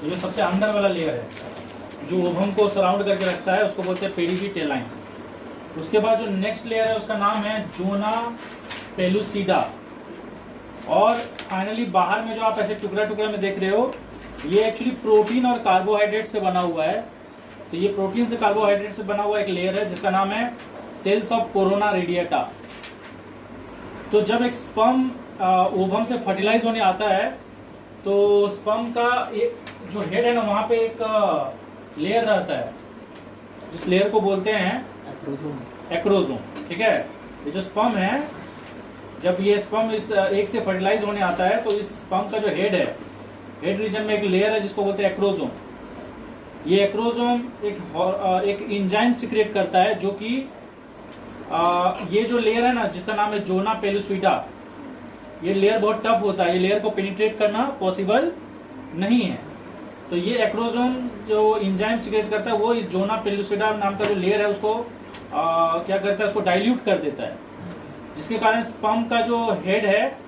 जो सबसे अंदर वाला लेयर है जो ओवम को सराउंड करके रखता है उसको बोलते हैं पेरिविटेलाइन। उसके बाद जो नेक्स्ट लेयर है उसका नाम है जोना पेलुसिडा। और फाइनली बाहर में जो आप ऐसे टुकड़ा टुकड़ा में देख रहे हो ये एक्चुअली प्रोटीन और कार्बोहाइड्रेट से बना हुआ है। तो ये प्रोटीन से कार्बोहाइड्रेट से बना हुआ एक लेयर है जिसका नाम है सेल्स ऑफ कोरोना रेडिएटा। तो जब एक स्पर्म ओवम से फर्टिलाइज होने आता है तो स्पर्म का एक जो हेड है ना वहाँ पे एक लेयर रहता है जिस लेयर को बोलते हैं एक्रोसोम। ठीक है, ये जो स्पर्म है जब ये स्पर्म इस एक से फर्टिलाइज होने आता है तो इस स्पर्म का जो हेड है, हेड रीजन में एक लेयर है जिसको बोलते हैं एक्रोसोम। ये एक्रोसोम एक एंजाइम सिक्रेट करता है जो कि ये जो लेयर है ना जिसका नाम है जोना पेलुसिडा, ये लेयर बहुत टफ होता है, ये लेयर को पेनिट्रेट करना पॉसिबल नहीं है। तो ये एक्रोसोम जो एंजाइम सिक्रेट करता है वो इस जोना पेलुसिडा नाम का जो लेयर है उसको क्या करता है, उसको डाइल्यूट कर देता है, जिसके कारण स्पर्म का जो हेड है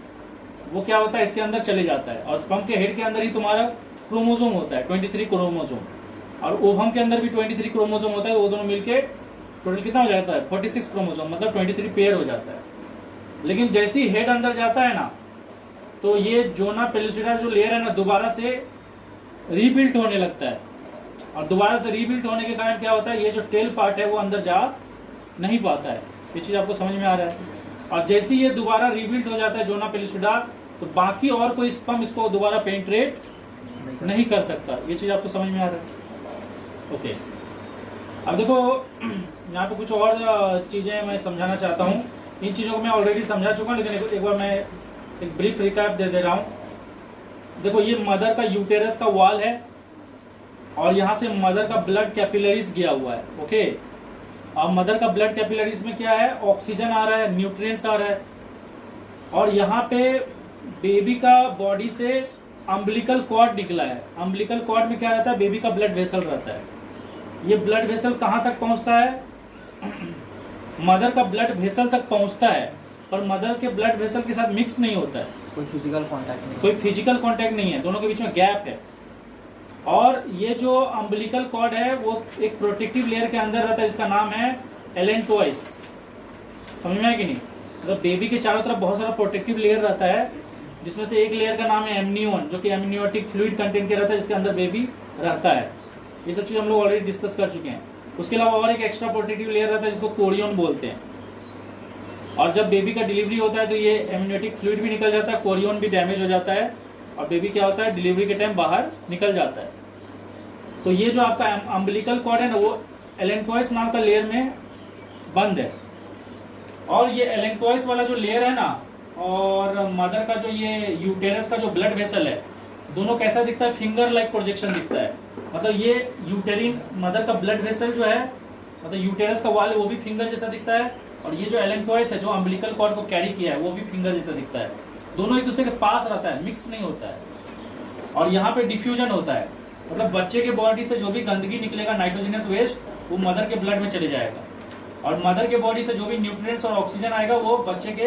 वो क्या होता है, इसके अंदर चले जाता है। और स्पर्म के हेड के अंदर ही तुम्हारा क्रोमोसोम होता है 23 क्रोमोसोम, और ओवम के अंदर भी 23 क्रोमोसोम होता है। वो दोनों मिलके टोटल कितना हो जाता है, 46 क्रोमोसोम, मतलब 23 पेयर हो जाता है। लेकिन जैसे ही हेड अंदर जाता है ना तो ये जोना पेलुसिडा जो लेयर है ना दोबारा से रीबिल्ट होने लगता है, और दोबारा से रीबिल्ट होने के कारण क्या होता है, ये जो टेल पार्ट है वो अंदर जा नहीं पाता है। ये चीज आपको समझ में आ रहा है। और जैसे ही ये दोबारा रीबिल्ट हो जाता है जोना पेलुसिडा तो बाकी और कोई स्पर्म इसको दोबारा पेनिट्रेट नहीं कर सकता। ये चीज आपको समझ में आ रहा है। ओके, अब देखो यहाँ पे कुछ और चीज़ें मैं समझाना चाहता हूँ। इन चीज़ों को मैं ऑलरेडी समझा चुका हूँ, लेकिन एक बार मैं एक ब्रीफ रिकैप दे रहा हूँ। देखो ये मदर का यूटेरस का वॉल है और यहाँ से मदर का ब्लड कैपिलरीज गया हुआ है। ओके, अब मदर का ब्लड कैपिलरीज में क्या है, ऑक्सीजन आ रहा है, न्यूट्रिएंट्स आ रहा है, और यहाँ पे बेबी का बॉडी से अम्बिलिकल कॉर्ड निकला है। अम्बिलिकल कॉर्ड में क्या रहता है, बेबी का ब्लड वेसल रहता है। ये ब्लड वेसल कहाँ तक पहुँचता है, मदर का ब्लड वेसल तक पहुँचता है, पर मदर के ब्लड वेसल के साथ मिक्स नहीं होता है, कोई फिजिकल कांटेक्ट नहीं, कोई फिजिकल कांटेक्ट नहीं है, दोनों के बीच में गैप है। और ये जो अम्बिलिकल कॉर्ड है वो एक प्रोटेक्टिव लेयर के अंदर रहता है जिसका नाम है एलेंटोइस। समझ में आया कि नहीं? मतलब बेबी के चारों तरफ बहुत सारा प्रोटेक्टिव लेयर रहता है, जिसमें से एक लेयर का नाम है एमनियोन, जो कि एमनियोटिक फ्लूइड कंटेंट के रहता है, जिसके अंदर बेबी रहता है। ये सब चीज़ हम लोग ऑलरेडी डिस्कस कर चुके हैं। उसके अलावा और एक एक्स्ट्रा प्रोटेक्टिव लेयर रहता है जिसको कोरियन बोलते हैं। और जब बेबी का डिलीवरी होता है तो ये एमनियोटिक फ्लूइड भी निकल जाता है, कोरियन भी डैमेज हो जाता है, और बेबी क्या होता है, डिलीवरी के टाइम बाहर निकल जाता है। तो ये जो आपका अम्बिलिकल कॉर्ड है ना, वो एलेंटोइस नाम का लेयर में बंद है। और ये एलेंटोइस वाला जो लेयर है ना, और मदर का जो ये यूटेरस का जो ब्लड वेसल है, दोनों कैसा दिखता है, फिंगर लाइक प्रोजेक्शन दिखता है। मतलब ये यूटेरिन मदर का ब्लड वेसल जो है, मतलब यूटेरस का वॉल है, वो भी फिंगर जैसा दिखता है, और ये जो एलेंटोइस है जो अम्बिलिकल कॉर्ड को कैरी किया है, वो भी फिंगर जैसा दिखता है। दोनों एक दूसरे के पास रहता है, मिक्स नहीं होता है। और यहाँ पे डिफ्यूजन होता है, मतलब बच्चे के बॉडी से जो भी गंदगी निकलेगा, नाइट्रोजनस वेस्ट, वो मदर के ब्लड में चले जाएगा, और मदर के बॉडी से जो भी न्यूट्रिएंट्स और ऑक्सीजन आएगा वो बच्चे के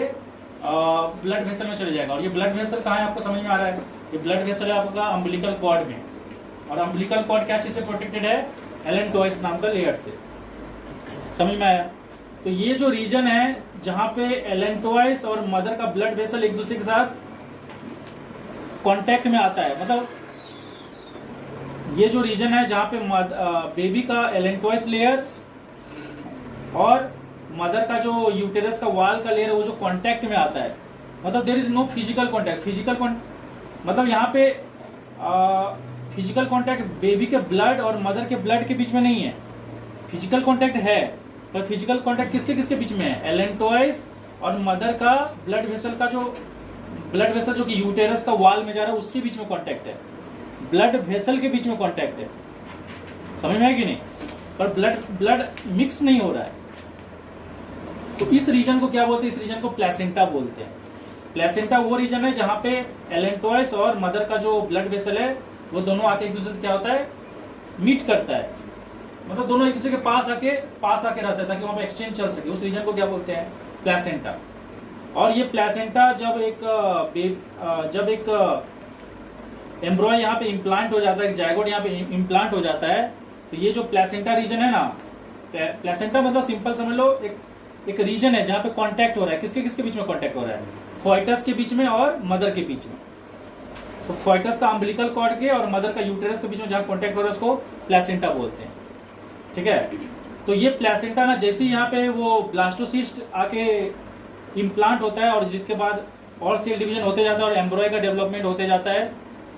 ब्लड वेसल में चले जाएगा। और ये ब्लड वेसल कहाँ है, आपको समझ में आ रहा है? ये ब्लड वेसल है आपका अम्बिलिकल कॉर्ड में। और अम्बिलिकल कॉर्ड क्या चीज से प्रोटेक्टेड है, एलेंटोइस नाम का लेयर से। समझ में आया? तो ये जो रीजन है जहाँ पे एलेंटोइस और मदर का ब्लड वेसल एक दूसरे के साथ कांटेक्ट में आता है, मतलब ये जो रीजन है जहाँ पे बेबी का एलेंटोइस लेयर और मदर का जो यूटेरस का वॉल का लेयर है, वो जो कांटेक्ट में आता है, मतलब there is no physical contact. मतलब यहाँ पे फिजिकल कांटेक्ट बेबी के ब्लड और मदर के ब्लड के बीच में नहीं है। फिजिकल कांटेक्ट है, पर फिजिकल कांटेक्ट किसके किसके बीच में है, एलेंटोइस और मदर का ब्लड वेसल का जो ब्लड वेसल जो कि यूटेरस का वॉल में जा रहा है, उसके बीच में कांटेक्ट है, ब्लड वेसल के बीच में कांटेक्ट है। समझ में आया कि नहीं? पर ब्लड मिक्स नहीं हो रहा है। तो इस रीजन को क्या बोलते हैं, इस रीजन को प्लेसेंटा बोलते हैं। प्लेसेंटा वो रीजन है जहाँ पे एलेंटोइस और मदर का जो ब्लड वेसल है, वो दोनों आके एक दूसरे से क्या होता है, मीट करता है, मतलब दोनों एक दूसरे के पास आके रहता है, ताकि वहाँ पे एक्सचेंज चल सके। उस रीजन को क्या बोलते हैं, प्लेसेंटा। और ये प्लेसेंटा जब एक एम्ब्रॉय यहाँ पे इम्प्लांट हो जाता है, जायगोट यहाँ पे इम्प्लांट हो जाता है, तो ये जो प्लेसेंटा रीजन है ना, प्लेसेंटा मतलब सिंपल समझ लो एक रीजन है जहाँ पे कांटेक्ट हो रहा है। किसके किसके बीच में कांटेक्ट हो रहा है, फोइटस के बीच में और मदर के बीच में। तो फोइटस का अम्बिलिकल कॉर्ड के और मदर का यूटेरस के बीच में जहाँ कांटेक्ट हो रहा है, उसको प्लेसेंटा बोलते हैं। ठीक है? तो ये प्लेसेंटा ना, जैसे ही यहाँ पे वो ब्लास्टोसिस्ट आके इम्प्लांट होता है, और जिसके बाद और सेल डिवीजन होते जाता है और एम्ब्रॉय का डेवलपमेंट होते जाता है,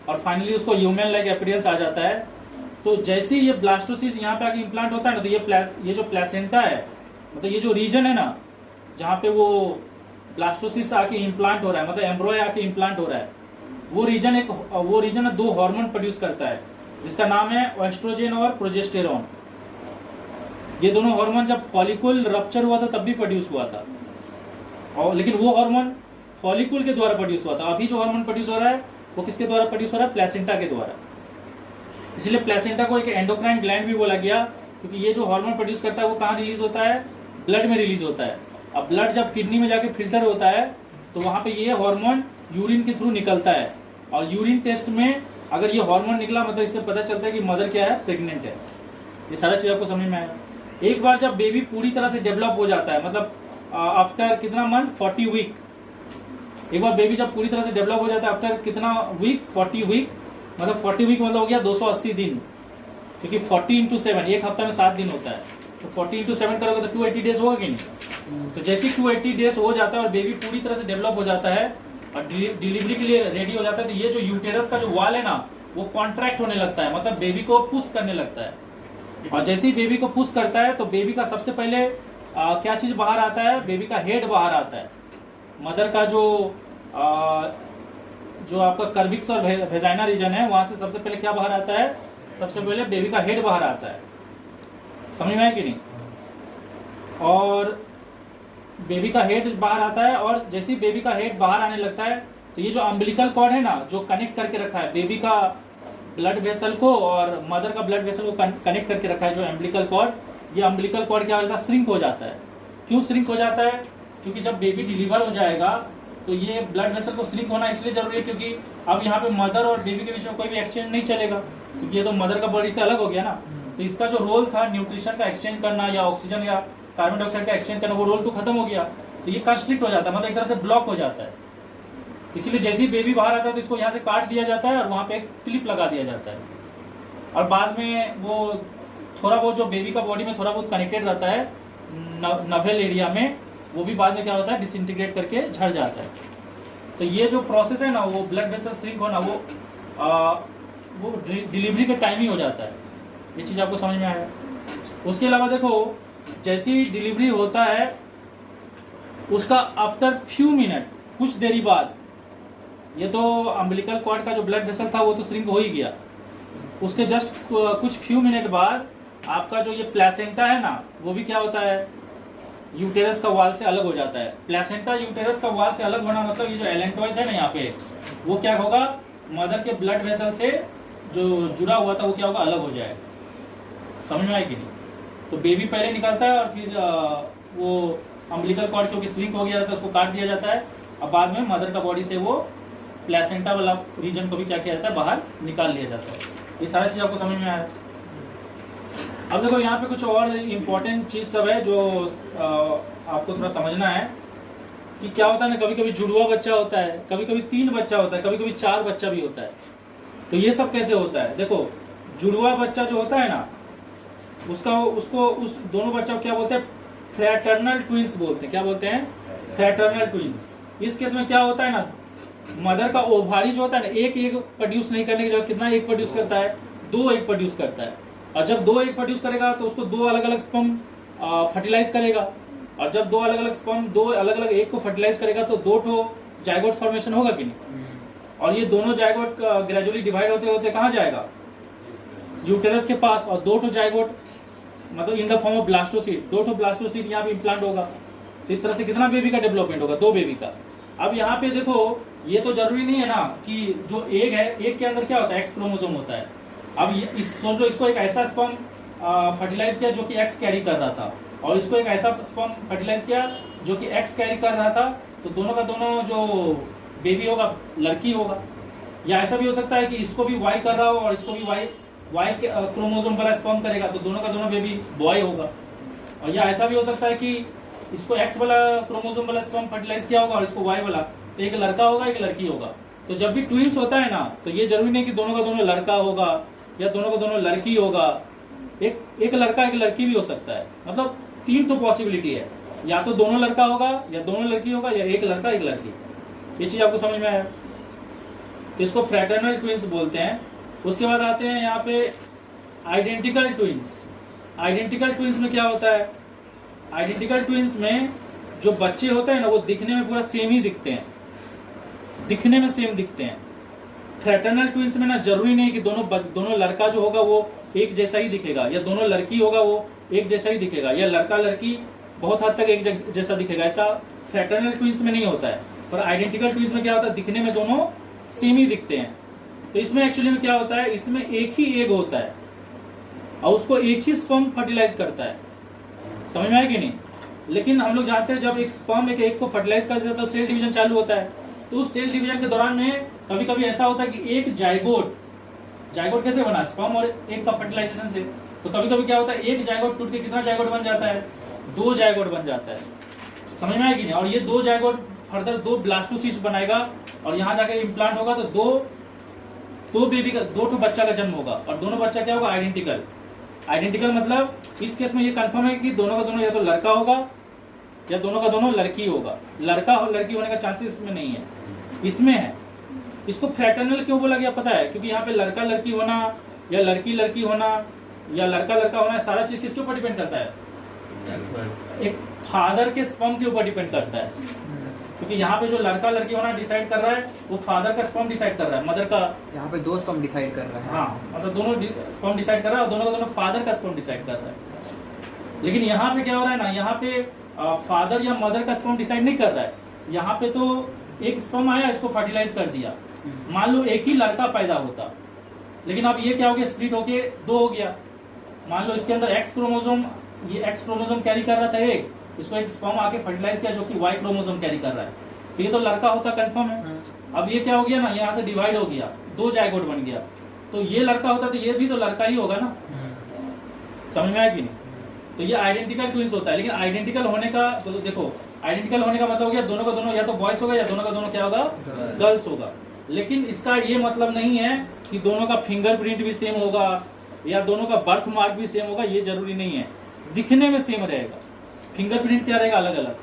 और फाइनली उसको ह्यूमन लाइक अपीयरेंस आ जाता है। तो जैसे ही ये ब्लास्टोसिस्ट यहाँ पे आके इम्प्लांट होता है ना, तो ये जो प्लेसेंटा है, मतलब ये जो रीजन है ना जहाँ पे वो ब्लास्टोसिस्ट आके इम्प्लांट हो रहा है, मतलब एम्ब्रॉय आके इम्प्लांट हो रहा है, वो रीजन दो हार्मोन प्रोड्यूस करता है, जिसका नाम है एस्ट्रोजन और प्रोजेस्टेरॉन। ये दोनों हार्मोन जब फॉलिकल रप्चर हुआ था तब भी प्रोड्यूस हुआ था, और लेकिन वो हार्मोन फॉलिकल के द्वारा प्रोड्यूस हुआ था। अभी जो हार्मोन प्रोड्यूस हो रहा है वो किसके द्वारा प्रोड्यूस हो रहा है, प्लेसेंटा के द्वारा। इसलिए प्लेसेंटा को एक एंडोक्राइन ग्लैंड भी बोला गया, क्योंकि ये जो हार्मोन प्रोड्यूस करता है वो कहाँ रिलीज होता है, ब्लड में रिलीज होता है। अब ब्लड जब किडनी में जाके फिल्टर होता है, तो वहाँ पे ये हार्मोन यूरिन के थ्रू निकलता है, और यूरिन टेस्ट में अगर ये हार्मोन निकला, मतलब इससे पता चलता है कि मदर क्या है, प्रेग्नेंट है। ये सारा चीज़ आपको समझ में आएगा। एक बार जब बेबी पूरी तरह से डेवलप हो जाता है, मतलब आफ्टर कितना मंथ, 40 वीक। एक बार बेबी जब पूरी तरह से डेवलप हो जाता है आफ्टर कितना वीक, 40 वीक, मतलब 40 वीक मतलब हो गया 280 दिन, क्योंकि 40 × 7 एक हफ्ता में 7 दिन होता है, तो 40 × 7 करोगे तो 280 डेज होगा कि नहीं। तो जैसे 280 डेज हो जाता है और बेबी पूरी तरह से डेवलप हो जाता है और डिलीवरी के लिए रेडी हो जाता है, तो ये जो यूटेरस का जो वॉल है ना, वो कॉन्ट्रैक्ट होने लगता है, मतलब बेबी को पुश करने लगता है। और जैसे ही बेबी को पुश करता है तो बेबी का सबसे पहले क्या चीज बाहर आता है, बेबी का हेड बाहर आता है। मदर का जो आपका कर्विक्स और वेजाइना रीजन है वहां से सबसे पहले क्या बाहर आता है, सबसे पहले बेबी का हेड बाहर आता है। समझ में आया कि नहीं? और बेबी का हेड बाहर आता है और जैसे ही बेबी का हेड बाहर आने लगता है तो ये जो अम्बिलिकल कॉर्ड है ना, जो कनेक्ट करके रखा है बेबी का ब्लड वेसल को और मदर का ब्लड वेसल को कनेक्ट करके रखा है, जो अम्बिलिकल कॉर्ड, ये अम्बिलिकल कॉर्ड क्या होता है, श्रिंक हो जाता है। क्यों श्रिंक हो जाता है? क्योंकि जब बेबी डिलीवर हो जाएगा तो ये ब्लड वेसल को श्रिंक होना इसलिए जरूरी है क्योंकि अब यहाँ पे मदर और बेबी के बीच में कोई भी एक्सचेंज नहीं चलेगा, क्योंकि ये तो मदर का बॉडी से अलग हो गया ना। तो इसका जो रोल था न्यूट्रिशन का एक्सचेंज करना या ऑक्सीजन या कार्बन डाइऑक्साइड का एक्सचेंज करना, वो रोल तो खत्म हो गया। तो ये कंस्ट्रिक्ट हो जाता है, मतलब एक तरह से ब्लॉक हो जाता है। इसीलिए जैसे ही बेबी बाहर आता है तो इसको यहाँ से काट दिया जाता है और वहाँ पे एक क्लिप लगा दिया जाता है। और बाद में वो थोड़ा बहुत जो बेबी का बॉडी में थोड़ा बहुत कनेक्टेड रहता है नवेल एरिया में, वो भी बाद में क्या होता है, डिसइंटीग्रेट करके झड़ जाता है। तो ये जो प्रोसेस है ना, वो ब्लड वेसल श्रिंक होना, वो डिलीवरी के टाइम ही हो जाता है। ये चीज़ आपको समझ में आया? उसके अलावा देखो, जैसी डिलीवरी होता है उसका आफ्टर फ्यू मिनट, कुछ देरी बाद, ये तो अम्बिलिकल कॉर्ड का जो ब्लड वेसल था वो तो श्रिंक हो ही गया, उसके जस्ट कुछ फ्यू मिनट बाद आपका जो ये प्लेसेंटा है ना, वो भी क्या होता है, यूटेरस का वाल से अलग हो जाता है। प्लेसेंटा यूटेरस का वाल से अलग होना मतलब ये जो एलेंटॉइस है ना यहाँ पे, वो क्या होगा, मदर के ब्लड वेसल से जो जुड़ा हुआ था वो क्या होगा, अलग हो जाएगा। समझ में आए कि नहीं? तो बेबी पहले निकलता है और फिर वो अम्बिलिकल कॉर्ड क्योंकि श्रिंक हो गया था उसको काट दिया जाता है, और बाद में मदर का बॉडी से वो प्लेसेंटा वाला रीजन को भी क्या किया जाता है, बाहर निकाल लिया जाता है। ये सारा चीज़ आपको समझ में आया? अब देखो यहाँ पे कुछ और इम्पोर्टेंट चीज़ सब है जो आपको थोड़ा समझना है कि क्या होता है ना, कभी कभी जुड़वा बच्चा होता है, कभी कभी 3 बच्चा होता है, कभी कभी 4 बच्चा भी होता है। तो ये सब कैसे होता है? देखो, जुड़वा बच्चा जो होता है ना, उस दोनों बच्चा को क्या बोलते हैं, फ्रैटर्नल ट्विंस बोलते हैं। क्या बोलते हैं? Fraternal twins. इस केस में क्या होता है ना, मदर का ओवारी जो होता है ना, एक एग प्रोड्यूस नहीं करने की जगह कितना एग प्रोड्यूस करता है, 2 एग प्रोड्यूस करता है। और जब 2 एग प्रोड्यूस करेगा तो उसको 2 अलग अलग स्पर्म फर्टिलाइज करेगा, और जब 2 अलग अलग स्पर्म 2 अलग अलग एग को फर्टिलाइज करेगा तो 2 ठो जाइगोट फॉर्मेशन होगा कि नहीं? और ये दोनों जाइगोट ग्रेजुअली डिवाइड होते होते कहाँ जाएगा, यूटेरस के पास, और 2 ठो जाइगोट मतलब इन द फॉर्म ऑफ ब्लास्टोसीड, 2 ठो ब्लास्टोसीड यहाँ पे इम्प्लांट होगा। तो इस तरह से कितना बेबी का डेवलपमेंट होगा, 2 बेबी का। अब यहाँ पे देखो, ये तो जरूरी नहीं है ना कि जो एग है, एग के अंदर क्या होता है, एक्स क्रोमोसोम होता है। अब सोच लो, इसको एक ऐसा स्पर्म फर्टिलाइज किया जो कि एक्स कैरी कर रहा था, और इसको एक ऐसा स्पर्म फर्टिलाइज किया जो कि एक्स कैरी कर रहा था, तो दोनों का दोनों जो बेबी होगा लड़की होगा। या ऐसा भी हो सकता है कि इसको भी वाई कर रहा हो और इसको भी वाई के क्रोमोसोम वाला स्पर्म करेगा, तो दोनों का दोनों बेबी बॉय होगा। और या ऐसा भी हो सकता है कि इसको एक्स वाला क्रोमोसोम वाला स्पर्म फर्टिलाइज किया होगा और इसको वाई वाला, तो एक लड़का होगा एक लड़की होगा। तो जब भी ट्विंस होता है ना, तो ये जरूरी नहीं कि दोनों का दोनों लड़का होगा या दोनों का दोनों लड़की होगा, एक लड़का एक लड़की भी हो सकता है। मतलब 3 तो पॉसिबिलिटी है, या तो दोनों लड़का होगा या दोनों लड़की होगा या एक लड़का एक लड़की। ये चीज़ आपको समझ में आया? तो इसको फ्रैटर्नल ट्विंस बोलते हैं। उसके बाद आते हैं यहाँ पे आइडेंटिकल ट्विंस। आइडेंटिकल ट्विंस में क्या होता है, आइडेंटिकल ट्विंस में जो बच्चे होते हैं ना, वो दिखने में पूरा सेम ही दिखते हैं, दिखने में सेम दिखते हैं। फ्रैटर्नल ट्विंस में ना जरूरी नहीं कि दोनों लड़का जो होगा वो एक जैसा ही दिखेगा, या दोनों लड़की होगा वो एक जैसा ही दिखेगा, या लड़का लड़की बहुत हद तक एक जैसा दिखेगा। ऐसा फ्रैटर्नल ट्विंस में नहीं होता है। पर आइडेंटिकल ट्विंस में क्या होता है, दिखने में दोनों सेम ही दिखते हैं। तो इसमें एक्चुअली में क्या होता है, इसमें एक ही एग होता है और उसको एक ही स्पर्म फर्टिलाइज करता है। समझ में आया कि नहीं? लेकिन हम लोग जानते हैं जब एक स्पर्म एक एग को फर्टिलाइज कर देता है तो सेल डिवीजन चालू होता है। तो उस सेल डिवीजन के दौरान में कभी कभी ऐसा होता है कि एक जाइगोट कैसे बना, स्पर्म और एग का फर्टिलाइजेशन से। तो कभी कभी क्या होता है, एक जाइगोट टूट के कितना जाइगोट बन जाता है, 2 जाइगोट बन जाता है। समझ में आया कि नहीं? और ये 2 जाइगोट फर्दर 2 ब्लास्टोसिस्ट बनाएगा और यहाँ जाके इम्प्लांट होगा, तो दो बेबी का 2 बच्चा का जन्म होगा। और दोनों बच्चा क्या होगा, आइडेंटिकल मतलब इस केस में ये कंफर्म है कि दोनों का दोनों या तो लड़का होगा या दोनों का दोनों लड़की होगा। लड़का और लड़की होने का चांसेस इसमें नहीं है, इसमें है। इसको फ्रैटर्नल क्यों बोला गया पता है? क्योंकि यहाँ पे लड़का लड़की होना या लड़की लड़की होना या लड़का लड़का होना है, सारा चीज किसके ऊपर डिपेंड करता है? एक फादर के स्पर्म के ऊपर डिपेंड करता है, क्योंकि यहाँ पे जो लड़का लड़की होना डिसाइड कर रहा है वो फादर का स्पर्म डिसाइड कर रहा है, मदर का। यहाँ पे दो स्पर्म डिसाइड कर रहा है। हाँ, मतलब दोनों स्पर्म डिसाइड कर रहा है और दोनों का दोनों फादर का स्पर्म डिसाइड कर रहा है। लेकिन यहाँ पे क्या हो रहा है ना, यहाँ पे फादर या मदर का स्पर्म डिसाइड नहीं कर रहा है। यहाँ पे तो एक स्पर्म आया, इसको फर्टिलाइज कर दिया, मान लो एक ही लड़का पैदा होता, लेकिन अब ये क्या हो गया, स्प्लिट होके दो हो गया। मान लो इसके अंदर एक्स क्रोमोसोम, ये एक्स क्रोमोसोम कैरी कर रहा था एक, इसको एक स्पर्म आके फर्टिलाइज किया जो कि वाई क्रोमोसोम कैरी कर रहा है, तो ये तो लड़का होता कंफर्म है। अब ये क्या हो गया ना, यहाँ से डिवाइड हो गया, दो जायगोट बन गया, तो ये लड़का होता तो ये भी तो लड़का ही होगा ना। समझ में आया कि नहीं? तो ये आइडेंटिकल ट्विंस होता है। लेकिन आइडेंटिकल होने का तो देखो, आइडेंटिकल होने का मतलब हो गया दोनों का दोनों या तो बॉयज होगा या दोनों का दोनों क्या होगा, गर्ल्स होगा। लेकिन इसका ये मतलब नहीं है कि दोनों का फिंगरप्रिंट भी सेम होगा या दोनों का बर्थ मार्क भी सेम होगा, ये जरूरी नहीं है। दिखने में सेम रहेगा, फिंगरप्रिंट क्या रहेगा अलग अलग,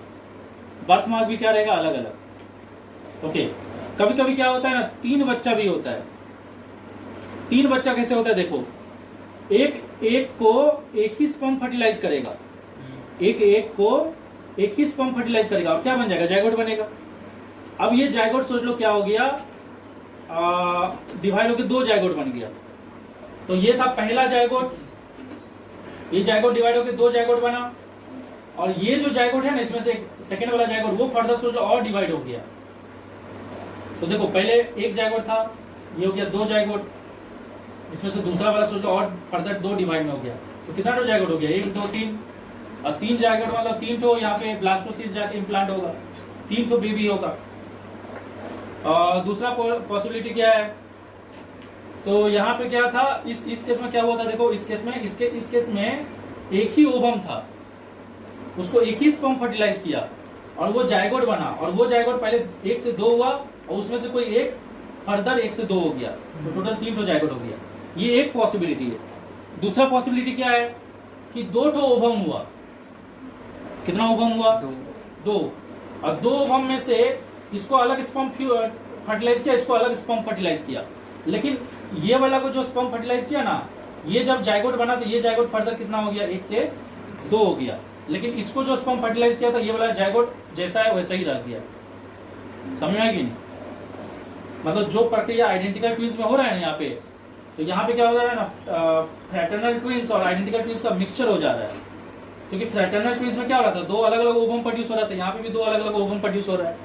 बर्थ मार्क भी क्या रहेगा अलग अलग। ओके, कभी कभी क्या होता है ना, तीन बच्चा भी होता है। तीन बच्चा कैसे होता है देखो, एक को एक ही स्पर्म फर्टिलाइज करेगा, एक को एक ही स्पर्म फर्टिलाइज करेगा और क्या बन जाएगा, जायगोट बनेगा। अब ये जायगोट सोच लो क्या हो गया, डिवाइड होकर दो जायगोट बन गया। तो ये था पहला जायगोट, ये जायगोट डिवाइड होकर दो जायगोट बना, और ये जो जायगोट है ना इसमें से सेकंड वाला जायगोट वो फर्दर सोच लो और डिवाइड हो गया। तो देखो पहले एक जायगोट था, ये हो गया दो जायगोट, इसमें से दूसरा वाला सोच लो और फर्दर दो डिवाइड में हो गया, तो कितना तो जायगोट हो गया, एक दो तीन, और तीन जायगोट मतलब तीन तो यहाँ पे ब्लास्टोसिस्ट जाके इम्प्लांट होगा, तीन तो बेबी होगा। और दूसरा पॉसिबिलिटी क्या है, तो यहाँ पे क्या था, इस केस में क्या हुआ था देखो, इस केस में एक ही ओवम था, उसको एक ही स्पर्म फर्टिलाइज किया और वो जायगोट बना, और वो जायगोट पहले एक से दो हुआ और उसमें से कोई एक फर्दर एक से दो हो गया, तो टोटल तीन तो जायगोट हो गया। ये एक पॉसिबिलिटी है। दूसरा पॉसिबिलिटी क्या है कि दो तो ओवम हुआ, कितना ओवम हुआ, दो, और दो ओवम में से इसको अलग स्पर्म फर्टिलाइज किया, इसको अलग स्पर्म फर्टिलाइज किया। लेकिन ये वाला को जो स्पर्म फर्टिलाइज किया ना, ये जब जायगोट बना तो ये जायगोट फर्दर कितना हो गया, एक से दो हो गया। लेकिन इसको जो स्पर्म फर्टिलाइज किया था ये वाला जायगोट जैसा है वैसा ही रह गया। समझ में आया कि नहीं? मतलब जो प्रक्रिया आइडेंटिकल ट्विंस में हो रहा है ना यहाँ पे, तो यहाँ पे क्या हो रहा है ना, फ्रैटर्नल ट्विंस और आइडेंटिकल ट्विंस का मिक्सचर हो जा रहा है। क्योंकि फ्रैटर्नल ट्विंस में क्या हो रहा था, दो अलग अलग ओवम प्रोड्यूस हो रहा था, यहाँ पे भी दो अलग अलग ओवम प्रोड्यूस हो रहा है।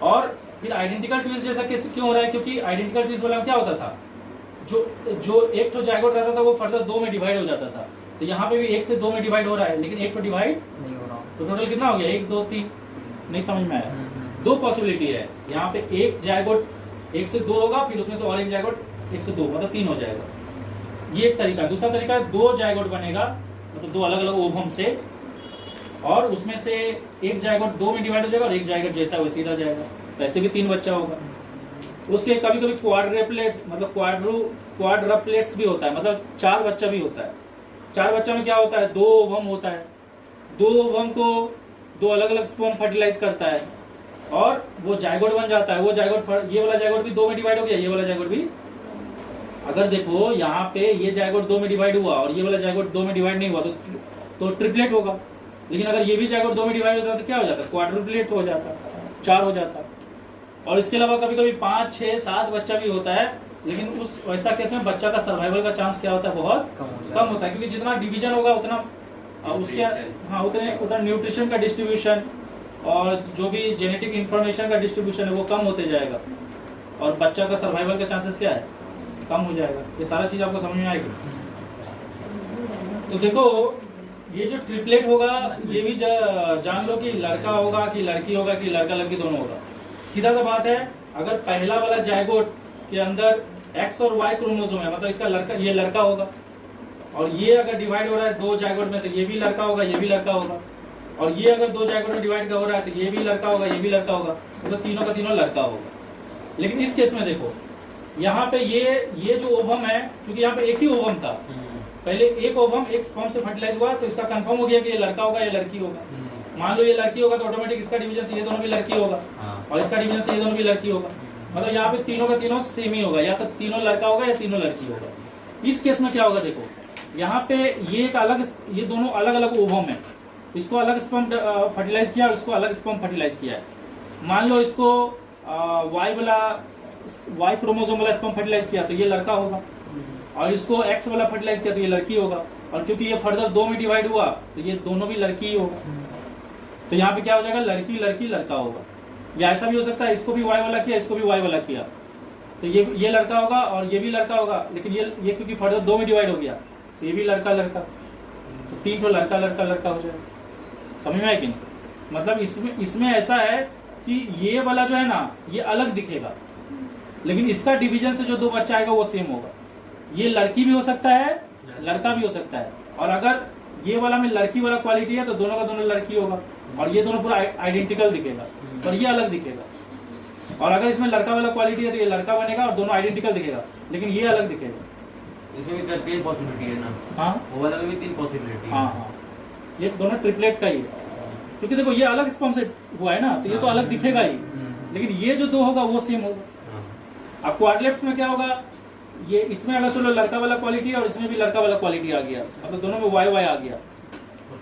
और फिर आइडेंटिकल ट्विंस जैसा कैसे क्यों हो रहा है, क्योंकि आइडेंटिकल ट्विंस वाला क्या होता था, जो एक तो जायगोट रहता था वो फर्दर दो में डिवाइड हो जाता था, तो यहाँ पे भी एक से दो में डिवाइड हो रहा है, लेकिन एक तो डिवाइड नहीं हो रहा, तो टोटल कितना हो गया, एक दो तीन। नहीं समझ में आया? दो पॉसिबिलिटी है यहाँ पे, एक जायगोट एक से दो होगा, फिर उसमें से और एक जायगोट एक से दो, मतलब तीन हो जाएगा। ये एक तरीका। दूसरा तरीका है दो जायगोट बनेगा, मतलब दो अलग अलग ओवम से, और उसमें से एक जायगोट दो में डिवाइड हो जाएगा और एक जायगोट जैसा वैसे रह जाएगा, तो ऐसे भी तीन बच्चा होगा। उसके कभी कभी क्वाड्रप्लेट्स, मतलब क्वाड्रप्लेट्स भी होता है, मतलब चार बच्चा भी होता है। चार बच्चा में क्या होता है, दो ओवम होता है, दो ओवम को दो अलग अलग स्पर्म फर्टिलाइज करता है और वो जायगोट बन जाता है। वो जायगोट, ये वाला जायगोट भी दो में डिवाइड हो गया, ये वाला जायगोट भी। अगर देखो यहाँ पे ये जायगोट दो में डिवाइड हुआ और ये वाला जायगोट दो में डिवाइड नहीं हुआ तो ट्रिपलेट होगा। लेकिन अगर ये भी जायगोट दो में डिवाइड होता तो क्या हो जाता, क्वाड्रुप्लेट हो जाता, चार हो जाता। और इसके अलावा कभी कभी 5, 6, 7 बच्चा भी होता है, लेकिन उस वैसा केस में बच्चा का सर्वाइवल का चांस क्या होता है, बहुत कम होता है, क्योंकि जितना डिवीजन होगा उतना उसके हाँ उतना न्यूट्रिशन का डिस्ट्रीब्यूशन और जो भी जेनेटिक इंफॉर्मेशन का डिस्ट्रीब्यूशन है वो कम होते जाएगा, और बच्चा का सर्वाइवल का चांसेस क्या है, कम हो जाएगा। ये सारा चीज़ आपको समझ में आएगी। तो देखो ये जो ट्रिपलेट होगा ये भी जान लो कि लड़का होगा कि लड़की होगा कि लड़का लड़की दोनों होगा। सीधा सा बात है, अगर पहला वाला जायगोट के अंदर एक्स और वाई क्रोमोसोम है, मतलब इसका लड़का, ये लड़का होगा, और ये अगर डिवाइड हो रहा है दो जायगोट में तो ये भी लड़का होगा, ये भी लड़का होगा, और ये अगर दो जायगोट में डिवाइड हो रहा है तो ये भी लड़का होगा, ये भी लड़का होगा, मतलब तीनों का तीनों लड़का होगा। लेकिन इस केस में देखो यहाँ पे ये जो ओवम है, क्योंकि यहाँ पे एक ही ओवम था, पहले एक ओवम एक स्पर्म से फर्टिलाइज हुआ तो इसका कंफर्म हो गया कि ये लड़का होगा या लड़की होगा। मान लो ये लड़की होगा तो ऑटोमेटिक इसका डिवीजन से ये दोनों भी लड़की होगा, और इसका डिवीजन से ये दोनों भी लड़की होगा, मतलब यहाँ पे तीनों का तीनों सेम ही होगा, या तो तीनों लड़का होगा या तीनों लड़की होगा। इस केस में क्या होगा देखो, यहाँ पे ये एक अलग, ये दोनों अलग अलग ओवम है, इसको अलग स्पर्म फर्टिलाइज किया और इसको अलग स्पर्म फर्टिलाइज किया है। मान लो इसको वाई क्रोमोसोम वाला स्पर्म फर्टिलाइज किया तो ये लड़का होगा, और इसको एक्स वाला फर्टिलाइज किया तो ये लड़की होगा, और क्योंकि ये फर्दर 2 में डिवाइड हुआ तो ये दोनों भी लड़की ही होगा। तो यहाँ पे क्या हो जाएगा, लड़की लड़की लड़का होगा। या ऐसा भी हो सकता है इसको भी वाई वाला किया, इसको भी वाई वाला किया, तो ये लड़का होगा और ये भी लड़का होगा, लेकिन ये क्योंकि फर्दर 2 में डिवाइड हो गया तो ये भी लड़का लड़का, तो 3 तो लड़का लड़का लड़का हो जाएगा। समझ में आया कि नहीं? मतलब इसमें ऐसा है कि ये वाला जो है ना ये अलग दिखेगा, लेकिन इसका डिवीजन से जो 2 बच्चा आएगा वो सेम होगा। ये लड़की भी हो सकता है, लड़का भी हो सकता है, और अगर ये वाला में लड़की वाला क्वालिटी है तो दोनों का दोनों लड़की होगा, और ये दोनों पूरा आइडेंटिकल दिखेगा, पर ये अलग दिखेगा। और अगर इसमें लड़का वाला क्वालिटी है तो ये लड़का बनेगा और दोनों आइडेंटिकल दिखेगा, लेकिन ये अलग दिखेगा। इसमें भी 3 पॉसिबिलिटी है ना? हाँ, वो वाला में भी 3 पॉसिबिलिटी है। हाँ, ये दोनों ट्रिपलेट का ही है, क्योंकि देखो ये अलग स्पर्म से हुआ है ना, तो ये तो अलग दिखेगा ही, लेकिन ये जो 2 होगा वो सेम होगा। अब क्वाड्रिप्लेट्स में क्या होगा, ये इसमें अगर चलो लड़का वाला क्वालिटी है और इसमें भी लड़का वाला क्वालिटी आ गया, मतलब दोनों में वाई वाई आ गया,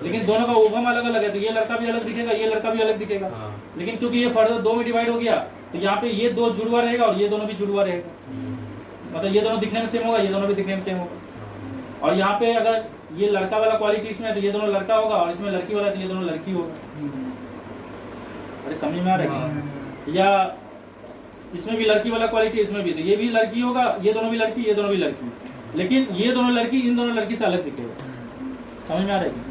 लेकिन दोनों का ओवम अलग अलग है, तो ये लड़का भी अलग दिखेगा, ये लड़का भी अलग दिखेगा। लेकिन क्योंकि ये फर्दर 2 में डिवाइड हो गया तो यहाँ पे ये 2 जुड़वा रहेगा और ये दोनों भी जुड़वा रहेगा, मतलब ये दोनों दिखने में सेम होगा, ये दोनों भी दिखने में सेम होगा। और यहाँ पे अगर ये लड़का वाला क्वालिटी इसमें है तो ये दोनों लड़का होगा, और इसमें लड़की वाला तो ये दोनों लड़की होगा। अरे समझ में आ रहा है? या इसमें भी लड़की वाला क्वालिटी, इसमें भी, तो ये भी लड़की होगा, ये दोनों भी लड़की, ये दोनों भी लड़की, लेकिन ये दोनों लड़की इन दोनों लड़की से अलग दिखेगा। समझ में आ रहा है?